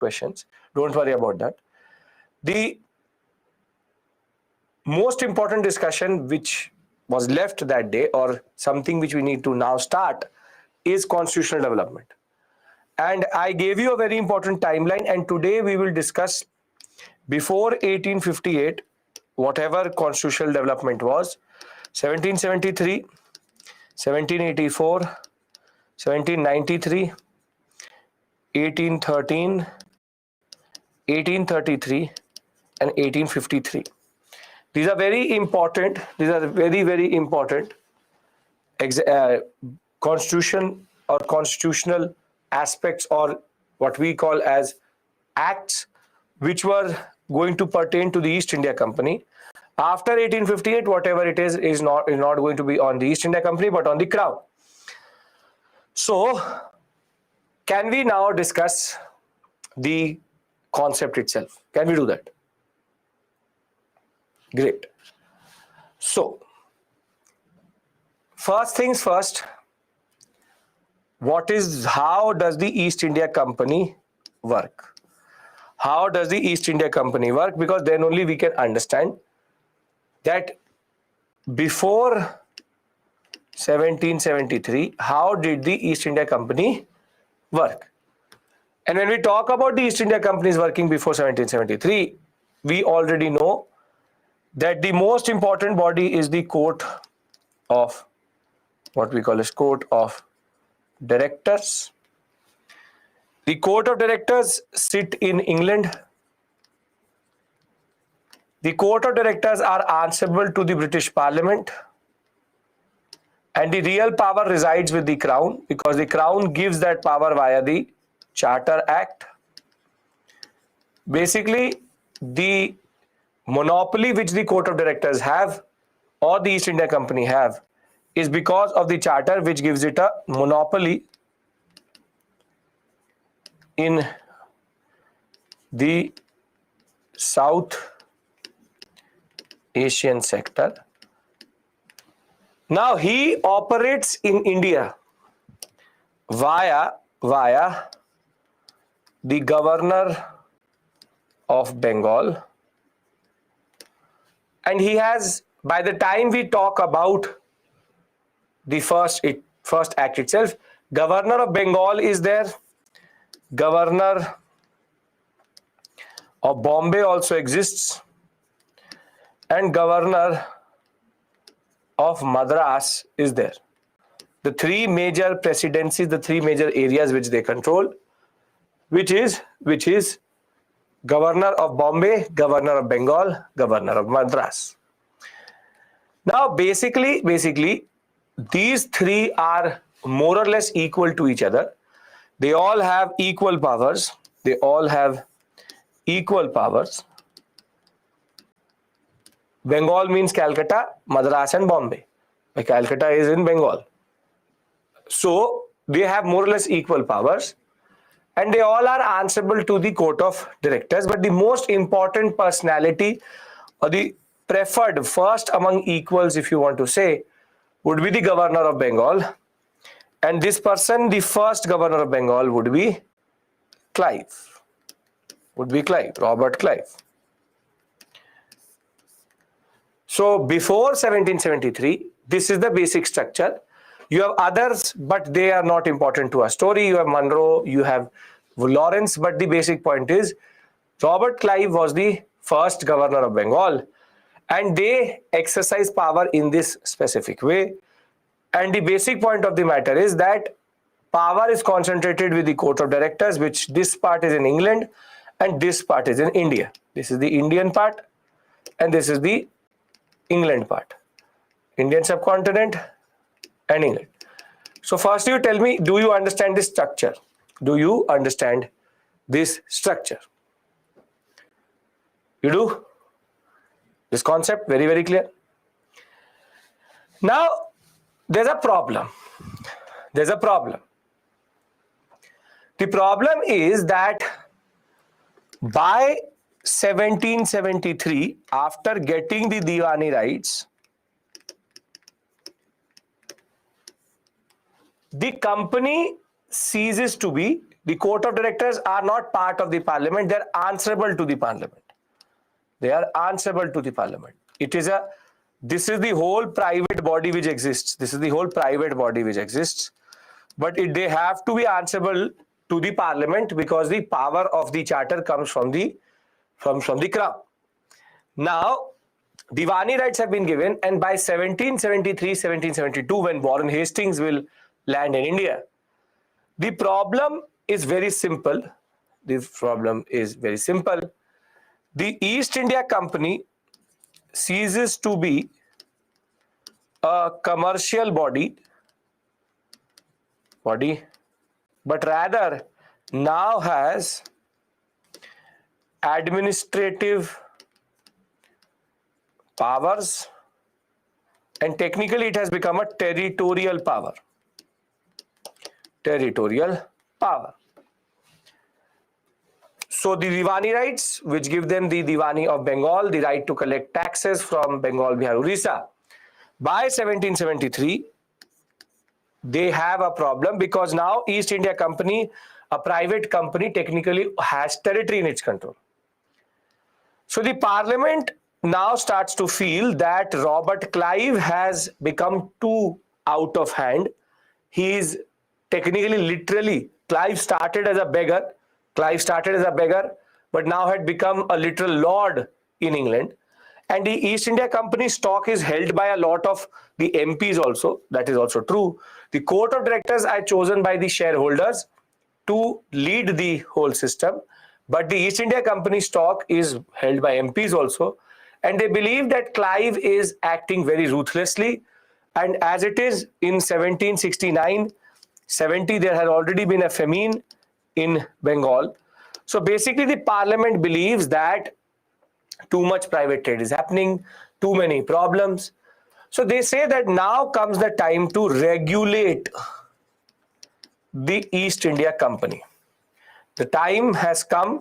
questions. Don't worry about that. The most important discussion which was left that day, or something which we need to now start, is constitutional development. And I gave you a very important timeline, and today we will discuss before 1858 whatever constitutional development was: 1773, 1784, 1793, 1813, 1833 and 1853. These are very important. These are very, very important constitution or constitutional aspects, or what we call as acts, which were going to pertain to the East India Company. After 1858, whatever it is not going to be on the East India Company, but on the Crown. So, can we now discuss the concept itself? Can we do that? Great. So, first things first, how does the East India Company work? How does the East India Company work? Because then only we can understand that before 1773, how did the East India Company work? And when we talk about the East India Company's working before 1773, we already know that the most important body is the Court of, what we call as Court of Directors. The Court of Directors sit in England. The Court of Directors are answerable to the British Parliament, and the real power resides with the Crown, because the Crown gives that power via the Charter Act. Basically, the monopoly which the Court of Directors have, or the East India Company have, is because of the Charter, which gives it a monopoly in the South Asian sector. Now he operates in India via the Governor of Bengal, and he has, by the time we talk about the first act itself, Governor of Bengal is there, Governor of Bombay also exists, and Governor of Madras is there. The three major presidencies, the three major areas which they control, which is Governor of Bombay, Governor of Bengal, Governor of Madras. Now basically these three are more or less equal to each other. They all have equal powers. They all have equal powers. Bengal means Calcutta, Madras and Bombay. Calcutta is in Bengal. So they have more or less equal powers, and they all are answerable to the Court of Directors. But the most important personality, or the preferred first among equals, if you want to say, would be the Governor of Bengal. And this person, the first Governor of Bengal, would be Clive. Robert Clive. So before 1773, this is the basic structure. You have others, but they are not important to our story. You have Monroe, you have Lawrence, but the basic point is Robert Clive was the first Governor of Bengal, and they exercise power in this specific way. And the basic point of the matter is that power is concentrated with the Court of Directors, which this part is in England and this part is in India. This is the Indian part and this is the England part. Indian subcontinent and England. So first you tell me, do you understand this structure? Do you understand this structure? You do? This concept very, very clear. Now, there's a problem. The problem is that by 1773, after getting the Diwani rights, the company ceases to be The court of directors are not part of the parliament. They are answerable to the parliament. They are answerable to the parliament. This is the whole private body which exists. This is the whole private body which exists. But they have to be answerable to the parliament because the power of the charter comes from the crown. Now, Diwani rights have been given, and by 1773, 1772, when Warren Hastings will land in India, the problem is very simple. The problem is very simple. The East India Company ceases to be a commercial body, but rather now has administrative powers, and technically it has become a territorial power. So the Diwani rights, which give them the Diwani of Bengal, the right to collect taxes from Bengal, Bihar, Orissa. By 1773, they have a problem because now East India Company, a private company, technically has territory in its control. So the parliament now starts to feel that Robert Clive has become too out of hand. He is technically, literally, Clive started as a beggar, but now had become a literal lord in England. And the East India Company stock is held by a lot of the MPs also. That is also true. The court of directors are chosen by the shareholders to lead the whole system. But the East India Company stock is held by MPs also. And they believe that Clive is acting very ruthlessly. And as it is in 1769-70, there had already been a famine in Bengal. So basically the parliament believes that too much private trade is happening, too many problems. So they say that now comes the time to regulate the East India Company. The time has come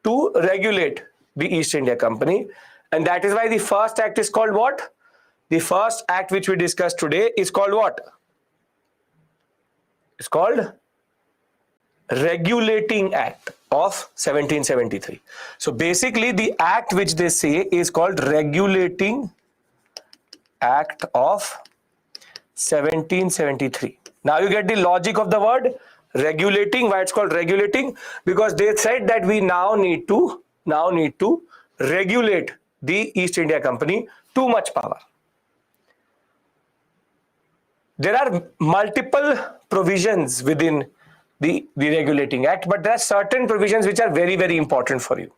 to regulate the East India Company. And that is why the first act is called what? The first act which we discussed today is called what? It's called Regulating Act of 1773. So basically the act which they say is called Regulating Act of 1773. Now you get the logic of the word regulating, why it's called regulating, because they said that we now need to regulate the East India Company, too much power. There are multiple provisions within the Regulating Act, but there are certain provisions which are very, very important for you.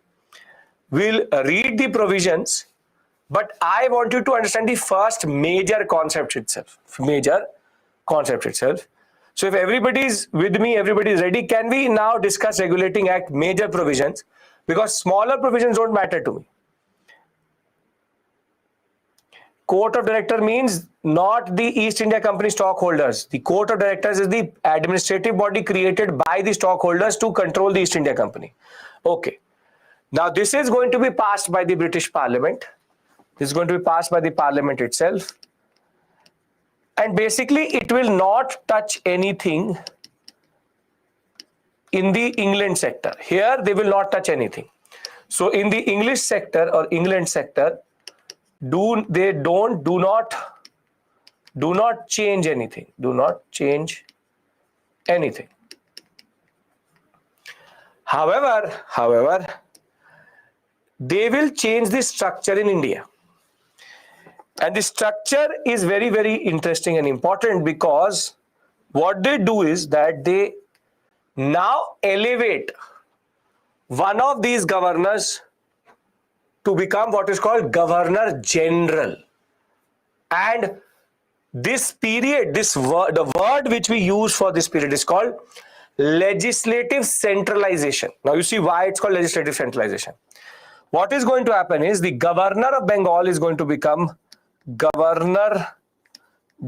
We'll read the provisions, but I want you to understand the first major concept itself. So if everybody is with me, everybody is ready, can we now discuss Regulating Act major provisions? Because smaller provisions don't matter to me. Court of Director means not the East India Company stockholders. The Court of Directors is the administrative body created by the stockholders to control the East India Company. Okay. Now this is going to be passed by the British Parliament. This is going to be passed by the Parliament itself. And basically it will not touch anything in the England sector. Here they will not touch anything. So in the English sector or England sector, do not change anything. Do not change anything. However, they will change the structure in India. And the structure is very, very interesting and important because what they do is that they now elevate one of these governors to become what is called Governor General. And this period, the word which we use for this period is called legislative centralization. Now you see why it's called legislative centralization. What is going to happen is the Governor of Bengal is going to become Governor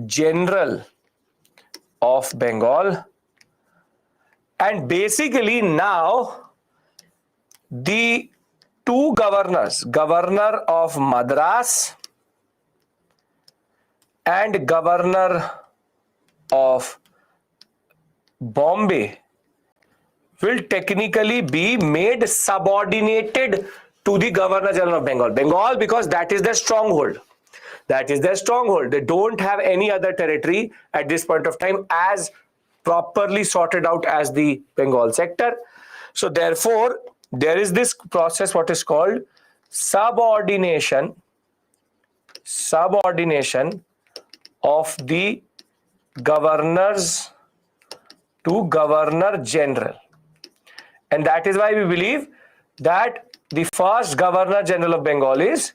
General of Bengal. And basically now the two governors, Governor of Madras and Governor of Bombay, will technically be made subordinated to the Governor General of Bengal. Bengal, because that is their stronghold. That is their stronghold. They don't have any other territory at this point of time as properly sorted out as the Bengal sector. So therefore, there is this process what is called subordination of the governors to Governor General. And that is why we believe that the first Governor General of Bengal is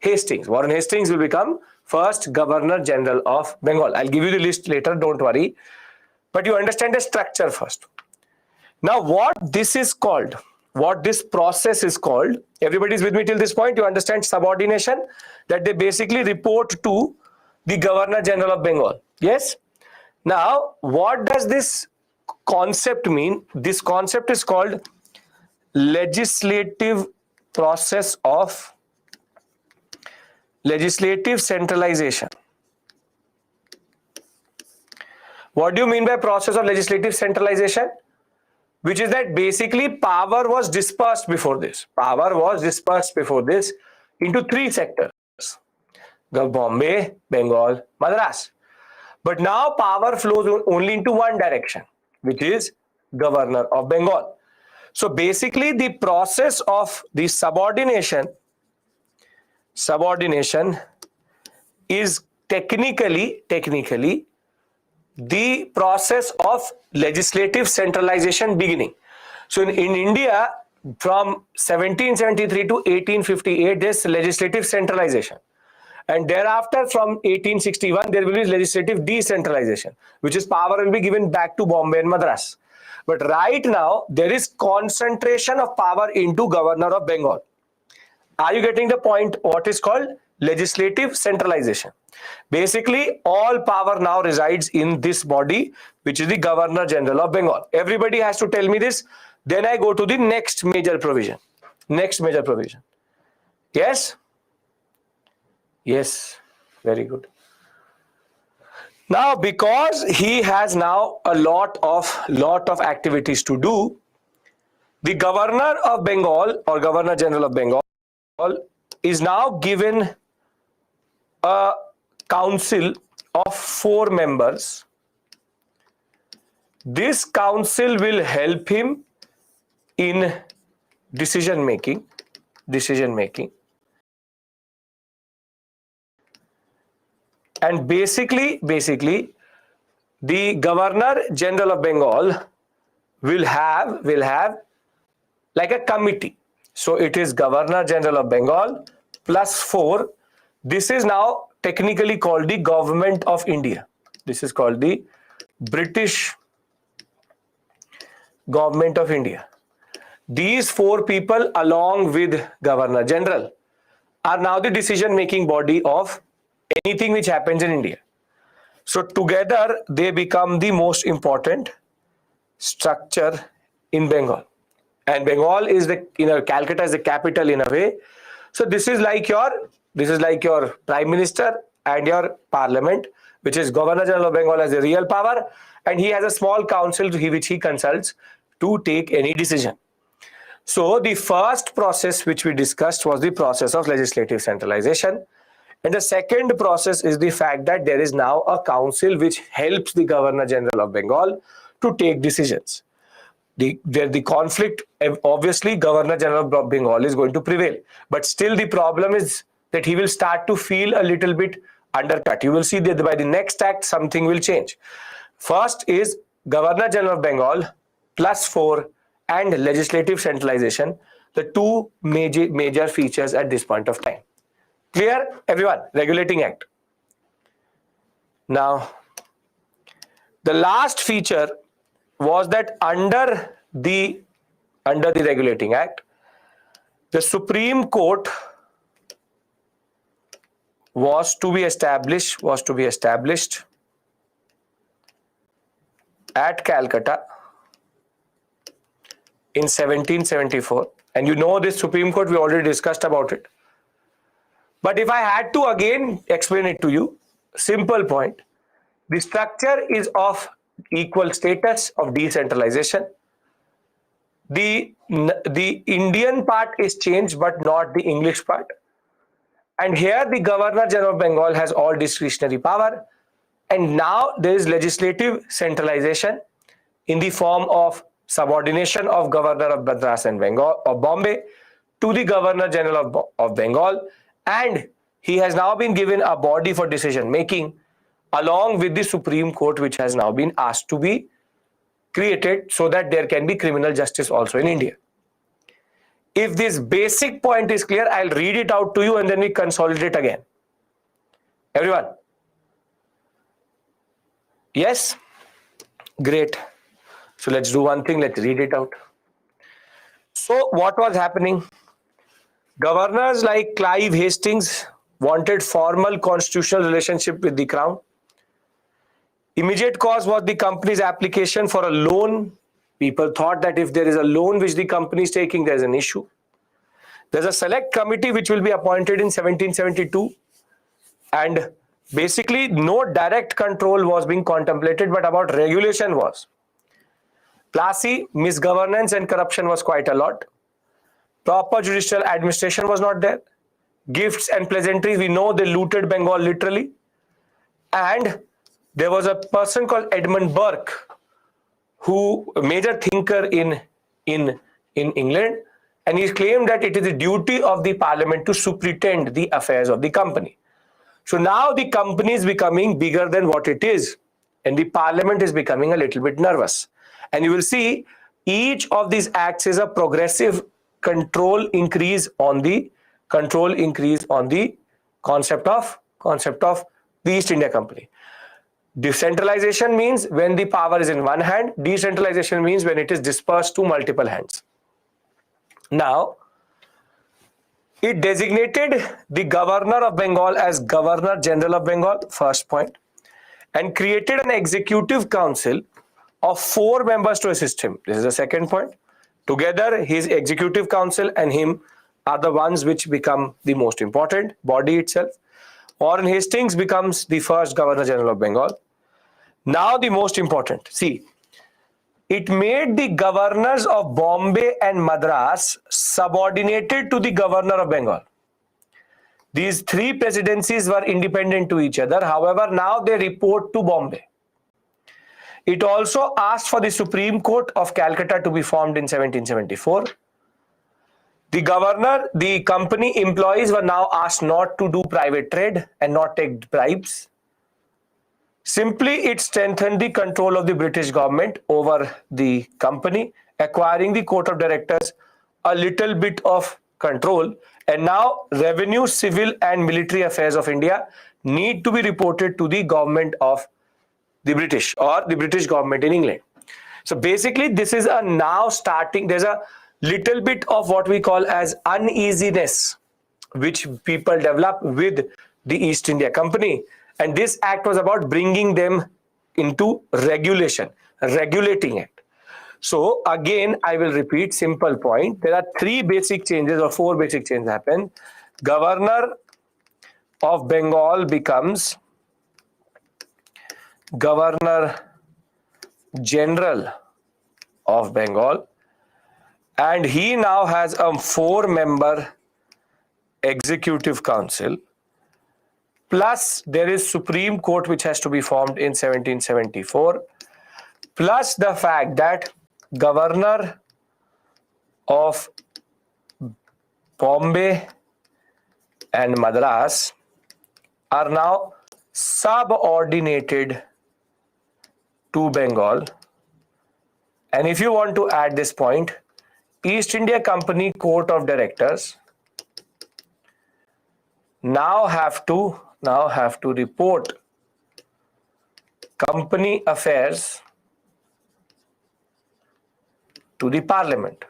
Hastings. Warren Hastings will become first Governor General of Bengal. I'll give you the list later, don't worry. But you understand the structure first. Now, what this is called, what this process is called, everybody is with me till this point? You understand subordination? That they basically report to the Governor General of Bengal. Yes? Now, what does this concept mean? This concept is called legislative process of legislative centralization. What do you mean by process of legislative centralization? Which is that basically power was dispersed before this. Power was dispersed before this into three sectors: Bombay, Bengal, Madras. But now power flows only into one direction, which is Governor of Bengal. So basically the process of the subordination is technically the process of legislative centralization beginning. So in India, from 1773 to 1858, there's legislative centralization. And thereafter, from 1861, there will be legislative decentralization, which is power will be given back to Bombay and Madras. But right now, there is concentration of power into Governor of Bengal. Are you getting the point? What is called legislative centralization? Basically, all power now resides in this body, which is the Governor General of Bengal. Everybody has to tell me this. Then I go to the next major provision. Next major provision. Yes? Yes. Very good. Now, because he has now a lot of activities to do, the Governor of Bengal or Governor General of Bengal is now given a council of 4 members. This council will help him in decision making. And basically, the Governor General of Bengal will have like a committee. So it is Governor General of Bengal plus 4. This is now technically called the Government of India. This is called the British Government of India. These 4 people, along with Governor General, are now the decision-making body of anything which happens in India. So together they become the most important structure in Bengal. And Bengal is Calcutta is the capital in a way. So this is like your Prime Minister and your Parliament, which is Governor General of Bengal has the real power, and he has a small council which he consults to take any decision. So the first process which we discussed was the process of legislative centralization. And the second process is the fact that there is now a council which helps the Governor General of Bengal to take decisions. The conflict, obviously Governor General of Bengal is going to prevail. But still the problem is that he will start to feel a little bit undercut. You will see that by the next act something will change. First is Governor General of Bengal plus 4 and legislative centralization, the 2 major features at this point of time. Clear, everyone? Regulating Act. Now, the last feature was that under the Regulating Act, the Supreme Court was to be established at Calcutta in 1774. And you know this Supreme Court, we already discussed about it. But if I had to again explain it to you, simple point, the structure is of equal status of decentralization. the Indian part is changed, but not the English part. And here the Governor General of Bengal has all discretionary power. And now there is legislative centralization in the form of subordination of Governor of Madras and Bengal of Bombay to the Governor General of Bengal, and he has now been given a body for decision making along with the Supreme Court, which has now been asked to be created so that there can be criminal justice also in India. If this basic point is clear, I'll read it out to you and then we consolidate again. Everyone? Yes? Great. So let's do one thing, let's read it out. So what was happening? Governors like Clive Hastings wanted formal constitutional relationship with the crown. Immediate cause was the company's application for a loan. People thought that if there is a loan which the company is taking, there is an issue. There's a select committee which will be appointed in 1772, and basically no direct control was being contemplated, but about regulation was. Classy misgovernance and corruption was quite a lot. Proper judicial administration was not there. Gifts and pleasantries, we know they looted Bengal literally. And there was a person called Edmund Burke, who a major thinker in England, and he claimed that it is the duty of the parliament to superintend the affairs of the company. So now the company is becoming bigger than what it is, and the parliament is becoming a little bit nervous. And you will see each of these acts is a progressive control increase on the concept of the East India Company. Decentralization means when the power is in one hand. Decentralization means when it is dispersed to multiple hands. Now, it designated the Governor of Bengal as Governor General of Bengal, first point, and created an executive council of 4 members to assist him. This is the second point. Together, his executive council and him are the ones which become the most important body itself. Warren Hastings becomes the first Governor General of Bengal. Now the most important, see, it made the governors of Bombay and Madras subordinated to the Governor of Bengal. These 3 presidencies were independent to each other. However, now they report to Bombay. It also asked for the Supreme Court of Calcutta to be formed in 1774. The company employees were now asked not to do private trade and not take bribes. Simply, it strengthened the control of the British government over the company, acquiring the court of directors a little bit of control. And now revenue, civil and military affairs of India need to be reported to the government of the British or the British government in England. So basically this is a now starting, there's a little bit of what we call as uneasiness which people develop with the East India Company. And this act was about bringing them into regulation, regulating it. So again, I will repeat simple point. There are 3 basic changes or 4 basic changes happen. Governor of Bengal becomes Governor General of Bengal, and he now has a 4-member executive council, plus there is Supreme Court which has to be formed in 1774, plus the fact that Governor of Bombay and Madras are now subordinated to Bengal. And if you want to add this point, East India Company Court of Directors now have to report company affairs to the parliament.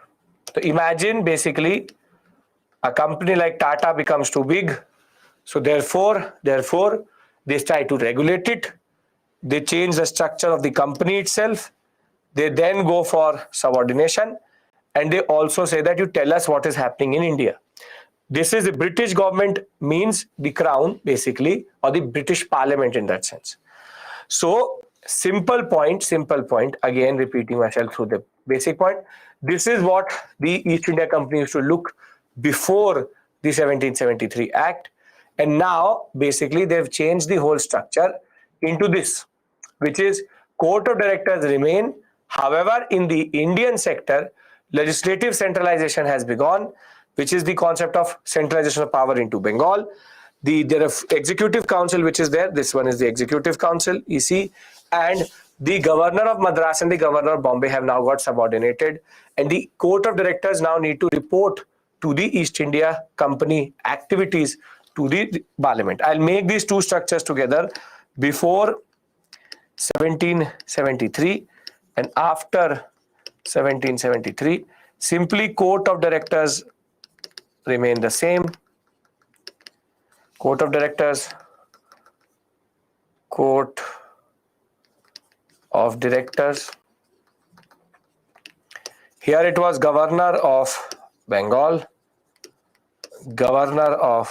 So imagine basically a company like Tata becomes too big. So therefore they try to regulate it. They change the structure of the company itself. They then go for subordination, and they also say that you tell us what is happening in India. This is the British government, means the crown basically, or the British parliament in that sense. So simple point, again repeating myself through the Basic point. This is what the East India Company used to look before the 1773 Act. And now, basically, they've changed the whole structure into this, which is Court of Directors remain. However, in the Indian sector, legislative centralization has begun, which is the concept of centralization of power into Bengal. There are Executive Council, which is there. This one is the Executive Council, EC, and the Governor of Madras and the Governor of Bombay have now got subordinated, and the Court of Directors now need to report to the East India Company activities to the Parliament. I'll make these two structures together before 1773 and after 1773. Simply Court of Directors remain the same. Court of Directors, Court of Directors. Here it was Governor of Bengal, Governor of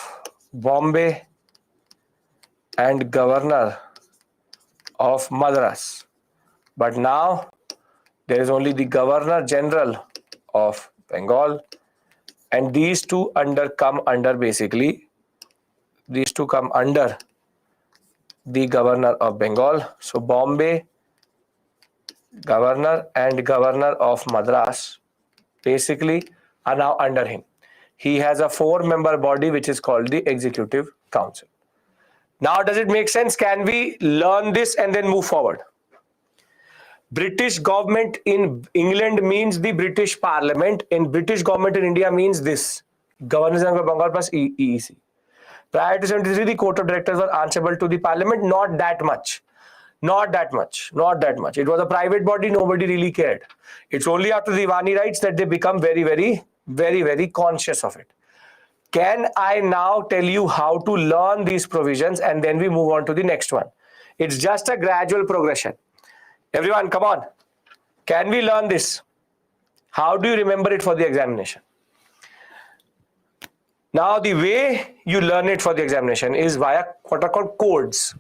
Bombay, and Governor of Madras. But now there is only the Governor General of Bengal, and these two come under basically, these two come under the Governor of Bengal. So Bombay Governor and Governor of Madras basically are now under him. He has a 4-member body which is called the Executive Council. Now, does it make sense? Can we learn this and then move forward? British government in England means the British Parliament, and British government in India means this: Governor General of Bengal plus EEC. Prior to 73, the Court of Directors were answerable to the Parliament. Not that much. Not that much. Not that much. It was a private body. Nobody really cared. It's only after the Diwani rights that they become very conscious of it. Can I now tell you how to learn these provisions, and then we move on to the next one? It's just a gradual progression. Everyone, come on. Can we learn this? How do you remember it for the examination? Now, the way you learn it for the examination is via what are called codes.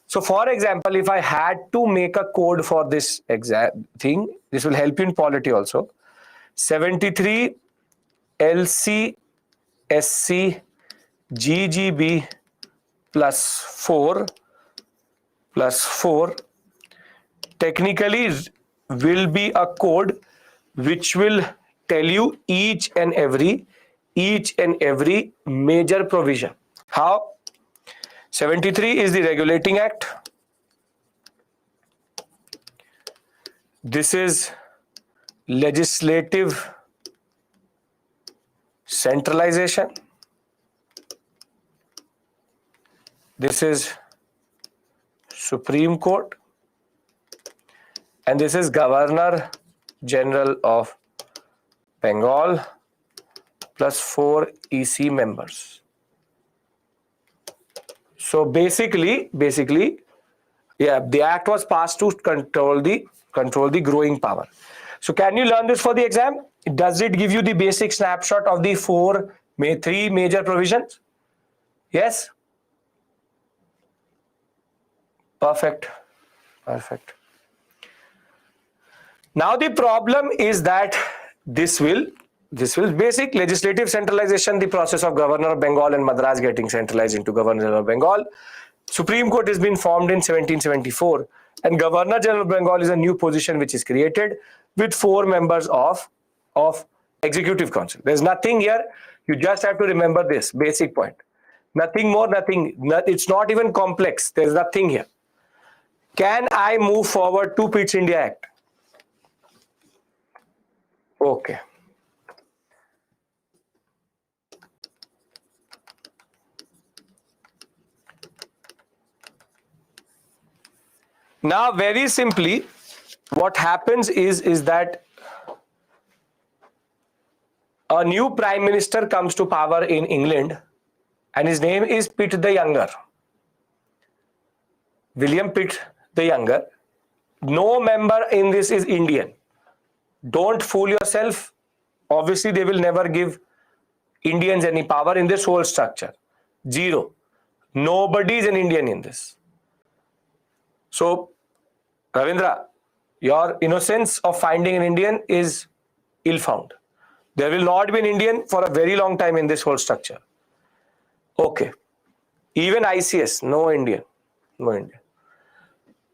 So, for example, if I had to make a code for this exact thing, this will help you in polity also. 73 LC SC GGB plus 4 technically will be a code which will tell you each and every major provision. How? 73 is the Regulating Act. This is legislative centralization. This is Supreme Court. And this is Governor General of Bengal plus 4 EC members. So basically, yeah, the act was passed to control the growing power. So can you learn this for the exam? Does it give you the basic snapshot of the 3 major provisions? Yes? Perfect. Now the problem is that this will basic legislative centralization, the process of Governor of Bengal and Madras getting centralized into Governor General of Bengal. Supreme Court has been formed in 1774, and Governor General of Bengal is a new position which is created with 4 members of Executive Council. There's nothing here. You just have to remember this basic point. Nothing more, it's not even complex. There's nothing here. Can I move forward to Pitt's India Act? Okay. Now, very simply, what happens is that a new Prime Minister comes to power in England, and his name is Pitt the Younger. William Pitt the Younger. No member in this is Indian. Don't fool yourself. Obviously, they will never give Indians any power in this whole structure. 0. Nobody is an Indian in this. So, Ravindra, Your innocence of finding an Indian is ill-found. There will not be an Indian for a very long time in this whole structure. Okay. Even ICS, no Indian. No Indian.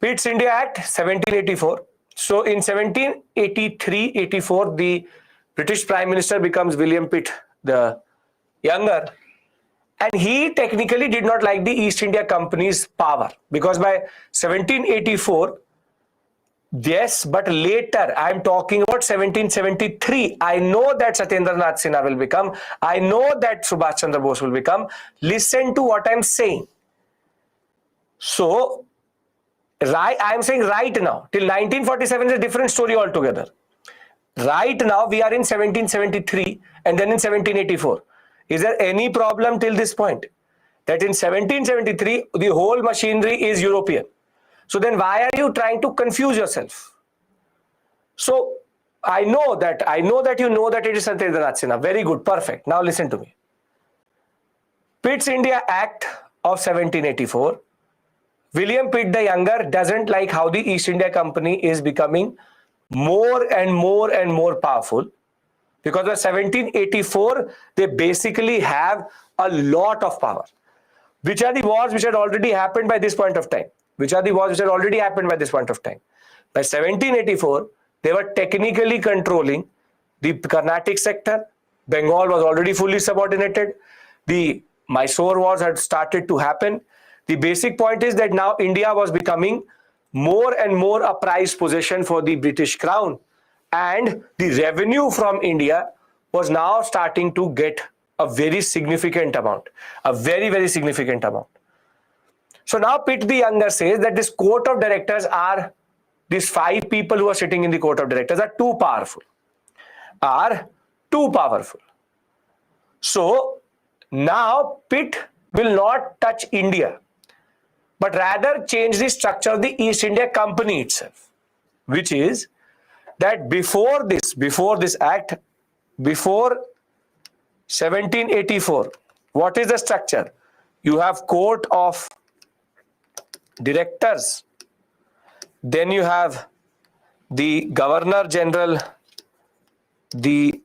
Pitt's India Act, 1784. So in 1783-84, the British Prime Minister becomes William Pitt the Younger. And he technically did not like the East India Company's power, because by 1784, yes, but later, I am talking about 1773. I know that Satyendranath Sinha will become. I know that Subhash Chandra Bose will become. Listen to what I am saying. So, I am saying right now, till 1947 is a different story altogether. Right now, we are in 1773 and then in 1784. Is there any problem till this point? That in 1773, the whole machinery is European. So then why are you trying to confuse yourself? So I know that you know that it is Satyendranath Sinha. Very good, perfect. Now listen to me. Pitt's India Act of 1784. William Pitt the Younger doesn't like how the East India Company is becoming more and more powerful. Because by 1784, they basically have a lot of power. Which are the wars which had already happened by this point of time? Which are the wars which had already happened by this point of time? By 1784, they were technically controlling the Carnatic sector. Bengal was already fully subordinated. The Mysore wars had started to happen. The basic point is that now India was becoming more and more a prized possession for the British Crown. And the revenue from India was now starting to get a very significant amount, a very significant amount. So now Pitt the Younger says that this court of directors are, these 5 people who are sitting in the court of directors are too powerful. So now Pitt will not touch India, but rather change the structure of the East India Company itself, which is that before this act, before 1784, what is the structure? You have court of directors, then you have the Governor General, the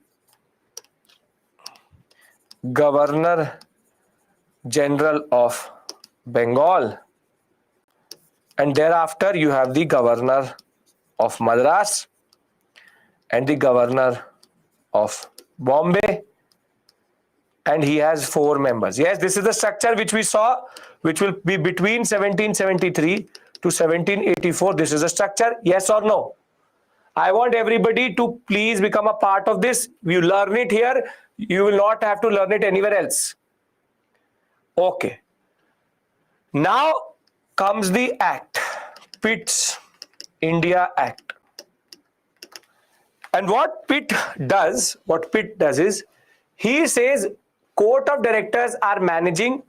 Governor General of Bengal, and thereafter you have the Governor of Madras and the Governor of Bombay, and he has 4 members. Yes, this is the structure which we saw, which will be between 1773 to 1784. This is the structure, yes or no? I want everybody to please become a part of this. You learn it here, you will not have to learn it anywhere else. Okay. Now comes the act, Pitt's India Act. And what Pitt does is, he says court of directors are managing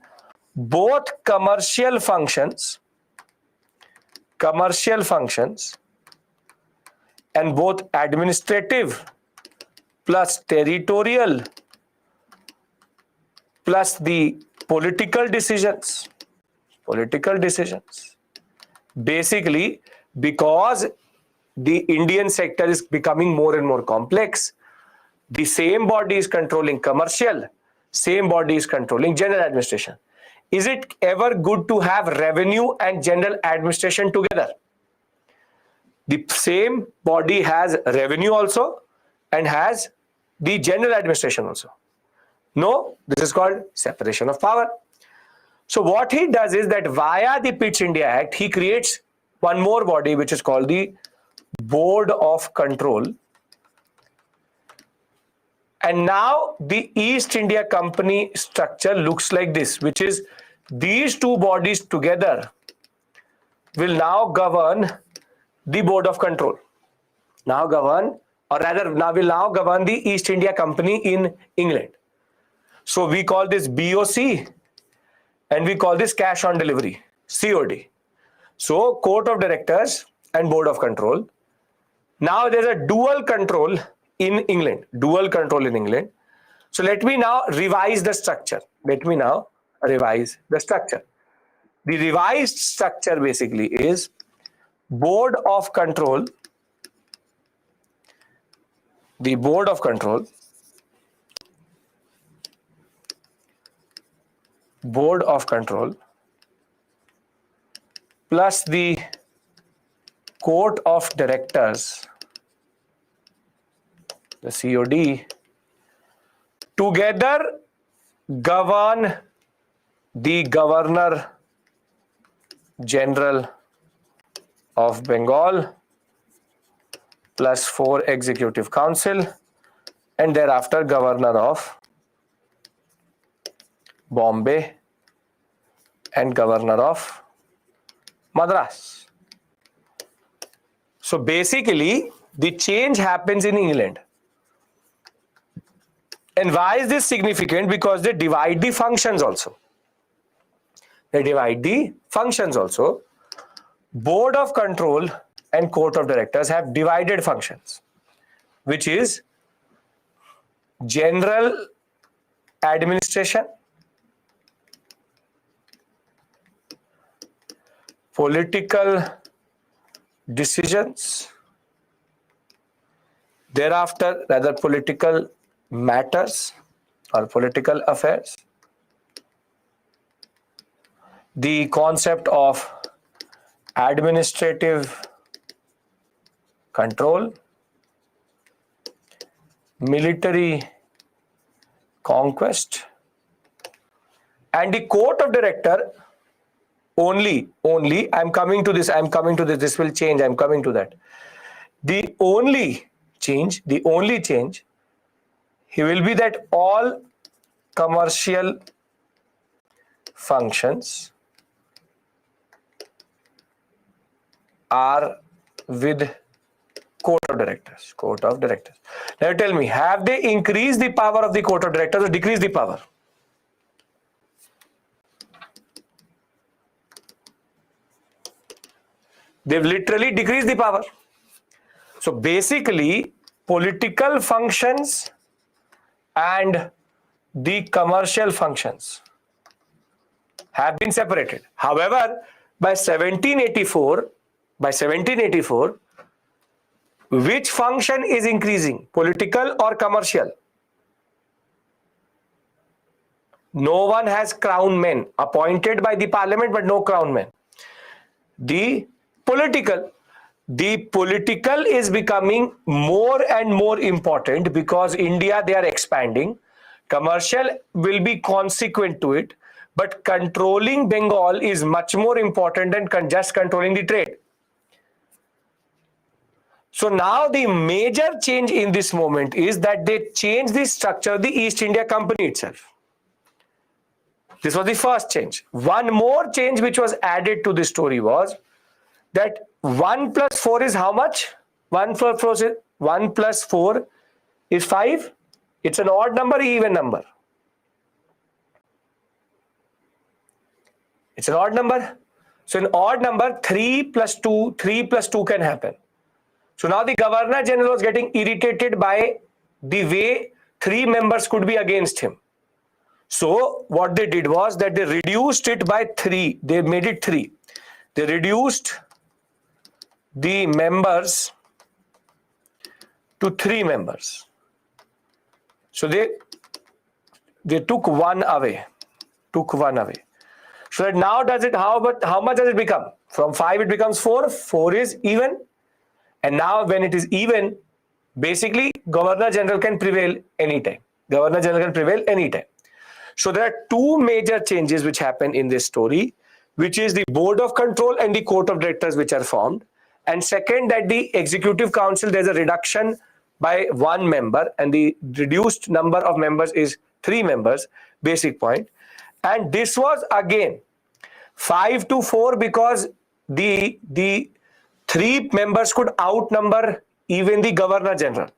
both commercial functions and both administrative plus territorial plus the political decisions. Basically, because the Indian sector is becoming more and more complex, the same body is controlling commercial, same body is controlling general administration. Is it ever good to have revenue and general administration together? The same body has revenue also and has the general administration also. No, this is called separation of power. So what he does is that via the Pitt's India Act, he creates one more body which is called the Board of Control. And now the East India Company structure looks like this, which is these 2 bodies together will now govern the Board of Control. Now will now govern the East India Company in England. So we call this BOC and we call this cash on delivery, COD. So Court of Directors and Board of Control. Now there's a dual control in England. So let me now revise the structure. The revised structure basically is Board of Control the board of control plus the court of directors, the COD, together govern the Governor General of Bengal plus 4 Executive Council and thereafter Governor of Bombay and Governor of Madras. So basically the change happens in England. And why is this significant? Because they divide the functions also. Board of Control and Court of Directors have divided functions, which is general administration, political decisions, thereafter rather political matters or political affairs, the concept of administrative control, military conquest, and the court of director only, I'm coming to this, this will change, I'm coming to that. The only change, he will be that all commercial functions are with court of directors. Now tell me, have they increased the power of the court of directors or decreased the power? They've literally decreased the power. So basically, political functions and the commercial functions have been separated. However, by 1784, which function is increasing, political or commercial? No one has crown men appointed by the parliament, but no crown men. The political is becoming more and more important because India, they are expanding. Commercial will be consequent to it, but controlling Bengal is much more important than just controlling the trade. So now the major change in this moment is that they changed the structure of the East India Company itself. This was the first change. One more change which was added to this story was that 1 plus 4 is how much? 1 plus 4 is 5. It's an odd number, even number. It's an odd number. So in odd number, 3 plus 2 can happen. So now the Governor General was getting irritated by the way 3 members could be against him. So what they did was that they reduced it by 3. They made it 3. They reduced the members to 3 members. So they took one away. So that now how much does it become? From 5 it becomes 4. 4 is even. And now when it is even, basically Governor General can prevail anytime. So there are 2 major changes which happen in this story, which is the Board of Control and the Court of Directors which are formed. And second, that the Executive Council, there's a reduction by 1 member and the reduced number of members is 3 members, basic point. And this was again 5 to 4 because the 3 members could outnumber even the Governor General.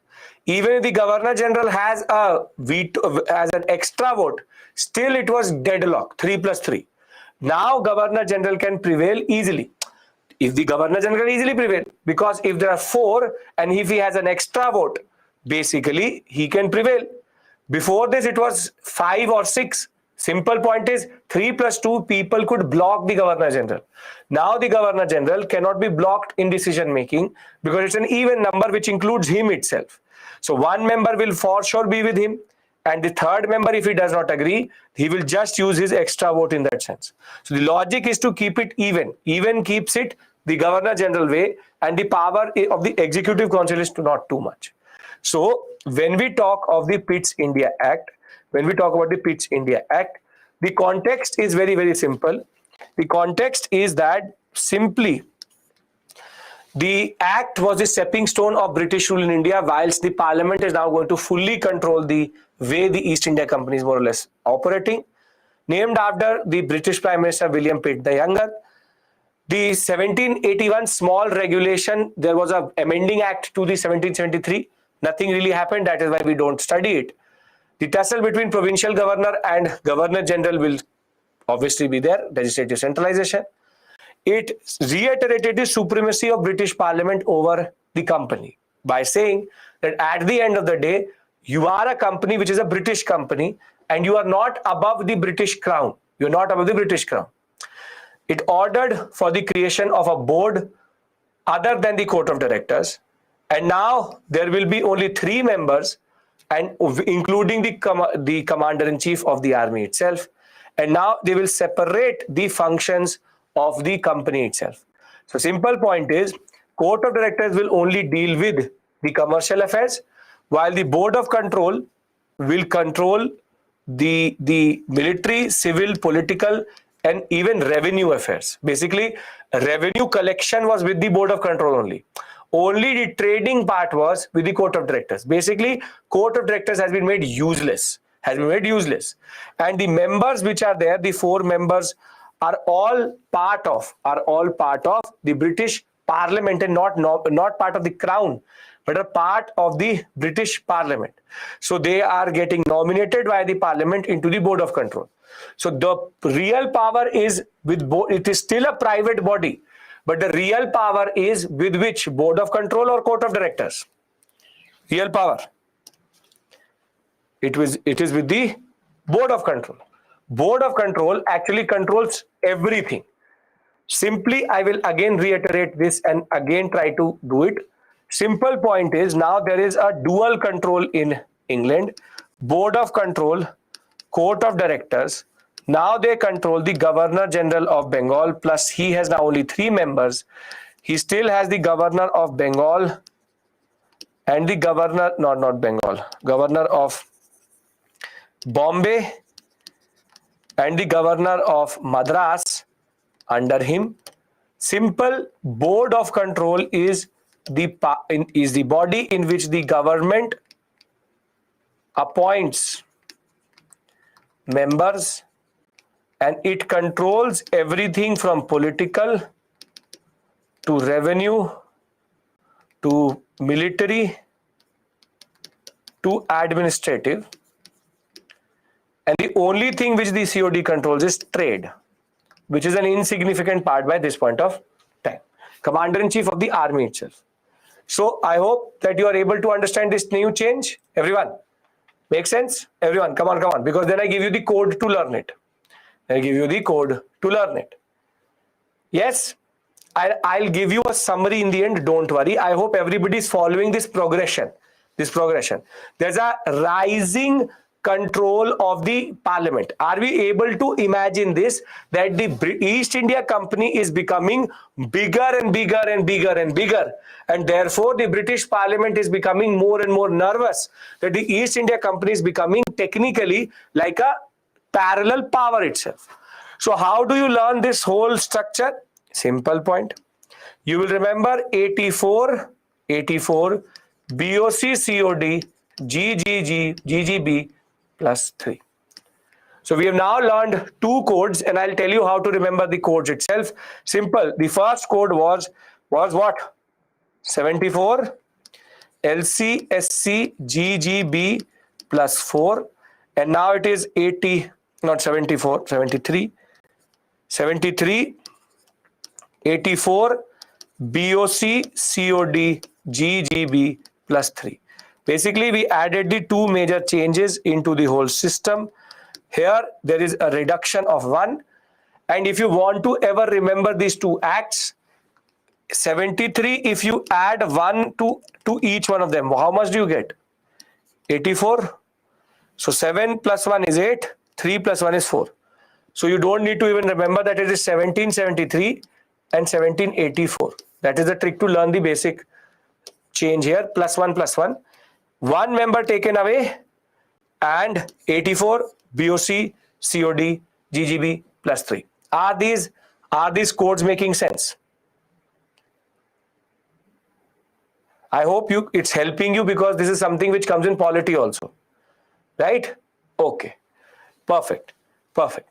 Even if the Governor General has a veto, as an extra vote, still it was deadlock, 3 plus 3. Now Governor General can prevail easily. If the Governor General can easily prevail, because if there are 4 and if he has an extra vote, basically he can prevail. Before this it was 5 or 6. Simple point is 3 plus 2 people could block the Governor General. Now the Governor General cannot be blocked in decision making because it's an even number which includes him itself. So one member will for sure be with him, and the third member, if he does not agree, he will just use his extra vote in that sense. So the logic is to keep it even. Even keeps it the Governor General way, and the power of the Executive Council is not too much. So when we talk of the Pitt's India Act, when we talk about the Pitt's India Act, the context is very, very simple. The context is that simply the act was the stepping stone of British rule in India, whilst the parliament is now going to fully control the way the East India Company is more or less operating. Named after the British Prime Minister William Pitt the Younger. The 1781 small regulation, there was an amending act to the 1773. Nothing really happened. That is why we don't study it. The tussle between provincial governor and governor general will obviously be there, legislative centralization. It reiterated the supremacy of British Parliament over the company by saying that at the end of the day, you are a company which is a British company and you are not above the British Crown. You're not above the British Crown. It ordered for the creation of a board other than the Court of Directors. And now there will be only 3 members, and including the commander-in-chief of the army itself. And now they will separate the functions of the company itself. So simple point is, Court of Directors will only deal with the commercial affairs, while the Board of Control will control the military, civil, political, and even revenue affairs. Basically, revenue collection was with the Board of Control only. Only the trading part was with the Court of Directors. Basically, Court of Directors has been made useless. And the members which are there, the 4 members, are all part of the British Parliament and not part of the Crown, but a part of the British Parliament. So they are getting nominated by the Parliament into the Board of Control. So the real power is with it is still a private body, but the real power is with which? Board of Control or Court of Directors? Real power. It is with the Board of Control. Board of Control actually controls everything. Simply, I will again reiterate this and again try to do it. Simple point is, now there is a dual control in England. Board of Control, Court of Directors. Now they control the Governor General of Bengal, plus he has now only 3 members. He still has the Governor of Bengal and the Governor, not Bengal, Governor of Bombay and the Governor of Madras under him. Simple, Board of Control is the body in which the government appoints members, and it controls everything from political to revenue to military to administrative. And the only thing which the COD controls is trade, which is an insignificant part by this point of time. Commander-in-Chief of the army itself. So I hope that you are able to understand this new change. Everyone, make sense? Everyone, come on, because then I give you the code to learn it. Yes, I'll give you a summary in the end. Don't worry. I hope everybody is following this progression. There's a rising control of the parliament. Are we able to imagine this, that the East India Company is becoming bigger and bigger and bigger and bigger, and therefore the British Parliament is becoming more and more nervous that the East India Company is becoming technically like a parallel power itself. So how do you learn this whole structure? Simple point. You will remember 84 BOC COD GGG GGB plus 3. So we have now learned 2 codes, and I'll tell you how to remember the codes itself. Simple. The first code was what? 74 LCSC GGB plus 4, and now it is 80, not 74, 73 84 BOC COD GGB plus 3. Basically, we added the 2 major changes into the whole system. Here, there is a reduction of 1. And if you want to ever remember these 2 acts, 73, if you add 1 to each one of them, how much do you get? 84. So 7 plus 1 is 8. 3 plus 1 is 4. So you don't need to even remember that it is 1773 and 1784. That is the trick to learn the basic change here. Plus 1 plus 1. One member taken away and 84 BOC, COD, GGB plus 3. Are these codes making sense? I hope it's helping you, because this is something which comes in polity also. Right? Okay. Perfect. Perfect.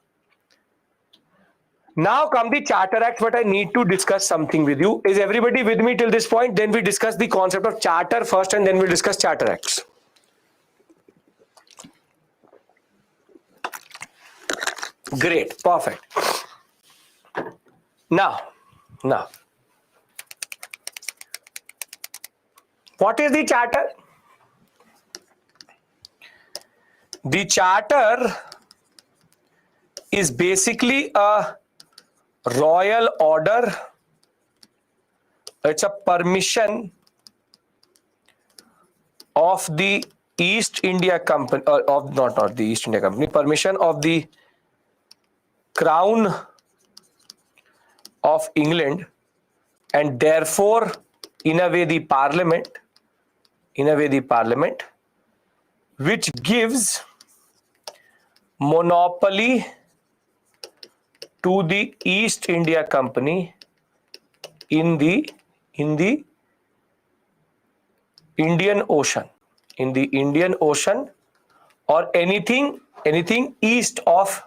Now come the Charter Act, but I need to discuss something with you. Is everybody with me till this point? Then we discuss the concept of charter first, and then we'll discuss Charter Acts. Great. Perfect. Now, what is the charter? The charter is basically a royal order. It's a permission of the East India Company, of not the East India Company, permission of the Crown of England, and therefore in a way the Parliament, which gives monopoly to the East India Company in the Indian Ocean, or anything east of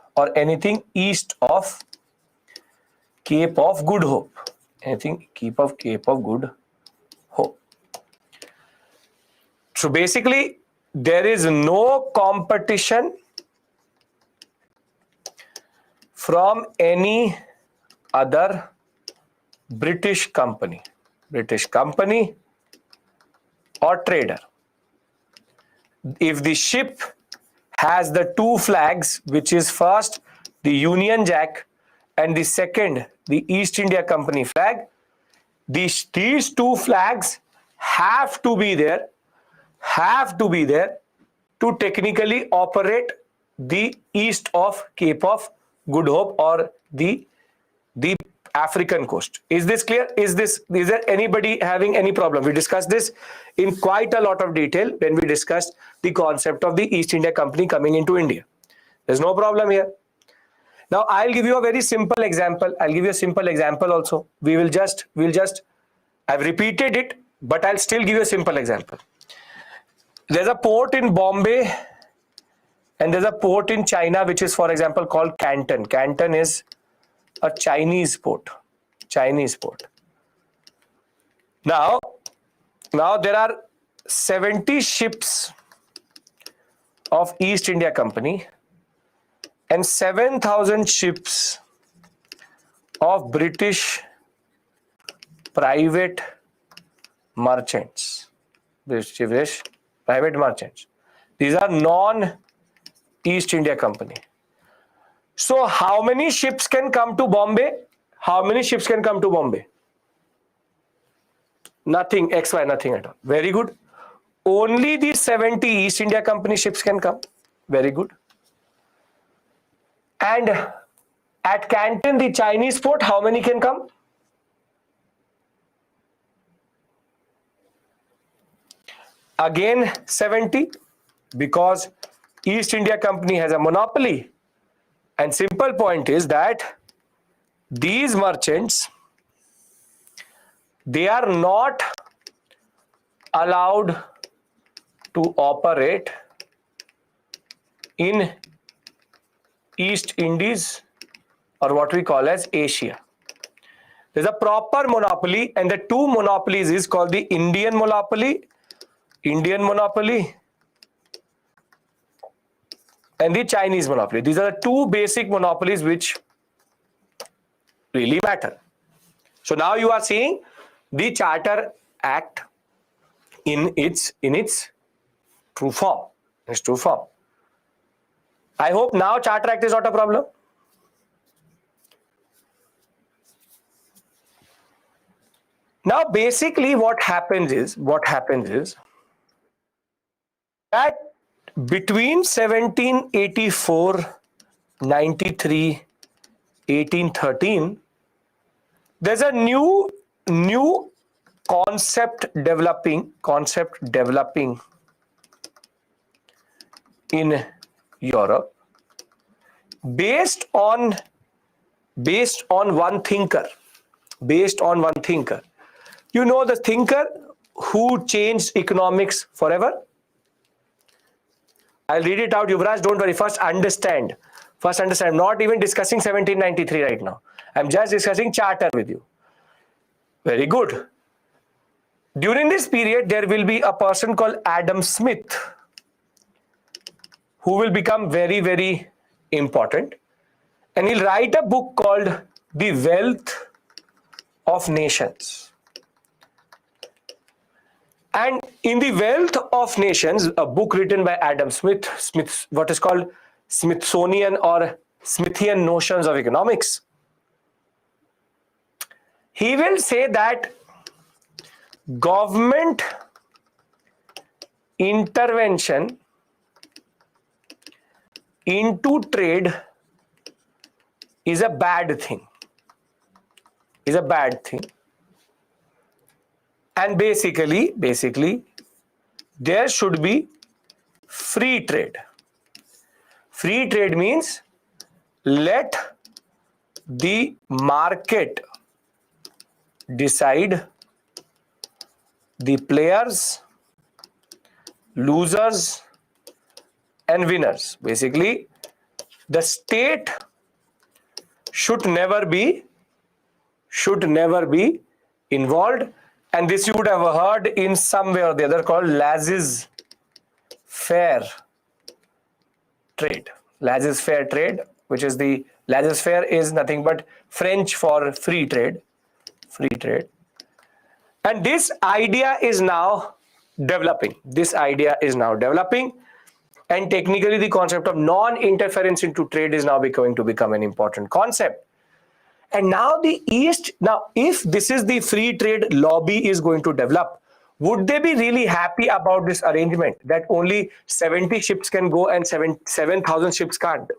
Cape of Good Hope. Cape of Good Hope. So basically, there is no competition from any other British company or trader. If the ship has the two flags, which is first the Union Jack and the second the East India Company flag, these two flags have to be there to technically operate the east of Cape of Good Hope, or the African coast. Is this clear? Is there anybody having any problem? We discussed this in quite a lot of detail when we discussed the concept of the East India Company coming into India. There's no problem here. Now I'll give you a very simple example. I'll give you a simple example also. We'll just I've repeated it, but I'll still give you a simple example. There's a port in Bombay and there's a port in China, which is, for example, called Canton. Canton is a Chinese port. Now there are 70 ships of East India Company and 7,000 ships of British private merchants. British private merchants. These are non-East India Company. So how many ships can come to Bombay? Nothing, XY, nothing at all. Very good. Only the 70 East India Company ships can come. Very good. And at Canton, the Chinese port, how many can come? Again 70, because East India Company has a monopoly. And simple point is that these merchants, they are not allowed to operate in East Indies, or what we call as Asia. There's a proper monopoly, and the two monopolies is called the Indian monopoly, and the Chinese monopoly. These are the two basic monopolies which really matter. So now you are seeing the Charter Act in its true form. I hope now Charter Act is not a problem. Now basically what happens is that between 1784, 93, 1813, there's a new concept developing in Europe based on one thinker. You know the thinker who changed economics forever? I'll read it out, Yuvraj. Don't worry. First understand. I'm not even discussing 1793 right now. I'm just discussing charter with you. Very good. During this period, there will be a person called Adam Smith who will become very, very important. And he'll write a book called The Wealth of Nations. And in The Wealth of Nations, a book written by Adam Smith, what is called Smithsonian or Smithian Notions of Economics, he will say that government intervention into trade is a bad thing. And basically, there should be free trade. Free trade means let the market decide the players, losers, and winners. Basically, the state should never be involved. And this you would have heard in some way or the other called laissez-faire trade. Laissez-faire trade, which is the laissez-faire is nothing but French for free trade. And this idea is now developing. And technically the concept of non-interference into trade is now going to become an important concept. And now the East, if this is the free trade lobby is going to develop, would they be really happy about this arrangement that only 70 ships can go and 7,000 ships can't?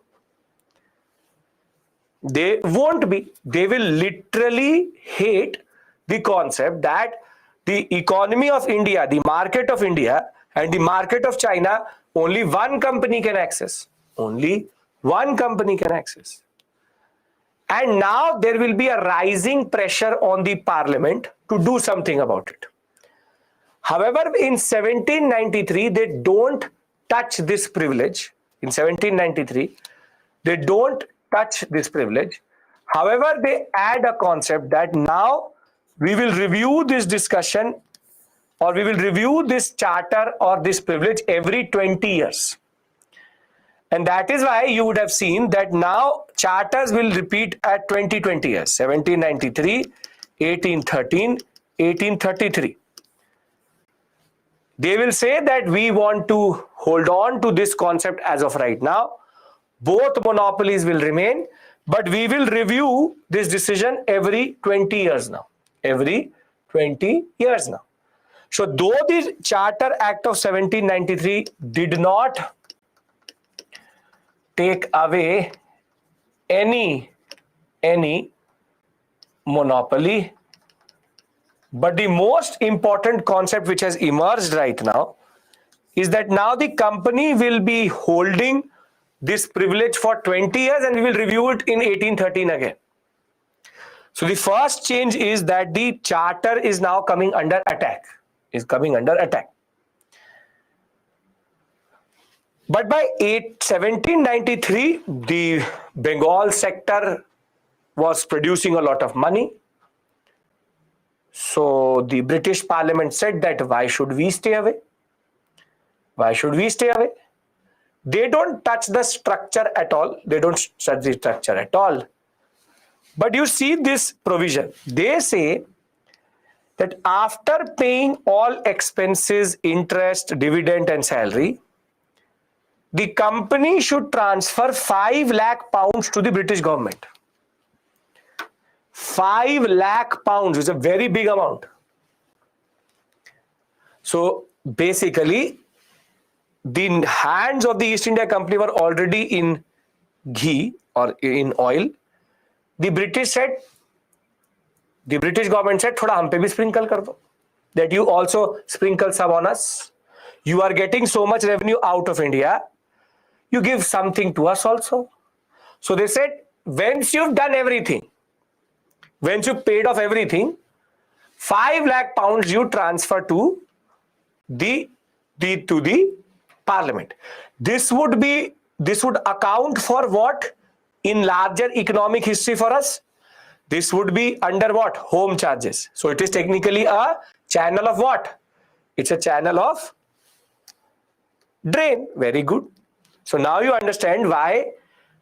They won't be. They will literally hate the concept that the economy of India, the market of India and the market of China, only one company can access. And now there will be a rising pressure on the parliament to do something about it. However, in 1793, they don't touch this privilege. However, they add a concept that now we will review this discussion or we will review this charter or this privilege every 20 years. And that is why you would have seen that now charters will repeat at 20 years, 1793, 1813, 1833. They will say that we want to hold on to this concept as of right now. Both monopolies will remain, but we will review this decision every 20 years now. So though the Charter Act of 1793 did not take away any monopoly, but the most important concept which has emerged right now is that now the company will be holding this privilege for 20 years and we will review it in 1813 again. So the first change is that the charter is now coming under attack. But by 1793, the Bengal sector was producing a lot of money. So the British Parliament said that why should we stay away? They don't touch the structure at all. But you see this provision. They say that after paying all expenses, interest, dividend and salary, the company should transfer 5 lakh pounds to the British government. 5 lakh pounds is a very big amount. So basically, the hands of the East India Company were already in ghee or in oil. The British government said, "Thoda hum pe bhi sprinkle kar do, that you also sprinkle some on us. You are getting so much revenue out of India, you give something to us also." So they said, once you've done everything, once you paid off everything, 5 lakh pounds you transfer to the parliament. This would account for what in larger economic history for us? This would be under what? Home charges. So it is technically a channel of what? It's a channel of drain. Very good. So now you understand why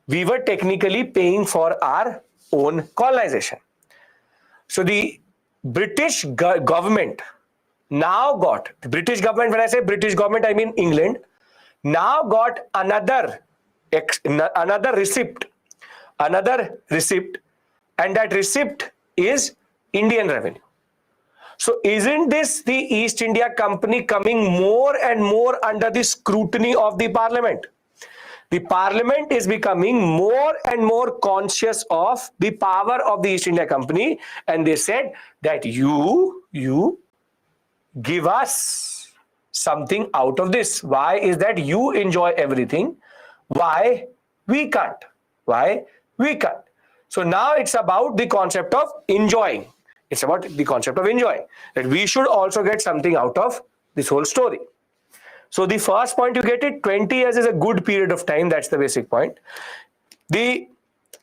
we were technically paying for our own colonization. So the British government now got, the British government, when I say British government, I mean England, now got another receipt, and that receipt is Indian revenue. So isn't this the East India Company coming more and more under the scrutiny of the parliament? The parliament is becoming more and more conscious of the power of the East India Company, and they said that you give us something out of this. Why is that you enjoy everything? Why we can't? Why we can't? So now it's about the concept of enjoying. It's about the concept of enjoying, that we should also get something out of this whole story. So the first point, you get it, 20 years is a good period of time. That's the basic point. The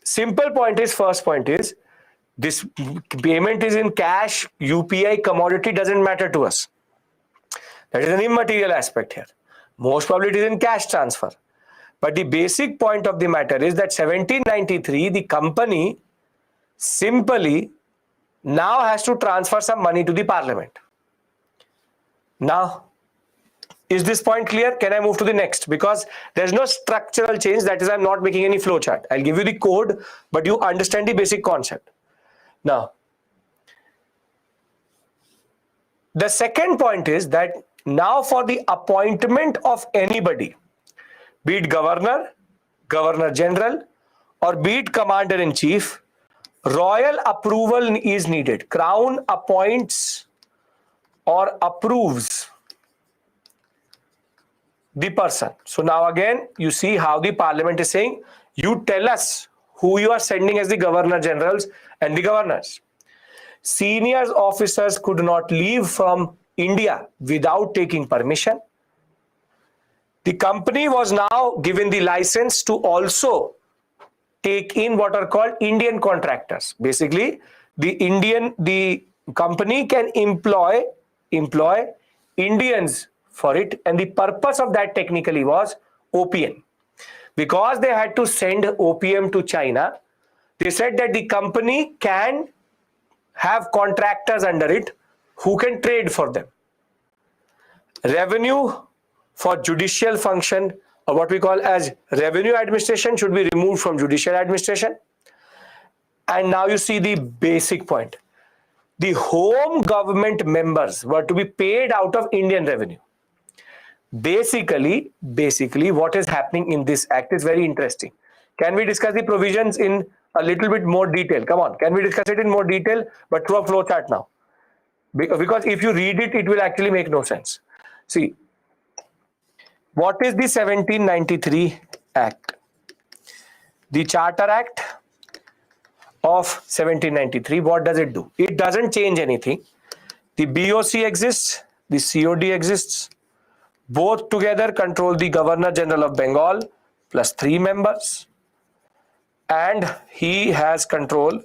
simple point is, first point is, this payment is in cash, UPI, commodity, doesn't matter to us. That is an immaterial aspect here. Most probably it is in cash transfer. But the basic point of the matter is that 1793, the company simply now has to transfer some money to the parliament. Now, is this point clear? Can I move to the next? Because there's no structural change. That is, I'm not making any flow chart. I'll give you the code, but you understand the basic concept. Now, the second point is that now for the appointment of anybody, be it governor, governor general, or be it commander in chief, royal approval is needed. Crown appoints or approves the person. So now again, you see how the parliament is saying, you tell us who you are sending as the governor generals and the governors. Senior officers could not leave from India without taking permission. The company was now given the license to also take in what are called Indian contractors. Basically, the company can employ Indians for it, and the purpose of that technically was opium. Because they had to send opium to China, they said that the company can have contractors under it who can trade for them. Revenue for judicial function, or what we call as revenue administration, should be removed from judicial administration. And now you see the basic point. The home government members were to be paid out of Indian revenue. Basically, what is happening in this act is very interesting. Can we discuss the provisions in a little bit more detail? Come on, can we discuss it in more detail, but through a flow chart now? Because if you read it, it will actually make no sense. See, what is the 1793 Act? The Charter Act of 1793, what does it do? It doesn't change anything. The BOC exists, the COD exists. Both together control the Governor General of Bengal plus 3 members. And he has control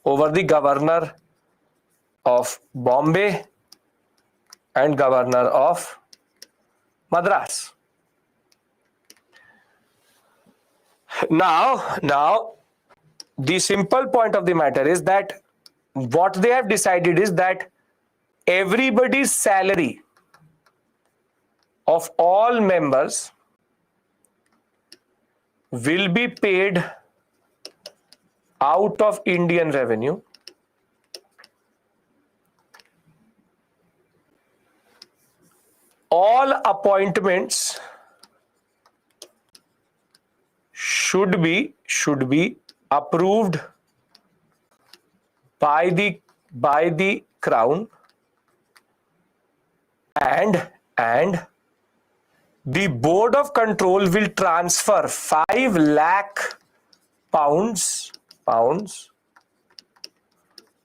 over the Governor of Bombay and Governor of Madras. Now, the simple point of the matter is that what they have decided is that everybody's salary of all members will be paid out of Indian revenue. All appointments should be approved by the crown, and the board of control will transfer 5 lakh pounds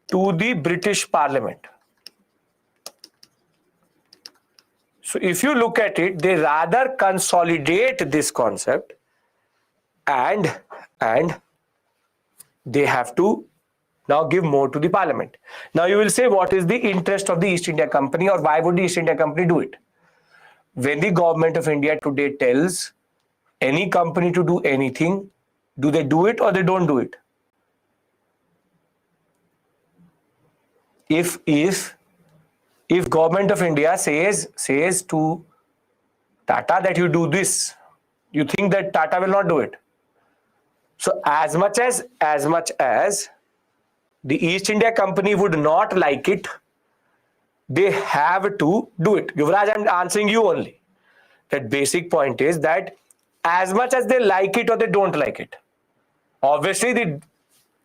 to the British Parliament. So if you look at it, they rather consolidate this concept, and they have to now give more to the Parliament. Now you will say, what is the interest of the East India Company, or why would the East India Company do it? When the government of India today tells any company to do anything, do they do it or they don't do it? If government of India says to Tata that you do this, you think that Tata will not do it? So as much as the East India Company would not like it, they have to do it. Yuvraj, I'm answering you only. That basic point is that as much as they like it or they don't like it, obviously the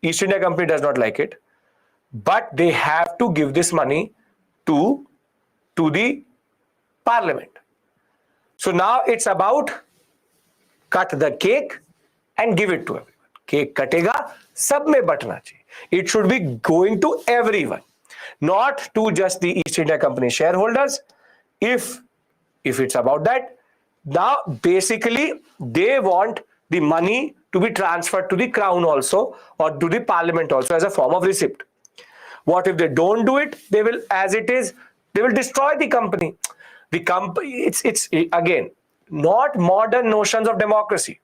East India Company does not like it, but they have to give this money to the Parliament. So now it's about cut the cake and give it to everyone. Cake katega, sab mein batna chahiye. It should be going to everyone, not to just the East India Company shareholders. If it's about that, now basically they want the money to be transferred to the crown also, or to the Parliament also, as a form of receipt. What if they don't do it? They will, as it is, they will destroy the company. The company, it's again not modern notions of democracy.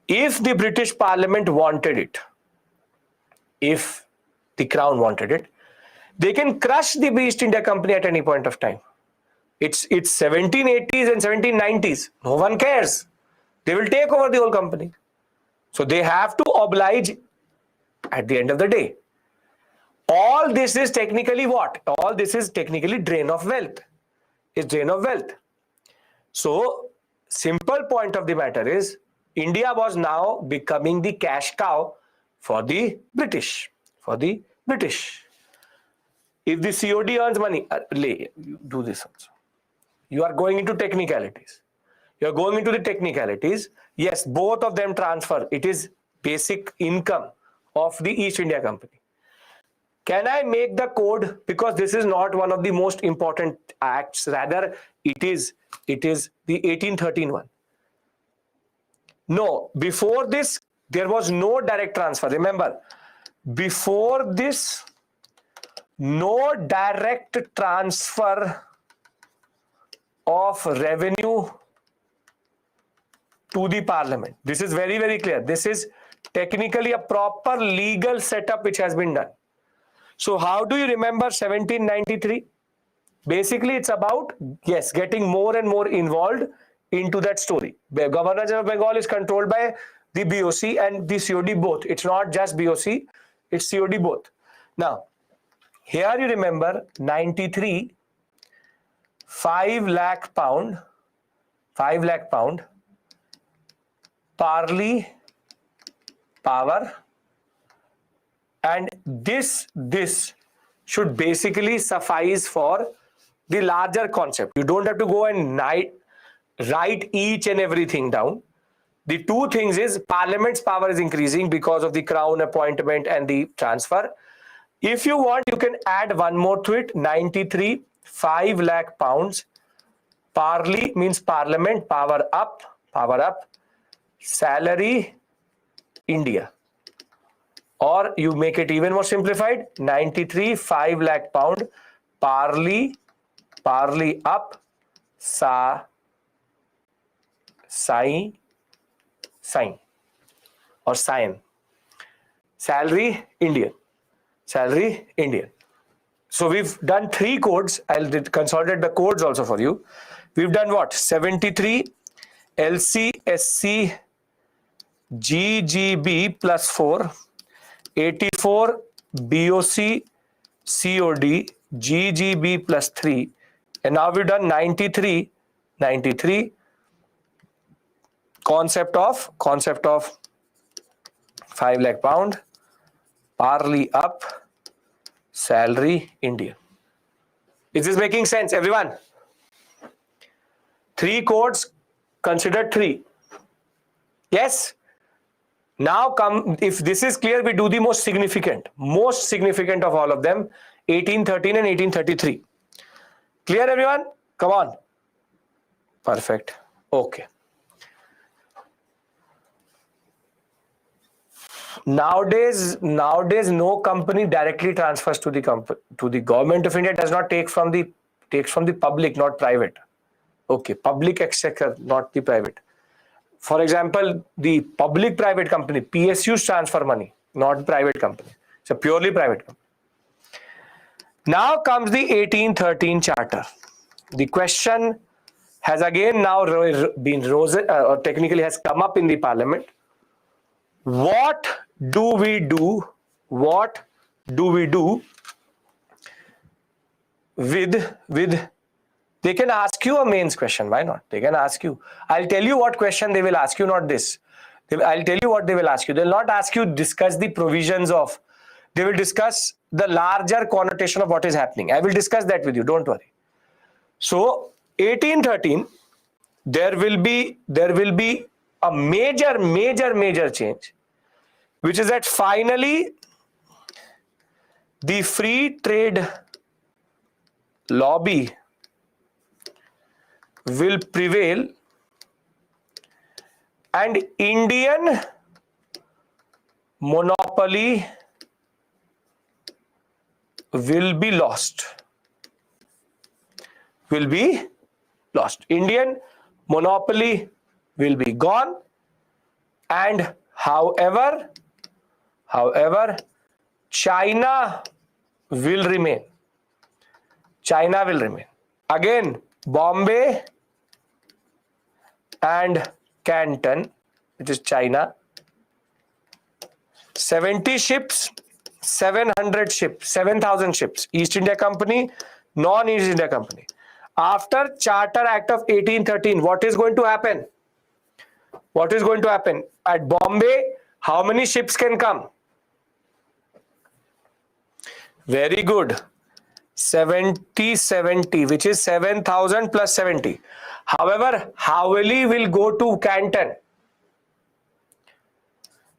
If the British Parliament wanted it, if the crown wanted it, they can crush the East India Company at any point of time. It's 1780s and 1790s. No one cares. They will take over the whole company. So they have to oblige at the end of the day. All this is technically what? All this is technically drain of wealth. It's drain of wealth. So simple point of the matter is, India was now becoming the cash cow for the British. For the British. If the COD earns money, do this also. You are going into technicalities. You are going into the technicalities. Yes, both of them transfer. It is basic income of the East India Company. Can I make the code? Because this is not one of the most important acts. Rather, it is the 1813 one. No, before this, there was no direct transfer. Remember, before this, no direct transfer of revenue to the Parliament. This is very, very clear. This is technically a proper legal setup which has been done. So how do you remember 1793? Basically, it's about, yes, getting more and more involved into that story. Governor General of Bengal is controlled by the BOC and the COD both. It's not just BOC, it's COD both. Now, here you remember 93, 5 lakh pound, Parley power, and this should basically suffice for the larger concept. You don't have to go and write each and everything down. The two things is, Parliament's power is increasing because of the crown appointment and the transfer. If you want, you can add one more to it. 93, 5 lakh pounds. Parley means Parliament, power up, salary, India. Or you make it even more simplified, 93, 5 lakh pound, Parley up, sign or sign. Salary, Indian. So we've done 3 codes. I'll consolidate the codes also for you. We've done what? 73 LCSC GGB plus 4, 84 BOC COD GGB plus 3, and now we've done 93 concept of 5 lakh pound, Parley up, salary Indian. Is this making sense, everyone? 3 codes, consider 3. Yes? Now come, if this is clear, we do the most significant of all of them, 1813 and 1833. Clear, everyone? Come on. Perfect. Okay. Nowadays, no company directly transfers to the government of India. Does not takes from the public, not private. Okay, public exchequer, not the private. For example, the public-private company, PSUs transfer money, not private company. It's a purely private company. Now comes the 1813 Charter. The question has again now been or technically has come up in the Parliament. What do we do? What do we do with they can ask you a mains question. Why not? They can ask you. I'll tell you what question they will ask you, not this. I'll tell you what they will ask you. They'll not ask you discuss the provisions of. They will discuss the larger connotation of what is happening. I will discuss that with you. Don't worry. So 1813, there will be a major change, which is that finally the free trade lobby will prevail and Indian monopoly will be lost. Indian monopoly will be gone, and however China will remain. Again, Bombay and Canton, which is China, 70 ships, 700 ships, 7,000 ships. East India Company, non-East India Company. After Charter Act of 1813, what is going to happen? At Bombay, how many ships can come? Very good. 70, which is 7,000 plus 70. However, Haveli will go to Canton.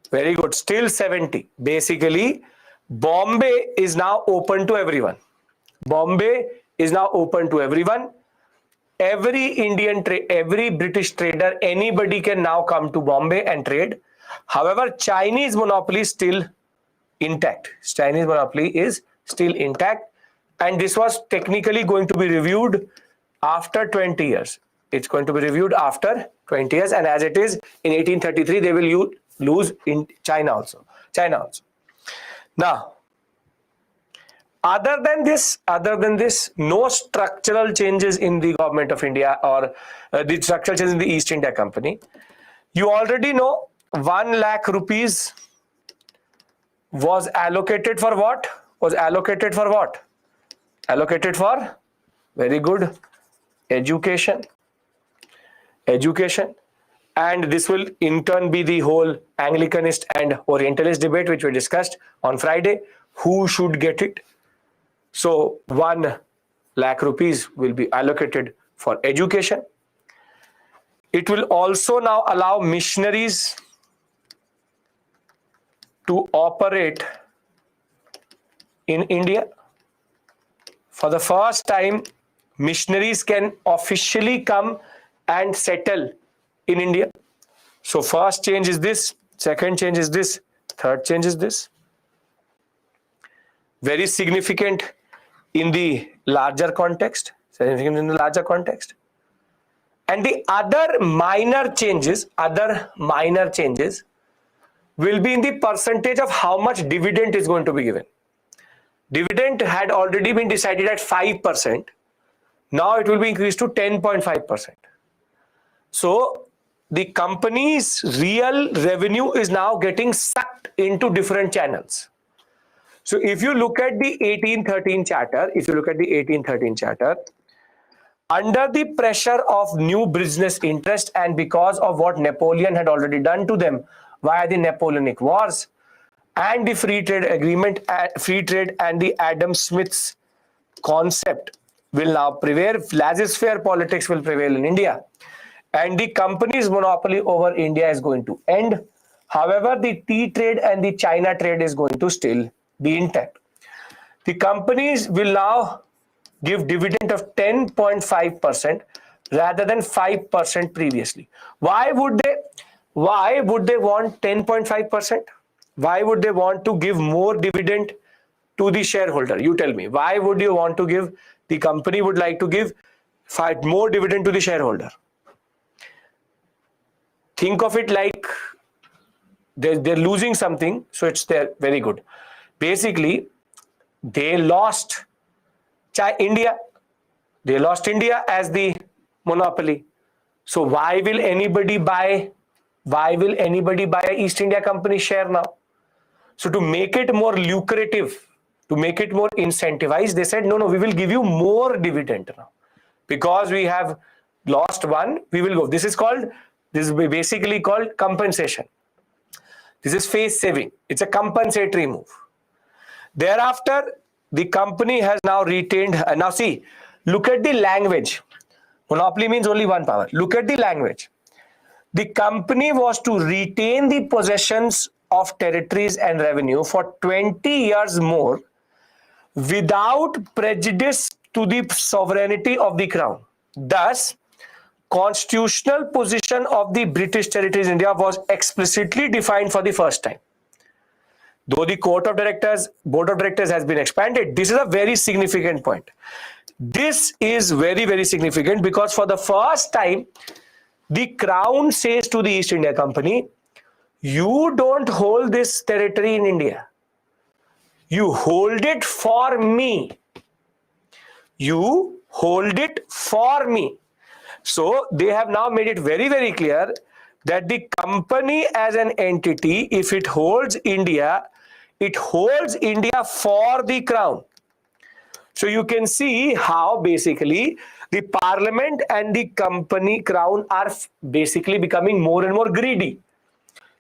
Very good. Still 70. Basically, Bombay is now open to everyone. Every British trader, anybody can now come to Bombay and trade. However, Chinese monopoly is still intact. And this was technically going to be reviewed after 20 years. It's going to be reviewed after 20 years. And as it is, in 1833, they will lose in China also. Now, other than this, no structural changes in the government of India or the structural changes in the East India Company. You already know 1 lakh rupees was allocated for what? Allocated for, very good, education. And this will in turn be the whole Anglicanist and Orientalist debate which we discussed on Friday. Who should get it? So 1 lakh rupees will be allocated for education. It will also now allow missionaries to operate in India. For the first time, missionaries can officially come and settle in India. So first change is this, second change is this, third change is this. Very significant in the larger context. And the other minor changes will be in the percentage of how much dividend is going to be given. Dividend had already been decided at 5%. Now it will be increased to 10.5%. So the company's real revenue is now getting sucked into different channels. So if you look at the 1813 Charter, under the pressure of new business interest and because of what Napoleon had already done to them, via the Napoleonic Wars and the free trade agreement, free trade and the Adam Smith's concept will now prevail. Laissez-faire politics will prevail in India, and the company's monopoly over India is going to end. However, the tea trade and the China trade is going to still be intact. The companies will now give dividend of 10.5% rather than 5% previously. Why would they want 10.5%? Why would they want to give more dividend to the shareholder? You tell me. Why would you want to give, the company would like to give more dividend to the shareholder? Think of it like they're losing something, so it's there. Very good. Basically, they lost India. They lost India as the monopoly. So why will anybody buy a East India Company share now? So to make it more lucrative, to make it more incentivized, they said, no, we will give you more dividend now. Because we have lost one, we will go. This is basically called compensation. This is face saving. It's a compensatory move. Thereafter, the company has now retained, now see, look at the language. Monopoly means only one power. Look at the language. The company was to retain the possessions of territories and revenue for 20 years more without prejudice to the sovereignty of the crown. Thus, constitutional position of the British territories in India was explicitly defined for the first time. Though the board of directors has been expanded, this is a very significant point. This is very, very significant because for the first time, the crown says to the East India Company, you don't hold this territory in India. You hold it for me. You hold it for me. So they have now made it very, very clear that the company as an entity, if it holds India, it holds India for the crown. So you can see how basically the parliament and the company crown are basically becoming more and more greedy.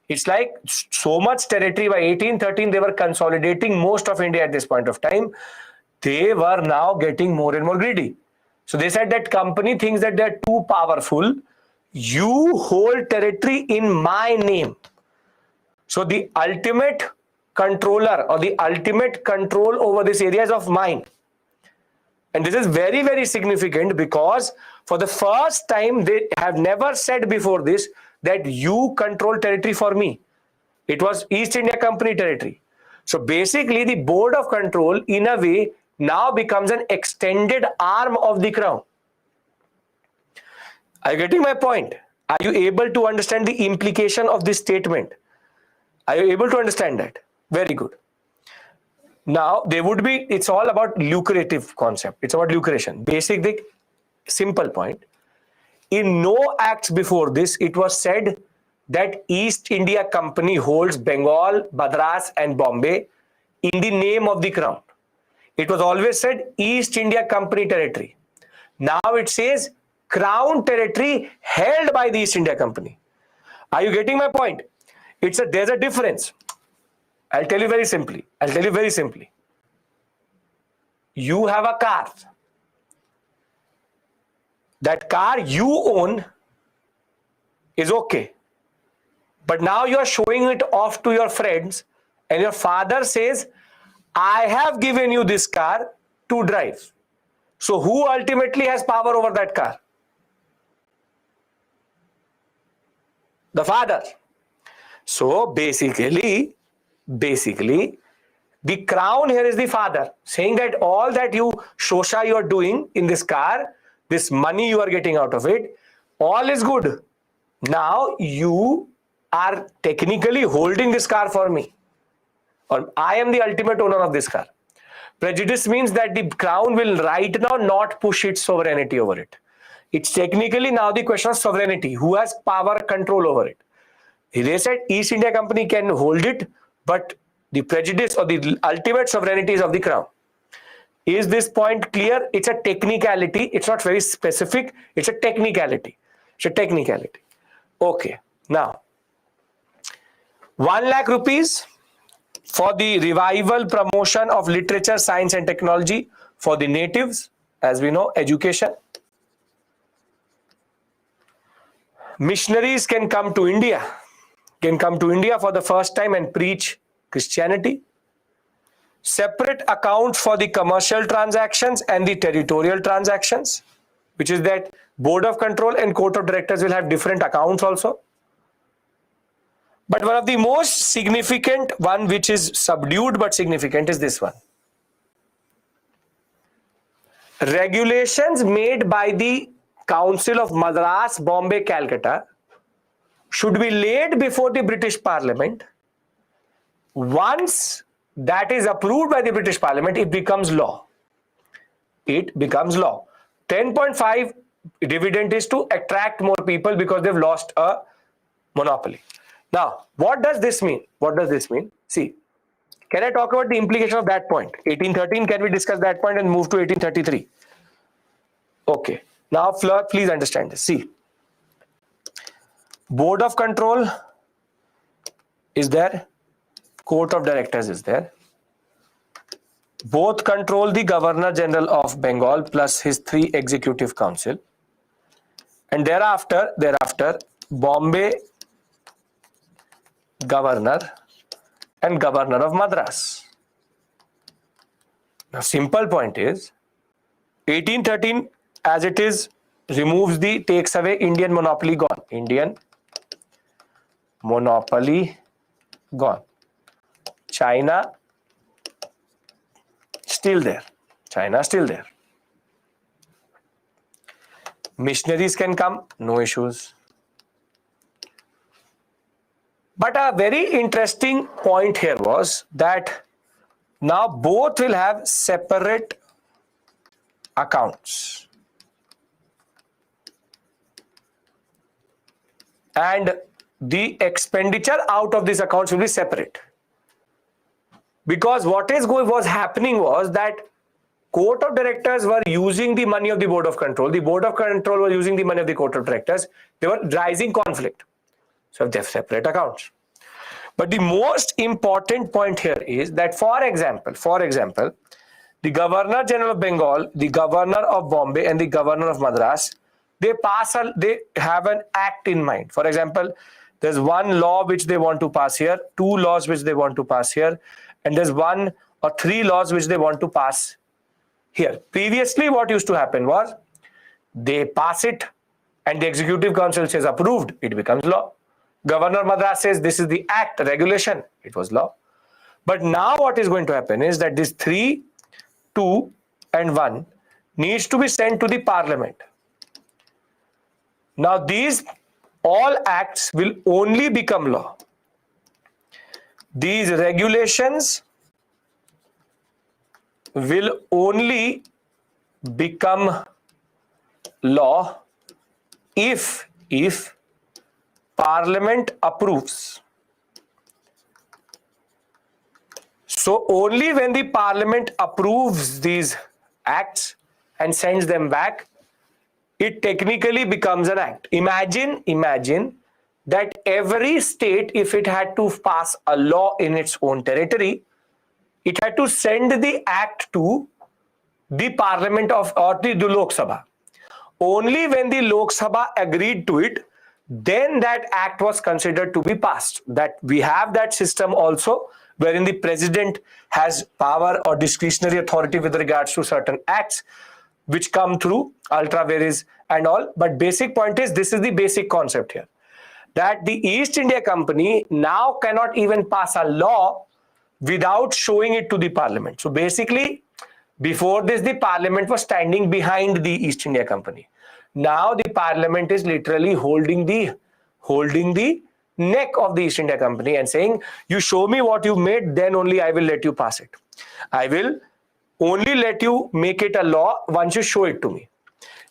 It's like so much territory. By 1813, they were consolidating most of India at this point of time. They were now getting more and more greedy. So they said that company thinks that they're too powerful. You hold territory in my name. So the ultimate controller or the ultimate control over this area is of mine. And this is very, very significant because for the first time, they have never said before this that you control territory for me. It was East India Company territory. So basically, the board of control, in a way, now becomes an extended arm of the crown. Are you getting my point? Are you able to understand the implication of this statement? Are you able to understand that? Very good. Now, it's all about lucrative concept. It's about lucration. The simple point. In no acts before this, it was said that East India Company holds Bengal, Madras and Bombay in the name of the crown. It was always said East India Company territory. Now it says crown territory held by the East India Company. Are you getting my point? There's a difference. I'll tell you very simply. You have a car. That car you own is okay. But now you are showing it off to your friends and your father says, I have given you this car to drive. So who ultimately has power over that car? The father. So basically, the crown here is the father, saying that all that shosha you are doing in this car, this money you are getting out of it, all is good. Now you are technically holding this car for me. Or I am the ultimate owner of this car. Prejudice means that the crown will right now not push its sovereignty over it. It's technically now the question of sovereignty. Who has power control over it? They said East India Company can hold it, but the prejudice or the ultimate sovereignty is of the crown. Is this point clear? It's a technicality. It's not very specific. It's a technicality. Okay. Now, 1 lakh rupees for the revival promotion of literature, science and technology for the natives, as we know, education. Missionaries can come to India for the first time and preach Christianity. Separate account for the commercial transactions and the territorial transactions, which is that board of control and court of directors will have different accounts also. But one of the most significant one, which is subdued but significant, is this one. Regulations made by the Council of Madras, Bombay, Calcutta should be laid before the British Parliament. Once that is approved by the British Parliament, it becomes law. It becomes law. 10.5 dividend is to attract more people because they've lost a monopoly. Now, what does this mean? What does this mean? See, can I talk about the implication of that point? 1813, can we discuss that point and move to 1833? Okay. Now, Fleur, please understand this. See, board of control is there, court of directors is there. Both control the Governor General of Bengal plus his 3 executive council. And thereafter, Bombay Governor and Governor of Madras. Now, simple point is, 1813 as it is takes away Indian monopoly, gone. Indian monopoly gone. China still there. China still there. Missionaries can come, no issues. But a very interesting point here was that now both will have separate accounts. And the expenditure out of these accounts will be separate. Because what was happening was that court of directors were using the money of the board of control. The board of control were using the money of the court of directors. They were rising conflict. So they have separate accounts. But the most important point here is that, for example, the Governor General of Bengal, the Governor of Bombay and the Governor of Madras, they have an act in mind. For example, there's one law which they want to pass here, 2 laws which they want to pass here, and there's 1 or 3 laws which they want to pass here. Previously, what used to happen was they pass it and the Executive Council says approved, it becomes law. Governor Madras says this is the act, regulation, it was law. But now what is going to happen is that this 3, 2 and 1 needs to be sent to the Parliament. Now these all acts will only become law. These regulations will only become law if Parliament approves. So only when the Parliament approves these acts and sends them back, it technically becomes an act. Imagine that every state, if it had to pass a law in its own territory, it had to send the act to the Parliament or the Lok Sabha. Only when the Lok Sabha agreed to it, then that act was considered to be passed. That we have that system also, wherein the president has power or discretionary authority with regards to certain acts which come through ultra vires and all. But basic point is, this is the basic concept here, that the East India Company now cannot even pass a law without showing it to the Parliament. So basically, before this, the Parliament was standing behind the East India Company. Now the Parliament is literally holding the neck of the East India Company and saying, you show me what you made, then only I will let you pass it. I will only let you make it a law once you show it to me.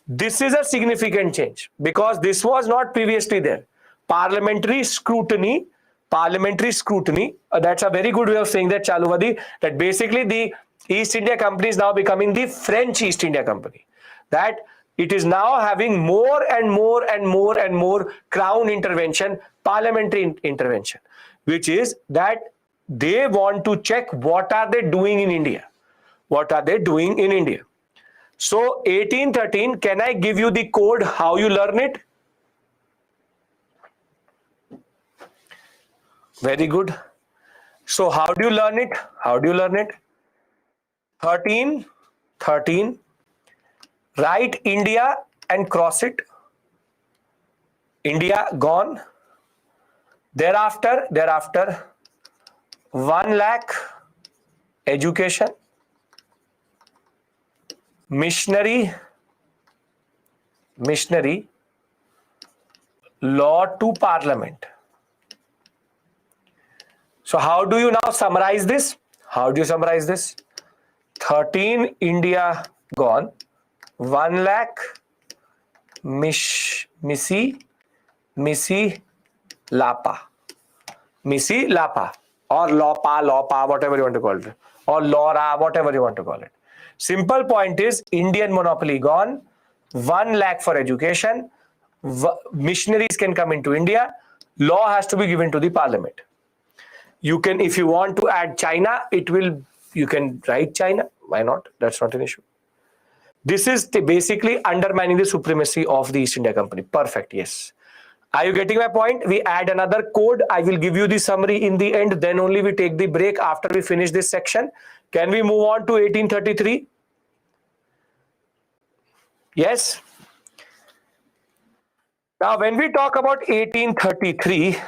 This is a significant change because this was not previously there. Parliamentary scrutiny, that's a very good way of saying that, Chaluvadi, that basically the East India Company is now becoming the French East India Company. That it is now having more and more crown intervention, parliamentary intervention. which is that they want to check what are they doing in India. What are they doing in India? So 1813, can I give you the code how you learn it? Very good. So how do you learn it? How do you learn it? 13, write India and cross it. India gone. Thereafter, 1 lakh education, missionary, law to parliament. So how do you now summarize this? How do you summarize this? 13 India gone, 1 lakh Missy Lapa, or Lopa, whatever you want to call it, or Laura, whatever you want to call it. Simple point is Indian monopoly gone, 1 lakh for education, missionaries can come into India, law has to be given to the parliament. You can, if you want to add China, you can write China. Why not? That's not an issue. This is basically undermining the supremacy of the East India Company. Perfect. Yes. Are you getting my point? We add another code. I will give you the summary in the end. Then only we take the break after we finish this section. Can we move on to 1833? Yes. Now, when we talk about 1833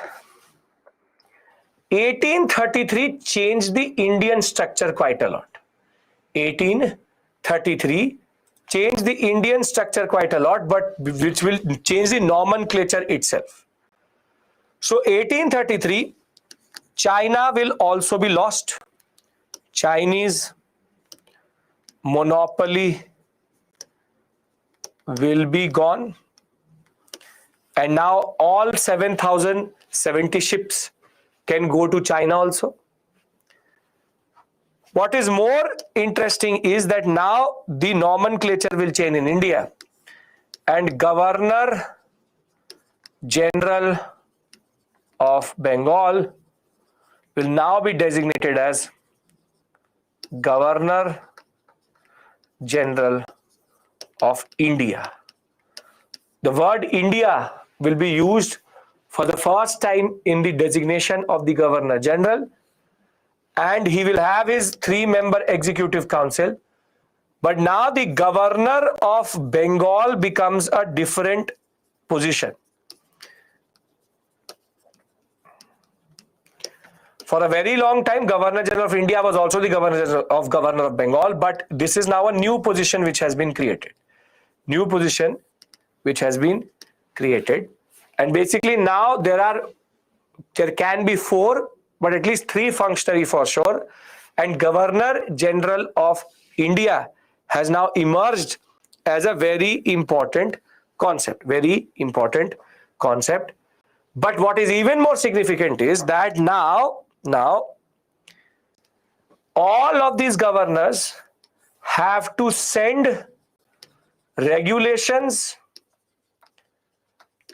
changed the Indian structure quite a lot. 1833 changed the Indian structure quite a lot, but which will change the nomenclature itself. So 1833, China will also be lost. Chinese monopoly will be gone. And now all 7,070 ships can go to China also. What is more interesting is that now the nomenclature will change in India, and Governor General of Bengal will now be designated as Governor General of India. The word India will be used for the first time in the designation of the Governor General, and he will have his 3-member executive council. But now the Governor of Bengal becomes a different position. For a very long time, Governor General of India was also the Governor of Bengal, but this is now a new position which has been created. New position which has been created. And basically now there can be 4, but at least 3 functionary for sure. And Governor General of India has now emerged as a very important concept. But what is even more significant is that now all of these governors have to send regulations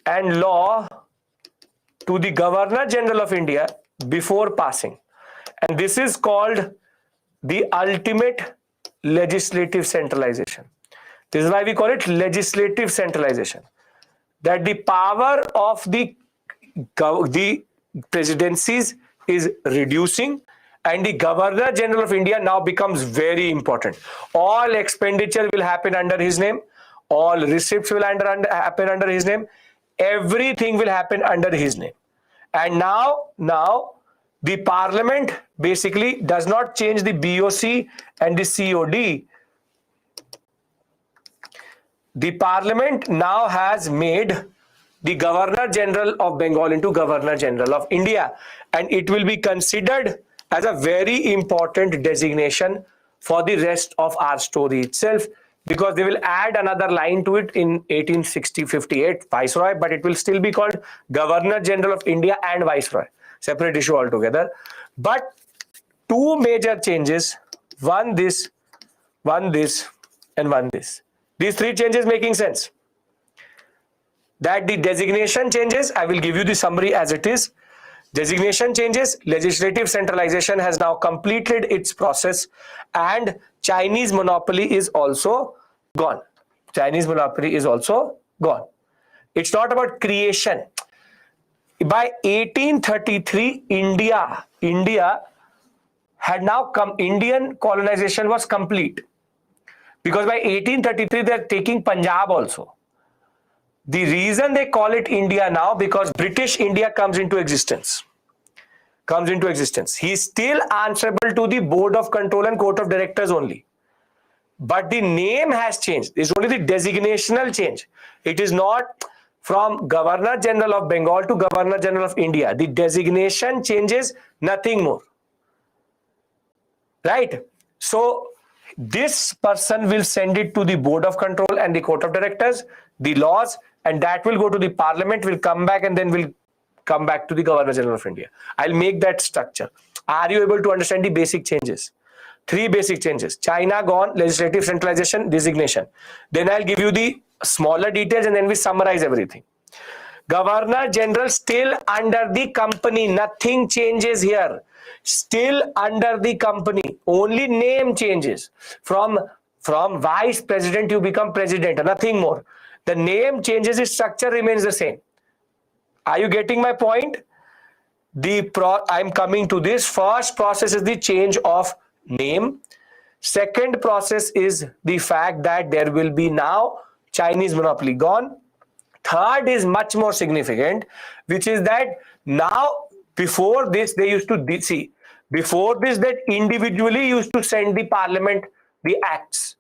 and law to the Governor General of India before passing. And this is called the ultimate legislative centralization. This is why we call it legislative centralization. That the power of the presidencies is reducing, and the Governor General of India now becomes very important. All expenditure will happen under his name. All receipts will happen under his name. Everything will happen under his name. And now the parliament basically does not change the BOC and the COD. The parliament now has made the Governor General of Bengal into Governor General of India, and it will be considered as a very important designation for the rest of our story itself, because they will add another line to it in 1858, Viceroy, but it will still be called Governor General of India and Viceroy, separate issue altogether. But 2 major changes, one this, and one this. These 3 changes making sense? That the designation changes, I will give you the summary as it is. Designation changes, legislative centralization has now completed its process, and Chinese monopoly is also gone. Chinese monopoly is also gone. It's not about creation. By 1833, India had now come, Indian colonization was complete. Because by 1833, they're taking Punjab also. The reason they call it India now, because British India comes into existence. He is still answerable to the Board of Control and Court of Directors only. But the name has changed. It's only the designational change. It is not from Governor General of Bengal to Governor General of India. The designation changes, nothing more. Right? So this person will send it to the Board of Control and the Court of Directors, the laws, and that will go to the Parliament, will come back, and then will come back to the Governor General of India. I'll make that structure. Are you able to understand the basic changes? 3 basic changes. China gone, legislative centralization, designation. Then I'll give you the smaller details and then we summarize everything. Governor General still under the company. Nothing changes here. Still under the company. Only name changes. From vice president you become president. Nothing more. The name changes, the structure remains the same. Are you getting my point? I'm coming to this. First process is the change of name. Second process is the fact that there will be now Chinese monopoly gone. Third is much more significant, which is that now, before this, they used to see, before this, that individually used to send the Parliament the acts.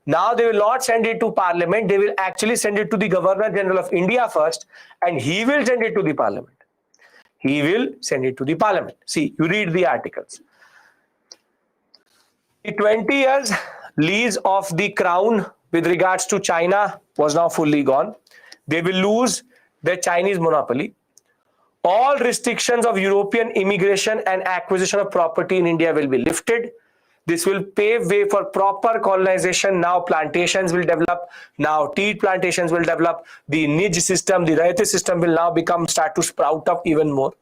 Now they will not send it to Parliament, they will actually send it to the Governor General of India first, and he will send it to the Parliament. He will send it to the Parliament. See, you read the articles. The 20 years lease of the crown with regards to China was now fully gone. They will lose their Chinese monopoly. All restrictions of European immigration and acquisition of property in India will be lifted. This will pave way for proper colonization. Now plantations will develop. Now tea plantations will develop. The Nij system, the Rayate system will now start to sprout up even more.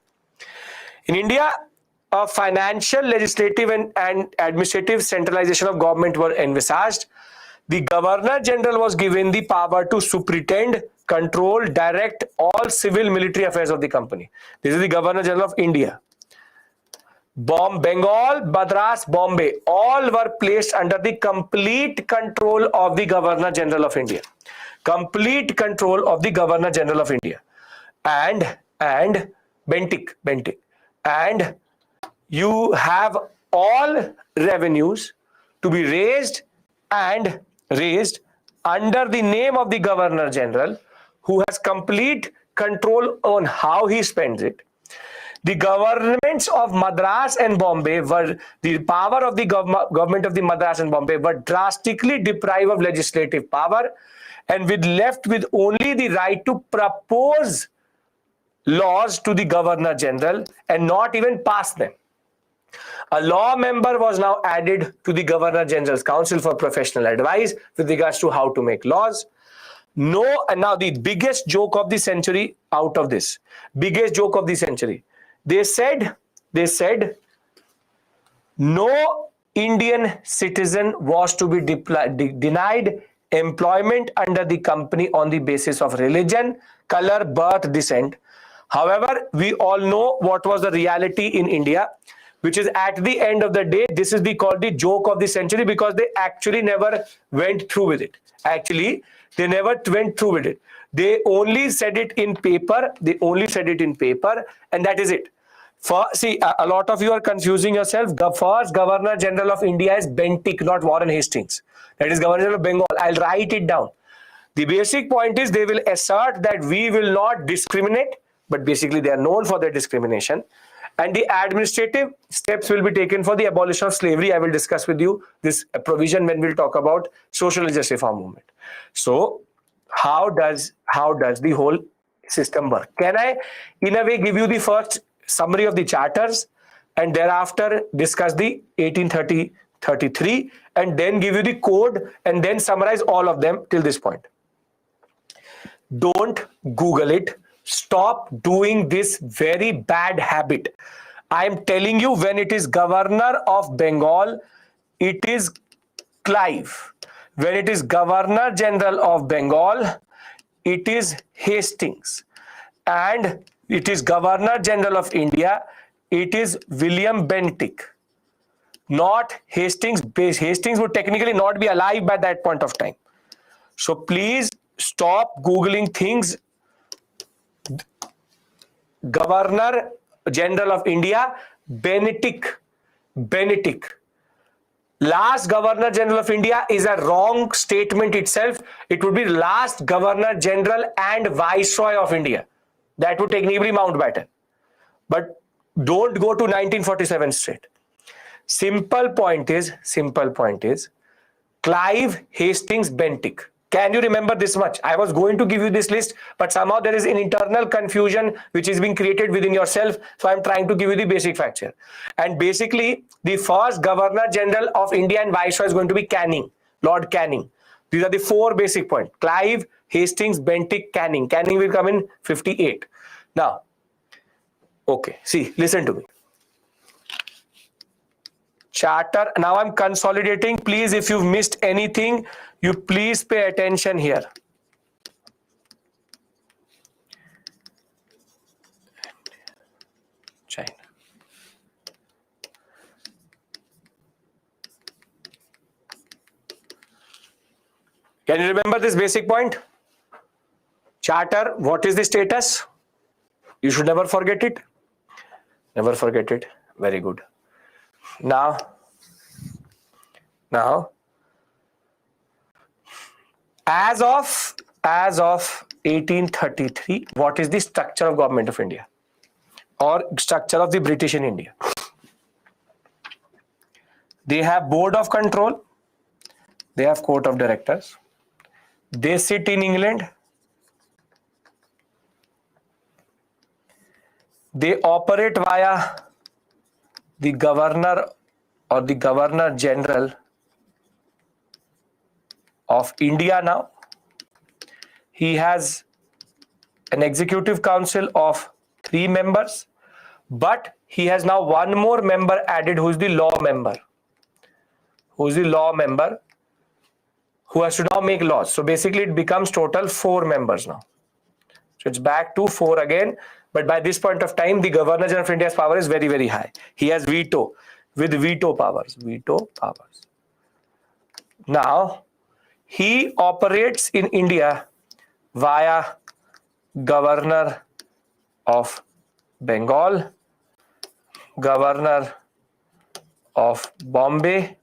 In India, a financial, legislative and administrative centralization of government were envisaged. The Governor General was given the power to superintend, control, direct all civil military affairs of the company. This is the Governor General of India. Bengal, Madras, Bombay, all were placed under the complete control of the Governor General of India. Complete control of the Governor General of India. And Bentic. And you have all revenues to be raised under the name of the Governor General, who has complete control on how he spends it. The governments of Madras and Bombay were, the power of the government of the Madras and Bombay were drastically deprived of legislative power and left with only the right to propose laws to the Governor General and not even pass them. A law member was now added to the Governor General's Council for professional advice with regards to how to make laws. And now the biggest joke of the century out of this. Biggest joke of the century. They said no Indian citizen was to be denied employment under the company on the basis of religion, color, birth, descent. However, we all know what was the reality in India, which is at the end of the day, this is called the joke of the century because they actually never went through with it. They never went through with it. They only said it in paper. And that is it. See, a lot of you are confusing yourself. The first Governor General of India is Bentic, not Warren Hastings. That is Governor General of Bengal. I'll write it down. The basic point is they will assert that we will not discriminate, but basically they are known for their discrimination. And the administrative steps will be taken for the abolition of slavery. I will discuss with you this provision when we'll talk about social justice reform movement. So how does the whole system work? Can I, in a way, give you the first summary of the charters and thereafter discuss the 1833 and then give you the code and then summarize all of them till this point? Don't Google it. Stop doing this very bad habit. I am telling you, when it is Governor of Bengal, it is Clive. When it is Governor General of Bengal, it is Hastings. And it is Governor General of India, it is William Bentinck. Not Hastings. Hastings would technically not be alive by that point of time. So please stop Googling things. Governor General of India, Bentinck. Last Governor General of India is a wrong statement itself. It would be last Governor General and Viceroy of India. That would technically Mountbatten. But don't go to 1947 straight. Simple point is Clive, Hastings, Bentinck. Can you remember this much? I was going to give you this list, but somehow there is an internal confusion which is being created within yourself. So I'm trying to give you the basic facts here. And basically, the first Governor General of India and Viceroy is going to be Canning, Lord Canning. These are the four basic points. Clive, Hastings, Bentinck, Canning. Canning will come in 58. Now, okay, see, listen to me. Charter. Now I'm consolidating. Please, if you've missed anything, you please pay attention here. China. Can you remember this basic point? Charter, what is the status? You should never forget it. Never forget it. Very good. Now, as of 1833, what is the structure of Government of India or structure of the British in India? They have Board of Control, they have Court of Directors, they sit in England, they operate via the Governor or the Governor General of India now. He has an executive council of 3 members, but he has now one more member added who is the law member. Who is the law member who has to now make laws. So basically it becomes total 4 members now. So it's back to 4 again. But by this point of time, the Governor General of India's power is very, very high. He has veto with veto powers. Now, he operates in India via Governor of Bengal, Governor of Bombay,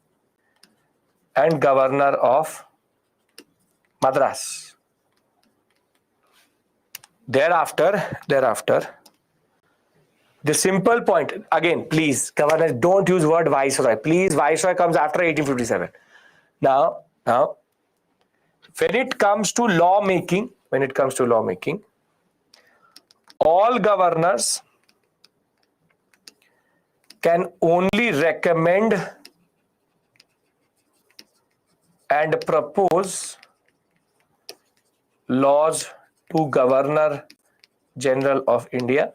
and Governor of Madras. Thereafter, the simple point, again, please, Governor, don't use word Viceroy. Please, Viceroy comes after 1857. Now, when it comes to lawmaking, all governors can only recommend and propose laws to Governor General of India.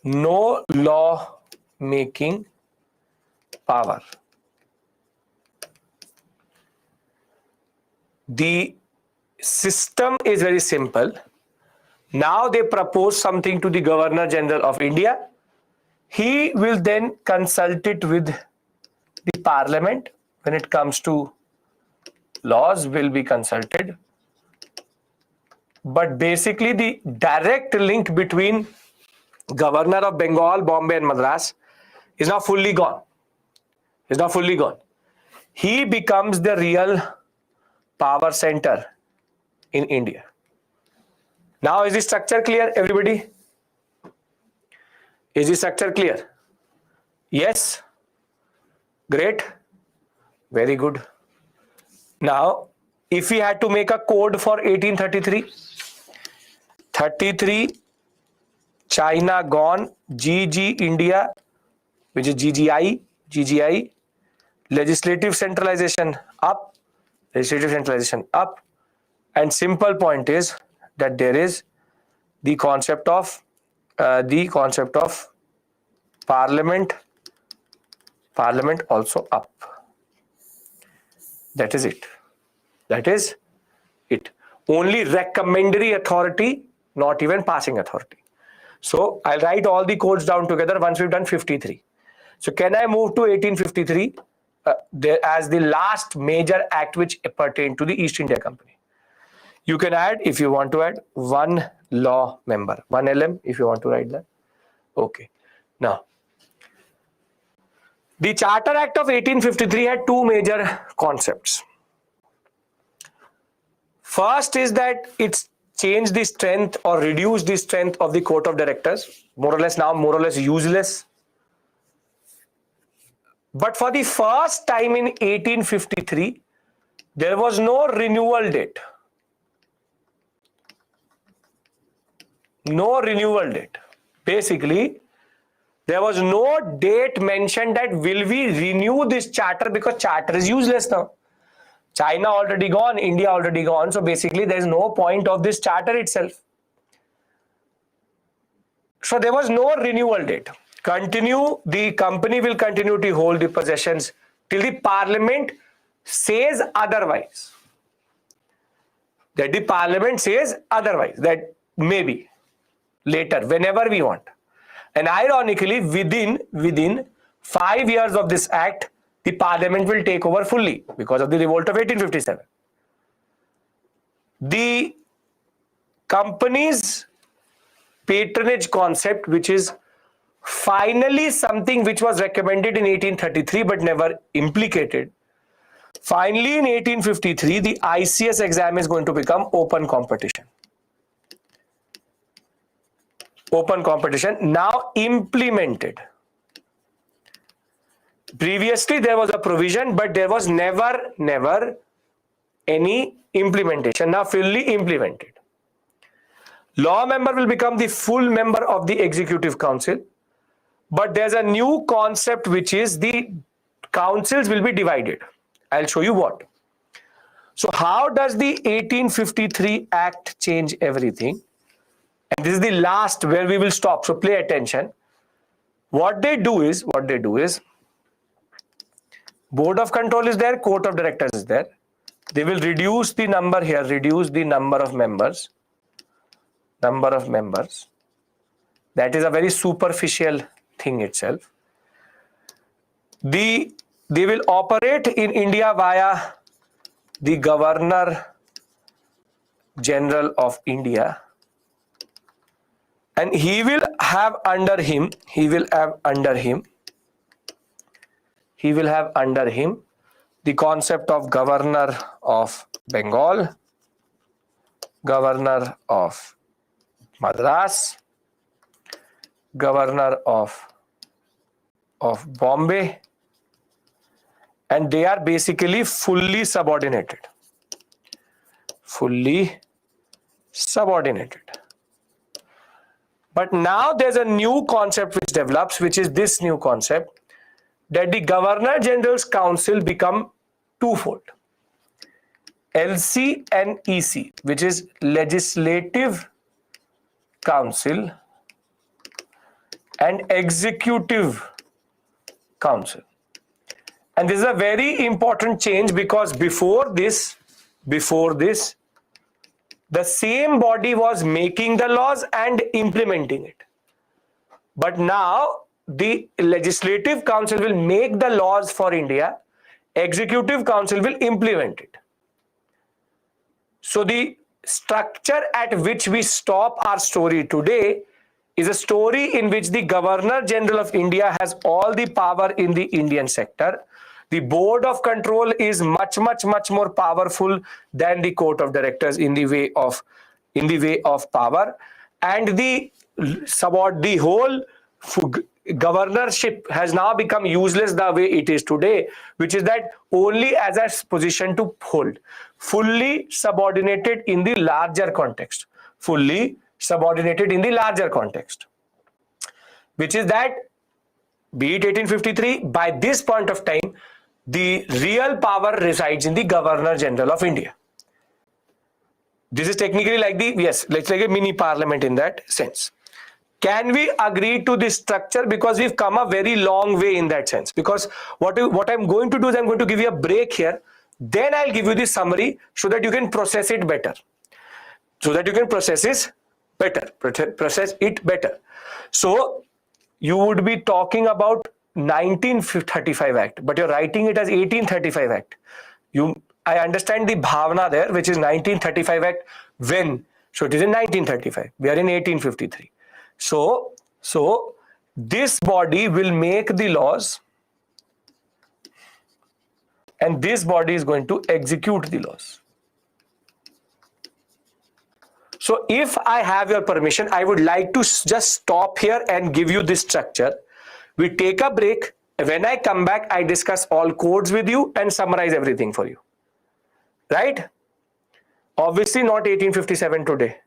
No law making power. The system is very simple. Now they propose something to the Governor General of India. He will then consult it with the Parliament. When it comes to laws, will be consulted. But basically the direct link between Governor of Bengal, Bombay and Madras is now fully gone. He becomes the real power center in India. Now is the structure clear, everybody? Is the structure clear? Yes? Great. Very good. Now, if we had to make a code for 1833, China gone, GG India, which is GGI, legislative centralization up, and simple point is that there is the concept of parliament also up. That is it. Only recommendatory authority, not even passing authority. So I'll write all the codes down together once we've done 53. So can I move to 1853 as the last major act which pertained to the East India Company? You can add, if you want to add, one law member, one LM, if you want to write that. Okay. Now, the Charter Act of 1853 had two major concepts. First is that it's changed the strength or reduced the strength of the court of directors, more or less useless. But for the first time in 1853, there was no renewal date. No renewal date. Basically, there was no date mentioned that will we renew this charter, because charter is useless now. China already gone, India already gone. So basically there is no point of this charter itself. So there was no renewal date. The company will continue to hold the possessions till the parliament says otherwise. That the parliament says otherwise, that maybe later, whenever we want. And ironically, within 5 years of this act, the parliament will take over fully because of the revolt of 1857. The company's patronage concept, which is finally something which was recommended in 1833 but never implicated. Finally, in 1853, the ICS exam is going to become open competition. Open competition, now implemented. Previously, there was a provision, but there was never any implementation. Now fully implemented. Law member will become the full member of the Executive Council, but there's a new concept, which is the councils will be divided. I'll show you what. So how does the 1853 Act change everything? And this is the last where we will stop. So pay attention. What they do is Board of Control is there, Court of Directors is there. They will reduce the number here, reduce the number of members. That is a very superficial thing itself. They will operate in India via the Governor General of India. And he will have under him the concept of Governor of Bengal, Governor of Madras, Governor of Bombay, and they are basically fully subordinated. But now there's a new concept which develops, which is this new concept, that the Governor General's Council become twofold. LC and EC, which is Legislative Council and Executive Council. And this is a very important change, because before this, the same body was making the laws and implementing it. But now the Legislative Council will make the laws for India, Executive Council will implement it. So the structure at which we stop our story today is a story in which the Governor General of India has all the power in the Indian sector. The Board of Control is much more powerful than the Court of Directors in the way of power, and the whole governorship has now become useless the way it is today, which is that only as a position to hold, fully subordinated in the larger context, which is that, be it 1853, by this point of time, the real power resides in the Governor General of India. This is technically like the, yes, let's like a mini parliament in that sense. Can we agree to this structure? Because we've come a very long way in that sense. Because what I'm going to do is I'm going to give you a break here. Then I'll give you the summary so that you can process it better. Process it better. So you would be talking about 1935 Act, but you're writing it as 1835 Act. I understand the bhavana there, which is 1935 Act. When? So it is in 1935. We are in 1853. So this body will make the laws, and this body is going to execute the laws. So if I have your permission, I would like to just stop here and give you this structure. We take a break. When I come back, I discuss all codes with you and summarize everything for you. Right? Obviously not 1857 today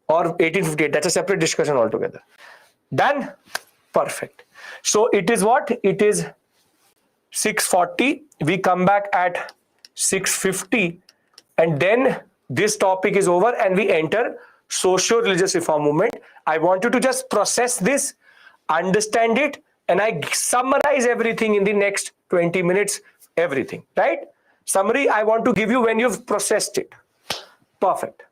or 1858. That's a separate discussion altogether. Done? Perfect. So it is what? It is 6:40. We come back at 6:50, and then this topic is over and we enter socio-religious reform movement. I want you to just process this, understand it, and I summarize everything in the next 20 minutes, everything, right? Summary I want to give you when you've processed it. Perfect.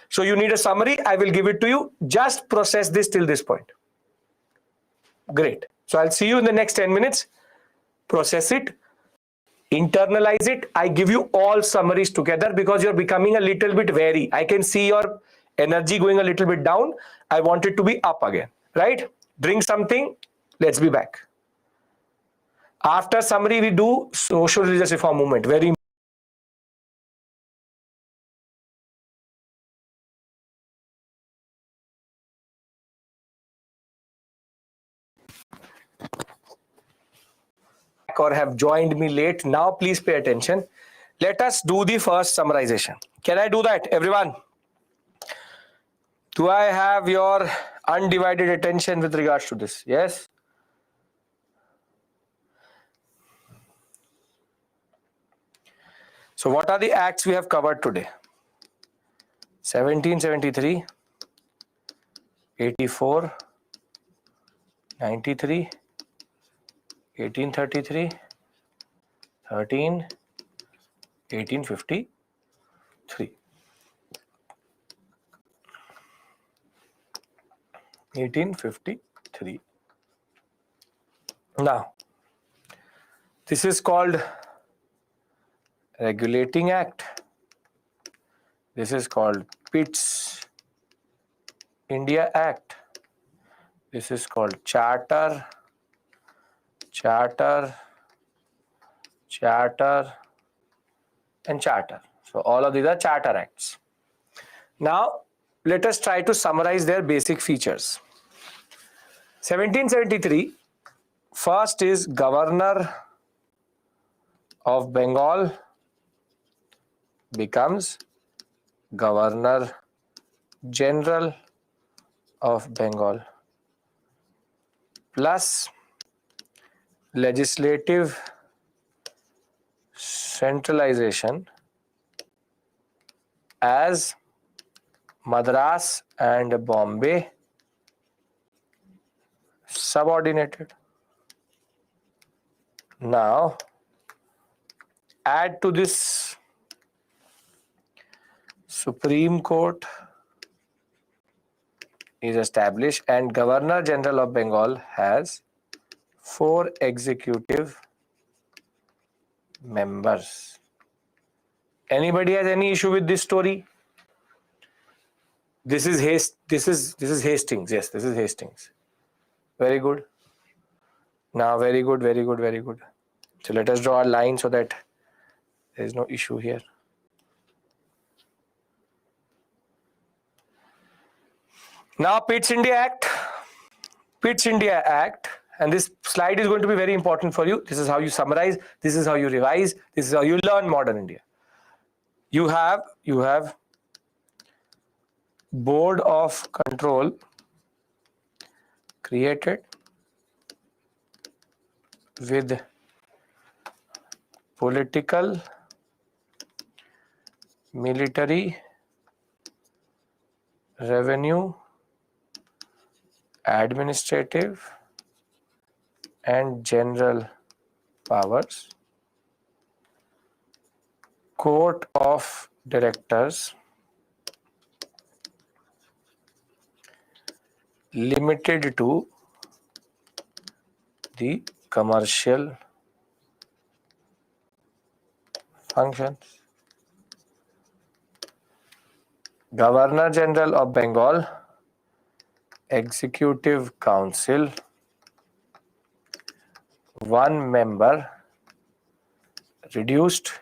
So you need a summary. I will give it to you. Just process this till this point. Great. So I'll see you in the next 10 minutes. Process it. Internalize it. I give you all summaries together because you're becoming a little bit wary. I can see your energy going a little bit down. I want it to be up again, right? Drink something. Let's be back. After summary, we do social religious reform movement. Very or have joined me late. Now, please pay attention. Let us do the first summarization. Can I do that, everyone? Do I have your undivided attention with regards to this? Yes? So what are the acts we have covered today? 1773, 84, 93, 1833, 13, 1853. 1853. Now, this is called Regulating Act. This is called Pitt's India Act. This is called Charter, and Charter. So all of these are Charter Acts. Now, let us try to summarize their basic features. 1773, first is Governor of Bengal becomes Governor General of Bengal, plus legislative centralization as Madras and Bombay subordinated. Now, add to this Supreme Court is established and Governor General of Bengal has 4 executive members. Anybody has any issue with this story? This is Hastings. Yes, this is Hastings. Very good. Now, very good. So let us draw a line so that there is no issue here. Now, Pitt's India Act, and this slide is going to be very important for you. This is how you summarize, this is how you revise, this is how you learn modern India. You have Board of Control created with political, military revenue, administrative and general powers, court of directors, limited to the commercial functions. Governor General of Bengal, Executive Council, one member, reduced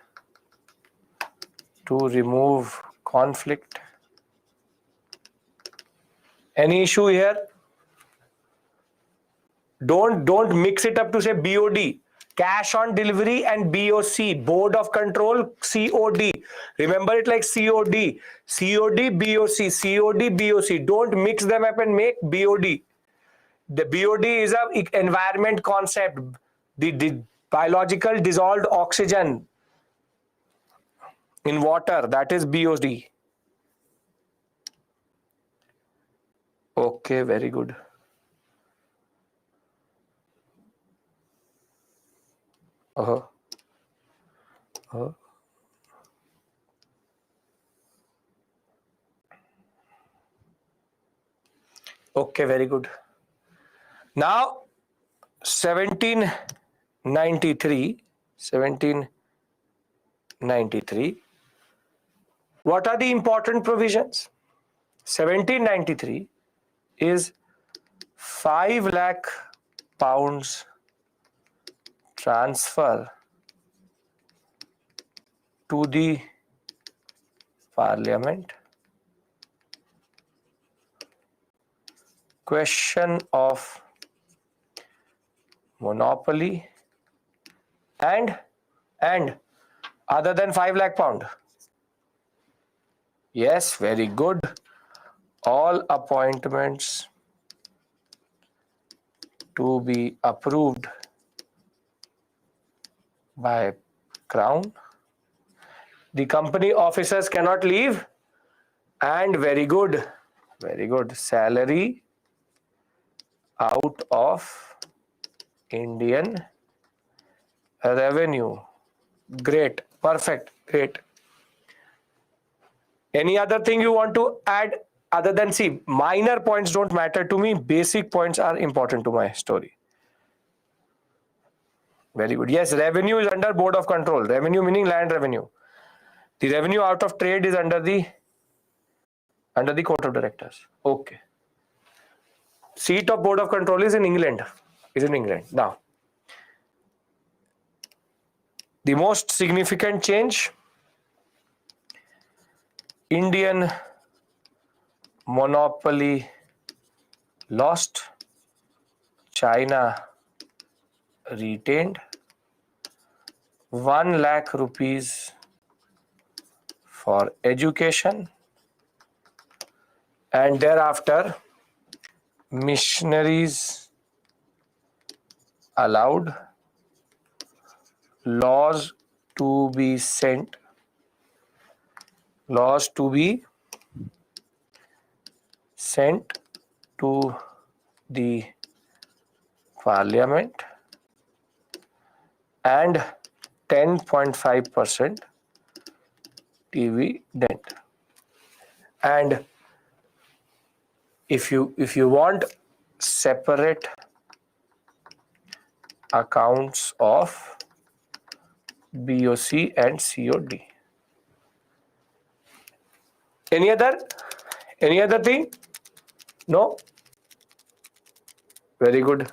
to remove conflict. Any issue here? Don't mix it up to say BOD. Cash on delivery and BOC, Board of Control, COD. Remember it like COD, COD, BOC, COD, BOC. Don't mix them up and make BOD. The BOD is an environment concept. The biological dissolved oxygen in water, that is BOD. Okay, very good. Okay, very good. Now, 1793. What are the important provisions? 1793 is 5 lakh pounds transfer to the Parliament. Question of monopoly and other than 5 lakh pound. Yes, very good. All appointments to be approved by Crown. The company officers cannot leave. And very good, salary out of Indian revenue. Great, perfect, great. Any other thing you want to add other than, see, minor points don't matter to me, basic points are important to my story. Very good. Yes, revenue is under Board of Control. Revenue meaning land revenue. The revenue out of trade is under the Court of Directors. Okay. Seat of Board of Control is in England. Now, the most significant change, Indian monopoly lost, China retained, 1 lakh rupees for education, and thereafter missionaries allowed, laws to be sent to the Parliament, and 10.5% dividend. And if you want separate accounts of BOC and COD. Any other thing? No? Very good.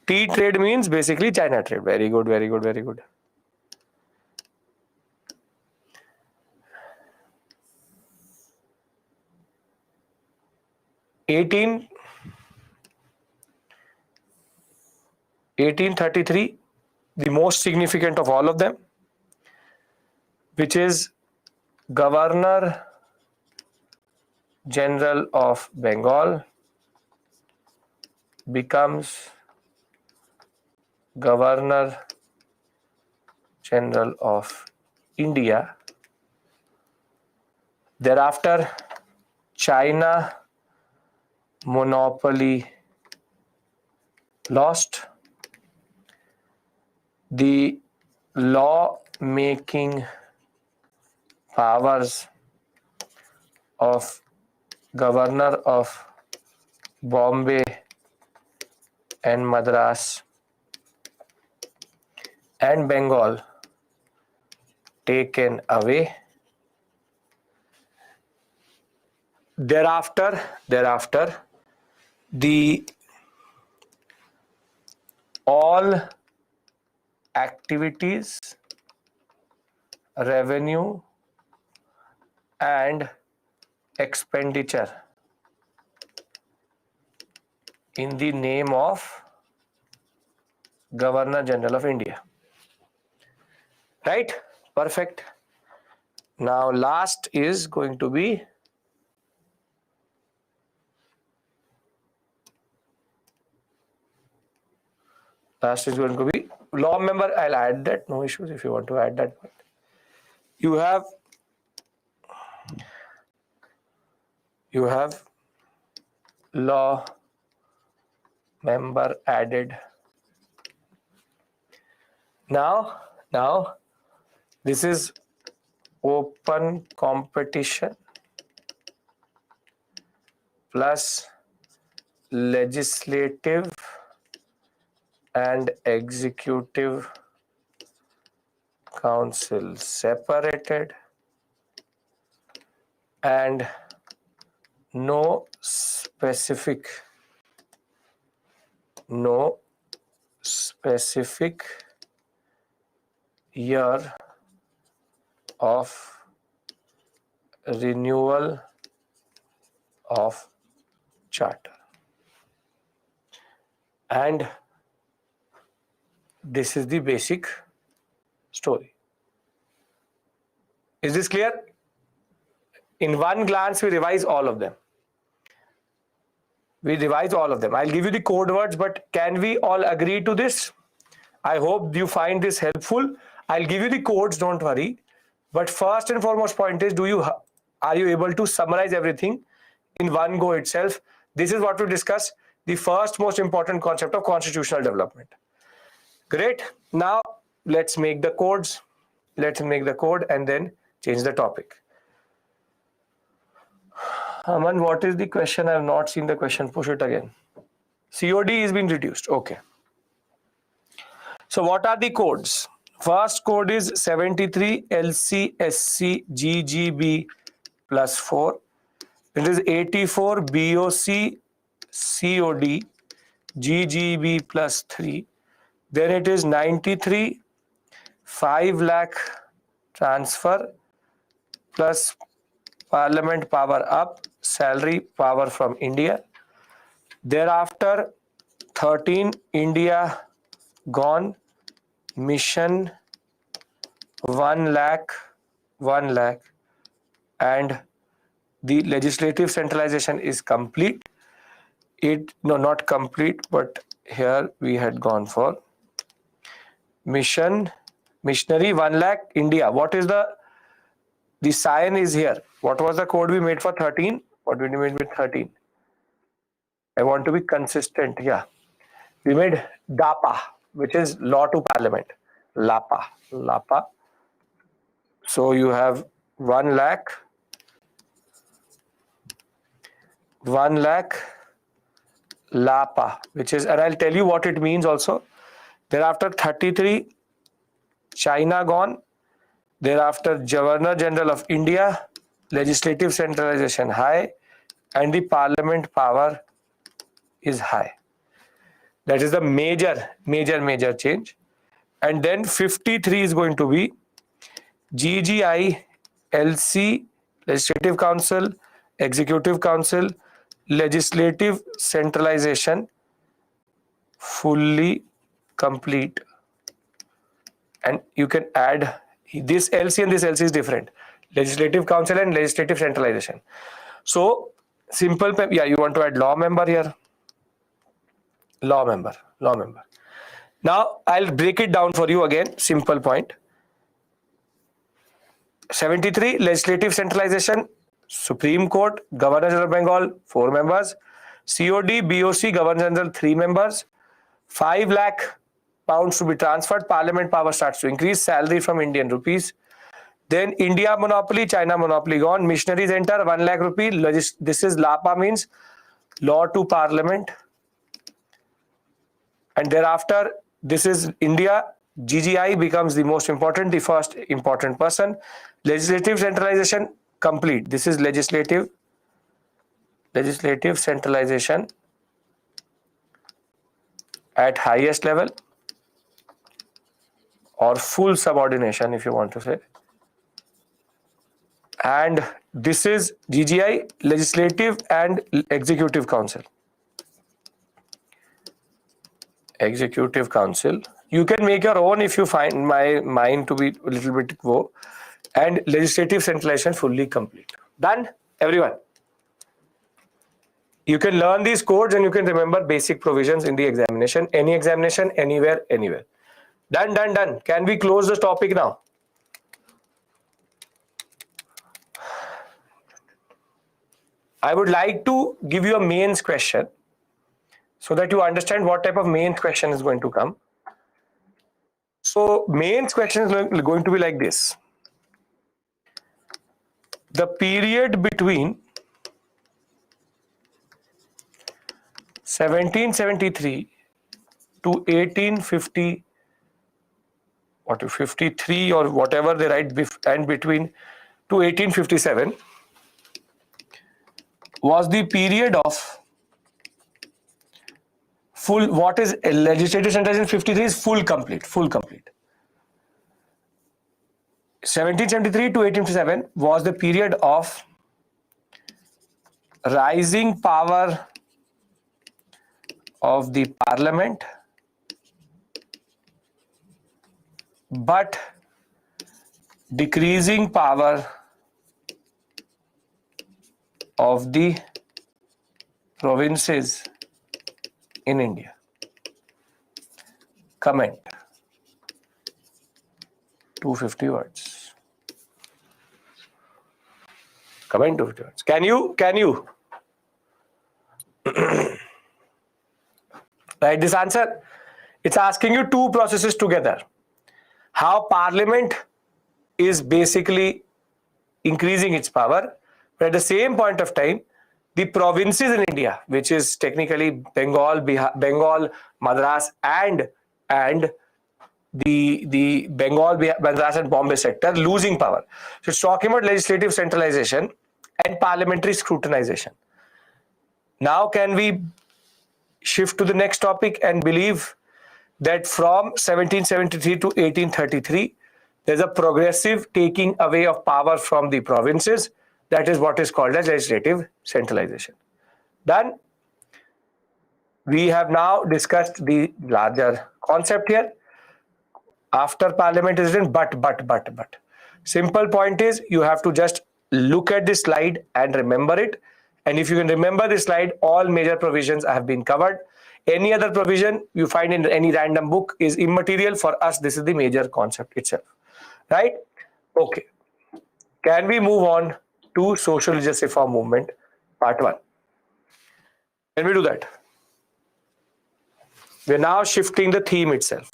Tea trade means basically China trade. Very good. 1833, the most significant of all of them, which is Governor General of Bengal becomes Governor General of India. Thereafter, China monopoly lost. The law-making powers of Governor of Bombay and Madras and Bengal taken away. Thereafter, the all activities, revenue and expenditure in the name of Governor General of India. Right? Perfect. Now last is going to be law member. I'll add that, no issues if you want to add that. You have law member added. Now this is open competition plus legislative and executive council separated, and no specific year of renewal of charter. And this is the basic story. Is this clear? In one glance, we revise all of them. I'll give you the code words, but can we all agree to this? I hope you find this helpful. I'll give you the codes, don't worry. But first and foremost point is, are you able to summarize everything in one go itself? This is what we discuss, the first most important concept of constitutional development. Great. Now let's make the codes. Let's make the code and then change the topic. Aman, what is the question? I have not seen the question. Push it again. COD is being reduced. Okay. So what are the codes? First code is 73 LCSC GGB plus 4. It is 84 BOC COD GGB plus 3. Then it is 93 5 lakh transfer plus Parliament power up, salary power from India. Thereafter 13 India gone, mission 1 lakh, and the legislative centralization is complete. Not complete, but here we had gone for missionary 1 lakh India. What is the sign is here. What was the code we made for 13? What did we made with 13? I want to be consistent. Yeah. We made DAPA, which is Law to Parliament. LAPA. So you have 1 lakh LAPA, which is, and I'll tell you what it means also. Thereafter 33 China gone. Thereafter Governor General of India, legislative centralization high, and the Parliament power is high. That is the major change. And then 53 is going to be GGI LC, Legislative Council, Executive Council, legislative centralization fully complete. And you can add this LC and this LC is different. Legislative Council and legislative centralization. So simple, yeah, you want to add law member here. Law member. Now I'll break it down for you again. Simple point. 73 legislative centralization Supreme Court, Governor General of Bengal, 4 members. COD, BOC, Governor General, 3 members. 5 lakh pounds to be transferred. Parliament power starts to increase. Salary from Indian rupees. Then India monopoly, China monopoly gone. Missionaries enter, 1 lakh rupee. This is LAPA, means law to parliament. And thereafter, this is India. GGI becomes the most important, the first important person. Legislative centralization complete. This is legislative centralization at highest level, or full subordination if you want to say. And this is GGI, Legislative and Executive Council. Executive Council. You can make your own if you find mine to be a little bit low. And legislative centralization fully complete. Done, everyone. You can learn these codes and you can remember basic provisions in the examination. Any examination, anywhere, anywhere. Done, done, done. Can we close this topic now? I would like to give you a mains question so that you understand what type of mains question is going to come. So mains question is going to be like this. The period between 1773 to 1850, 53 or whatever they write, and between to 1857 was the period of full, what is legislative centralization? 53 is full complete. 1773 to 1857 was the period of rising power of the parliament, but decreasing power of the provinces in India. Comment. 250 words. Comment 250 words. Can you write this answer? It's asking you two processes together. How Parliament is basically increasing its power, but at the same point of time, the provinces in India, which is technically Bengal, Madras, and the Bengal, Madras, and Bombay sector losing power. So it's talking about legislative centralization and parliamentary scrutinization. Now, can we shift to the next topic and believe that from 1773 to 1833, there's a progressive taking away of power from the provinces? That is what is called as legislative centralization. Done. We have now discussed the larger concept here. After parliament is written, but. Simple point is, you have to just look at this slide and remember it. And if you can remember this slide, all major provisions have been covered. Any other provision you find in any random book is immaterial. For us, this is the major concept itself. Right? Okay. Can we move on to social religious reform movement, part 1? Can we do that? We're now shifting the theme itself.